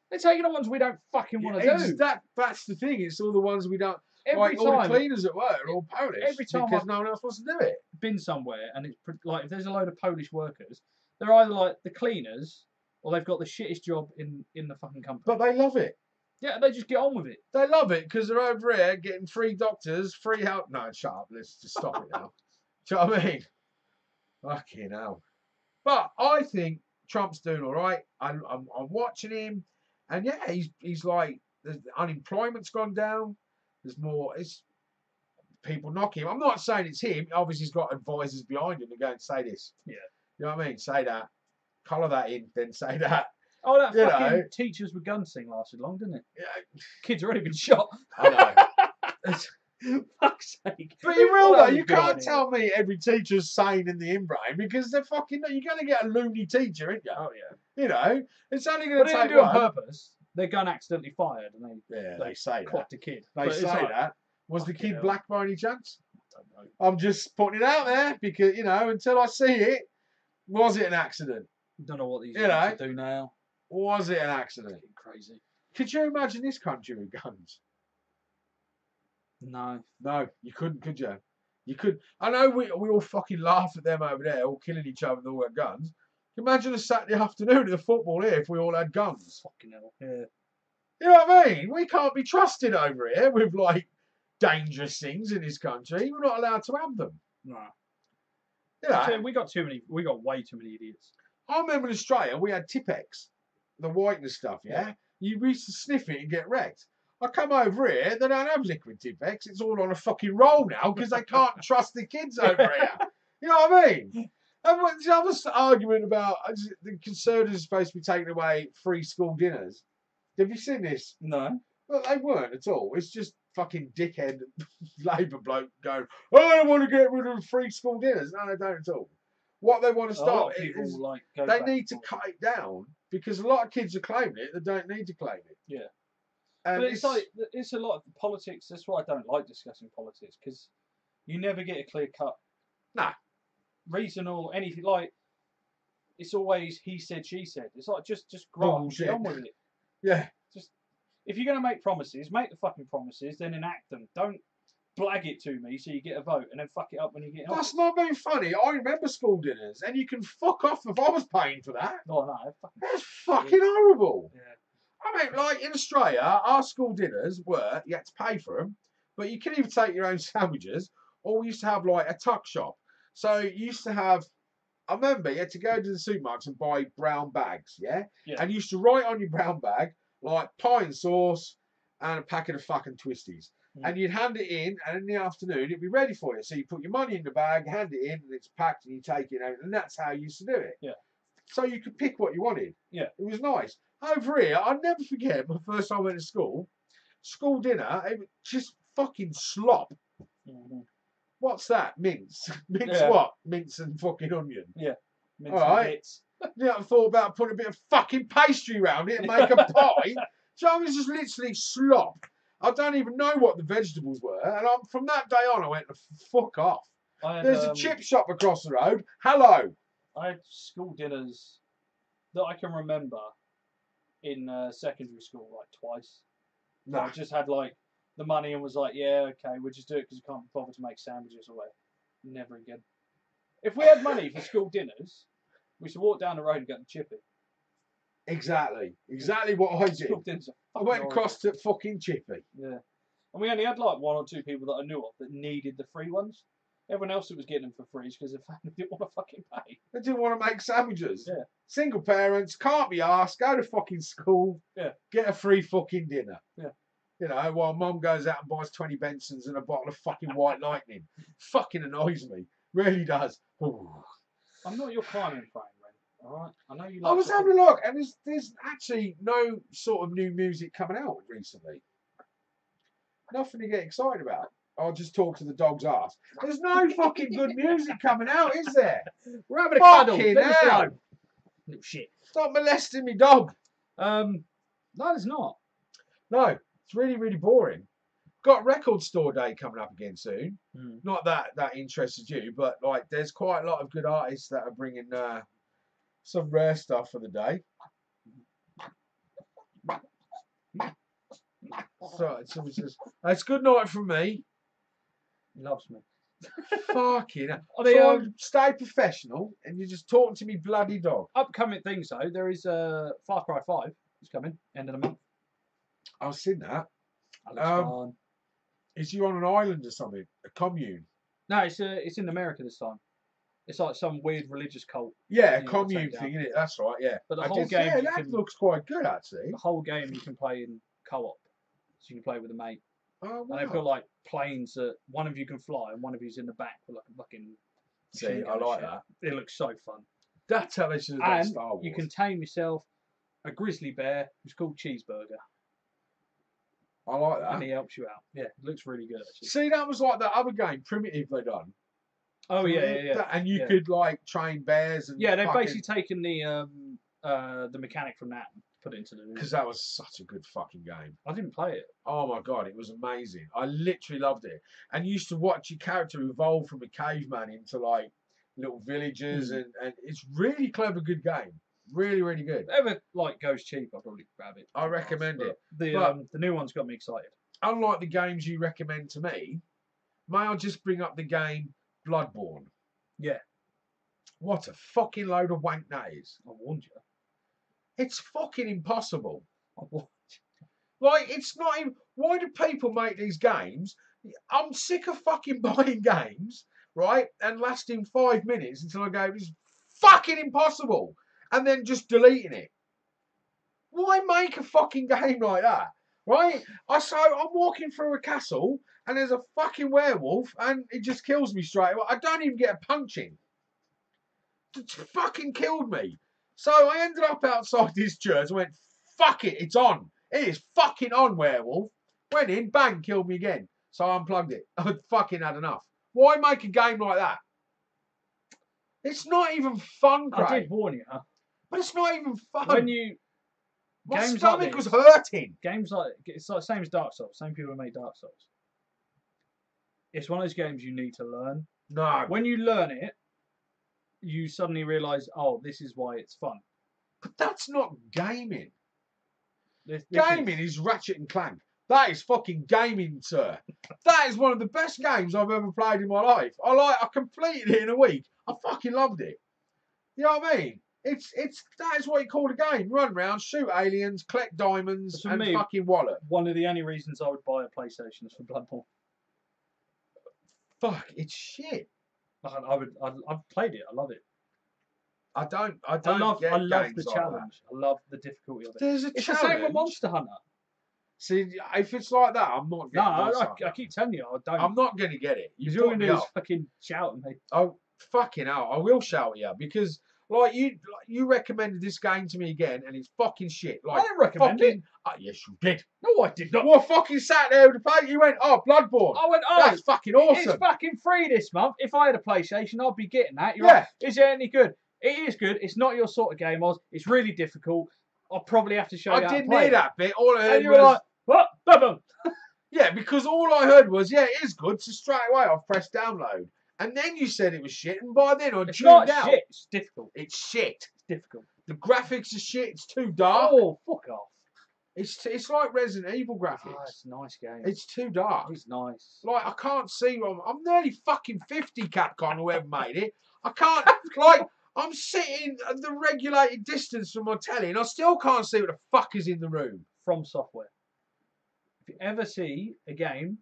They're taking the ones we don't fucking want to do. That's the thing. It's all the ones we don't. Every time, all the cleaners at work are all Polish. Every time because no one else wants to do it. Been somewhere and it's like if there's a load of Polish workers, they're either like the cleaners or they've got the shittest job in the fucking company. But they love it. Yeah, they just get on with it. They love it because they're over here getting free doctors, free help. No, shut up. Let's just stop it now. Do you know what I mean? Fucking hell. But I think Trump's doing all right. I'm watching him. And yeah, he's like, the unemployment's gone down. There's more. It's people knocking him. I'm not saying it's him. Obviously, he's got advisors behind him to go and say this. Yeah. You know what I mean? Say that. Colour that in, then say that. Oh, that fucking Teachers with Guns thing lasted long, didn't it? Yeah. Kids already been shot. I know. Fuck's sake. But you will though. You can't tell me every teacher's sane in the inbrain because they're fucking. You're going to get a loony teacher, aren't you? Oh yeah. You know, it's only going to take. They didn't do it on purpose. Their gun accidentally fired, and they say clocked a kid. They say that. Was the kid black by any chance? I don't know. I'm just putting it out there because until I see it, was it an accident? Don't know what these guys do now. Was it an accident? Crazy. Could you imagine this country with guns? No. No, you couldn't, could you? You could. I know we all fucking laugh at them over there, all killing each other with all their guns. Imagine a Saturday afternoon at the football here if we all had guns. Fucking hell. Yeah. You know what I mean? We can't be trusted over here with like dangerous things in this country. We're not allowed to have them. No. Yeah. We got way too many idiots. I remember in Australia we had Tipex, the whiteness stuff. Yeah. You used to sniff it and get wrecked. I come over here, they don't have liquid Tipex. It's all on a fucking roll now because they can't trust the kids over here. You know what I mean? And the other argument about the Conservatives are supposed to be taking away free school dinners. Have you seen this? No. Well, they weren't at all. It's just fucking dickhead Labour bloke going, I don't want to get rid of free school dinners. No, they don't at all. What they want to start is they need to cut it down because a lot of kids are claiming it that don't need to claim it. Yeah. And but it's a lot of politics. That's why I don't like discussing politics because you never get a clear cut. Nah. Reason or anything it's always he said, she said. It's like just grow up and get on with it. Yeah. Just if you're gonna make promises, make the fucking promises, then enact them. Don't blag it to me so you get a vote and then fuck it up when you get on. That's not being funny. I remember school dinners and you can fuck off if I was paying for that. Oh no, that's fucking horrible. Yeah. I mean, like in Australia, our school dinners were you had to pay for them, but you could even take your own sandwiches, or we used to have like a tuck shop. So you used to have, I remember you had to go to the supermarkets and buy brown bags, yeah? And you used to write on your brown bag, like pie and sauce and a packet of fucking twisties. And you'd hand it in, and in the afternoon, it'd be ready for you. So you put your money in the bag, hand it in, and it's packed, and you take it out. And that's how you used to do it. Yeah. So you could pick what you wanted. Yeah. It was nice. Over here, I'll never forget my first time I went to school dinner, it was just fucking slop. Mm-hmm. What's that? Mince. Mince what? Mince and fucking onion. Yeah. Mince all right. Yeah, I thought about putting a bit of fucking pastry around it and make a pie. So it was just literally slop. I don't even know what the vegetables were. And from that day on, I went, fuck off. There's a chip shop across the road. Hello. I had school dinners that I can remember in secondary school like twice. No. I just had like the money and was like, yeah, okay, we'll just do it because we can't be bothered to make sandwiches away. Never again. If we had money for school dinners, we should walk down the road and get the chippy. Exactly what I did. I went across to fucking Chippy. Yeah. And we only had like one or two people that I knew of that needed the free ones. Everyone else that was getting them for free because their family didn't want to fucking pay. They didn't want to make sandwiches. Yeah. Single parents, can't be asked, go to fucking school, get a free fucking dinner. Yeah. You know, while mum goes out and buys 20 Bensons and a bottle of fucking White Lightning. Fucking annoys me. Really does. Ooh. I'm not your climbing fan, Ren. Alright? I know you like I was having a look and there's actually no sort of new music coming out recently. Nothing to get excited about. I'll just talk to the dog's ass. There's no fucking good music coming out, is there? We're having a cuddle. Little shit. Stop molesting me dog. No, there's not. No, it's really, really boring. Got record store day coming up again soon. Not that interested you, but like there's quite a lot of good artists that are bringing some rare stuff for the day. So it's good night from me. He loves me. Fucking hell. So stay professional and you're just talking to me bloody dog. Upcoming things though, there is Far Cry 5 is coming, end of the month. I've seen that. Is you on an island or something? A commune? No, it's in America this time. It's like some weird religious cult. Yeah, a commune thing, isn't it? That's right, yeah. But the whole game looks quite good actually. The whole game you can play in co-op. So you can play with a mate. Oh, wow. And they've got like planes that one of you can fly and one of you's in the back with like a fucking. See, I like that. It looks so fun. That's how they should have done Star Wars. You can tame yourself a grizzly bear who's called Cheeseburger. I like that. And he helps you out. Yeah, it looks really good actually. See, that was like that other game, Primitive, they done. Oh yeah. And you could like train bears and they've basically taken the mechanic from that and put it into the. Because that was such a good fucking game. I didn't play it. Oh my god, it was amazing. I literally loved it. And you used to watch your character evolve from a caveman into like little villagers, and it's really clever, good game. Really, really good. If it ever like goes cheap, I'll probably grab it. I recommend it. The new one's got me excited. Unlike the games you recommend to me, may I just bring up the game Bloodborne? Yeah. What a fucking load of wank that is. I warned you. It's fucking impossible. Like, it's not even... Why do people make these games? I'm sick of fucking buying games, right? And lasting 5 minutes until I go, it's fucking impossible. And then just deleting it. Why make a fucking game like that? Right? So I'm walking through a castle and there's a fucking werewolf and it just kills me straight away. I don't even get a punch in. It fucking killed me. So I ended up outside this church. I went, fuck it, it's on. It is fucking on, werewolf. Went in, bang, killed me again. So I unplugged it. I fucking had enough. Why make a game like that? It's not even fun, Craig. I did warn you, huh? But it's not even fun. When you... My stomach was hurting. Games like... It's like the same as Dark Souls. Same people who made Dark Souls. It's one of those games you need to learn. No. When you learn it, you suddenly realise, oh, this is why it's fun. But that's not gaming. Gaming is Ratchet and Clank. That is fucking gaming, sir. That is one of the best games I've ever played in my life. I completed it in a week. I fucking loved it. You know what I mean? That is what you call a game. Run around, shoot aliens, collect diamonds, and fucking wallet. One of the only reasons I would buy a PlayStation is for Bloodborne. Fuck, it's shit. I've played it. I love it. I love the challenge. I love the difficulty of it. There's a challenge. It's the same with Monster Hunter. See, if it's like that, I'm not getting it. No, I keep telling you, I don't. I'm not going to get it. You're going to do is fucking shout at me. Oh, fucking hell. I will shout at you because, like, you recommended this game to me again and it's fucking shit. Like, I didn't recommend it. Yes, you did. No, I did not. Well, fucking sat there with the plate. You went, oh, Bloodborne. I went, oh. That's fucking awesome. It's fucking free this month. If I had a PlayStation, I'd be getting that. You're like, is it any good? It is good. It's not your sort of game, Oz. It's really difficult. I'll probably have to show you how to play. I didn't hear that bit. All I heard and you were like, what? Boom. Yeah, because all I heard was, yeah, it is good. So straight away, I've pressed download. And then you said it was shit. And by then, I tuned out. It's not shit. It's difficult. It's shit. It's difficult. The graphics are shit. It's too dark. Oh, fuck off. It's like Resident Evil graphics. Oh, it's a nice game. It's too dark. It's nice. Like, I can't see. I'm nearly fucking 50, Capcom, whoever made it. I can't, like... I'm sitting at the regulated distance from my telly and I still can't see what the fuck is in the room. From Software. If you ever see a game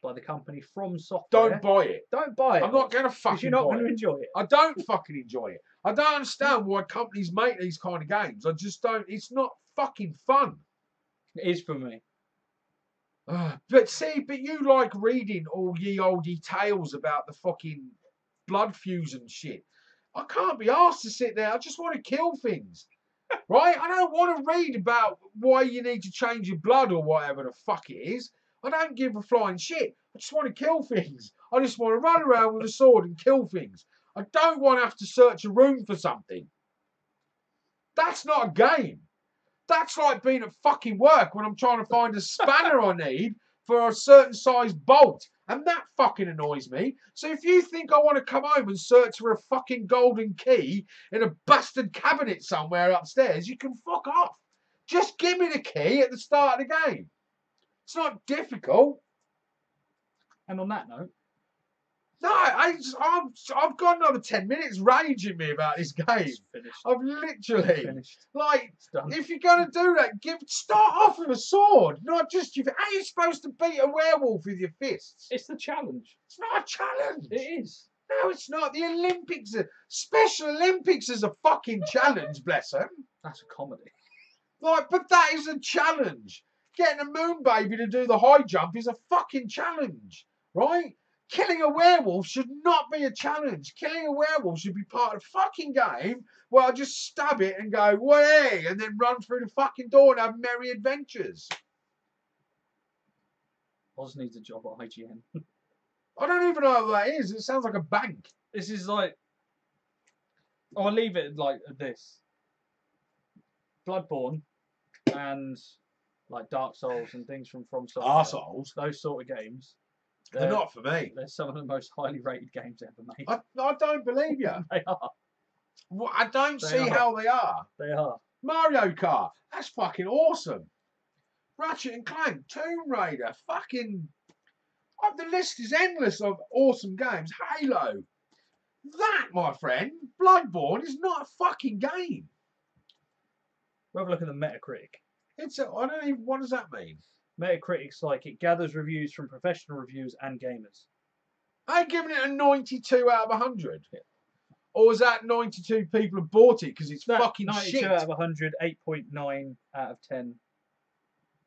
by the company From Software... Don't buy it. Don't buy it. I'm not going to fucking buy it. Because you're not going to enjoy it. I don't fucking enjoy it. I don't understand why companies make these kind of games. I just don't... It's not fucking fun. It is for me. But you like reading all ye olde tales about the fucking blood fusion shit. I can't be asked to sit there. I just want to kill things. Right? I don't want to read about why you need to change your blood or whatever the fuck it is. I don't give a flying shit. I just want to kill things. I just want to run around with a sword and kill things. I don't want to have to search a room for something. That's not a game. That's like being at fucking work when I'm trying to find a spanner I need for a certain size bolt. And that fucking annoys me. So if you think I want to come home and search for a fucking golden key in a bastard cabinet somewhere upstairs, you can fuck off. Just give me the key at the start of the game. It's not difficult. And on that note... No, I've got another 10 minutes raging me about this game. I've literally... Finished. Like, if you're going to do that, start off with a sword. Not just... How are you supposed to beat a werewolf with your fists? It's the challenge. It's not a challenge. It is. No, it's not. The Olympics... Special Olympics is a fucking challenge, bless them. That's a comedy. Like, but that is a challenge. Getting a moon baby to do the high jump is a fucking challenge. Right? Killing a werewolf should not be a challenge. Killing a werewolf should be part of the fucking game where I just stab it and go, way, and then run through the fucking door and have merry adventures. Oz needs a job at IGN. I don't even know what that is. It sounds like a bank. This is like... I'll leave it like this. Bloodborne and like Dark Souls and things from Software. Arseholes. Those sort of games. They're not for me. They're some of the most highly rated games ever made. I don't believe you. They are. Well, I don't see how they are. They are. Mario Kart. That's fucking awesome. Ratchet and Clank. Tomb Raider. Fucking... the list is endless of awesome games. Halo. That, my friend, Bloodborne is not a fucking game. We'll have a look at the Metacritic. I don't even... What does that mean? Metacritic's like it gathers reviews from professional reviewers and gamers. I'm giving it a 92 out of 100. Yeah. Or is that 92 people have bought it because it's fucking 92 shit? 92 out of 100, 8.9 out of 10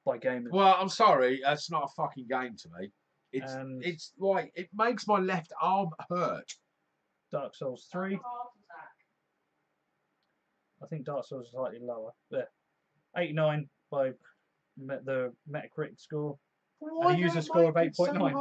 by gamers. Well, I'm sorry, that's not a fucking game to me. It's like, it makes my left arm hurt. Dark Souls 3. I think Dark Souls is slightly lower. There. 89 by the Metacritic score. And a user score of 8.9.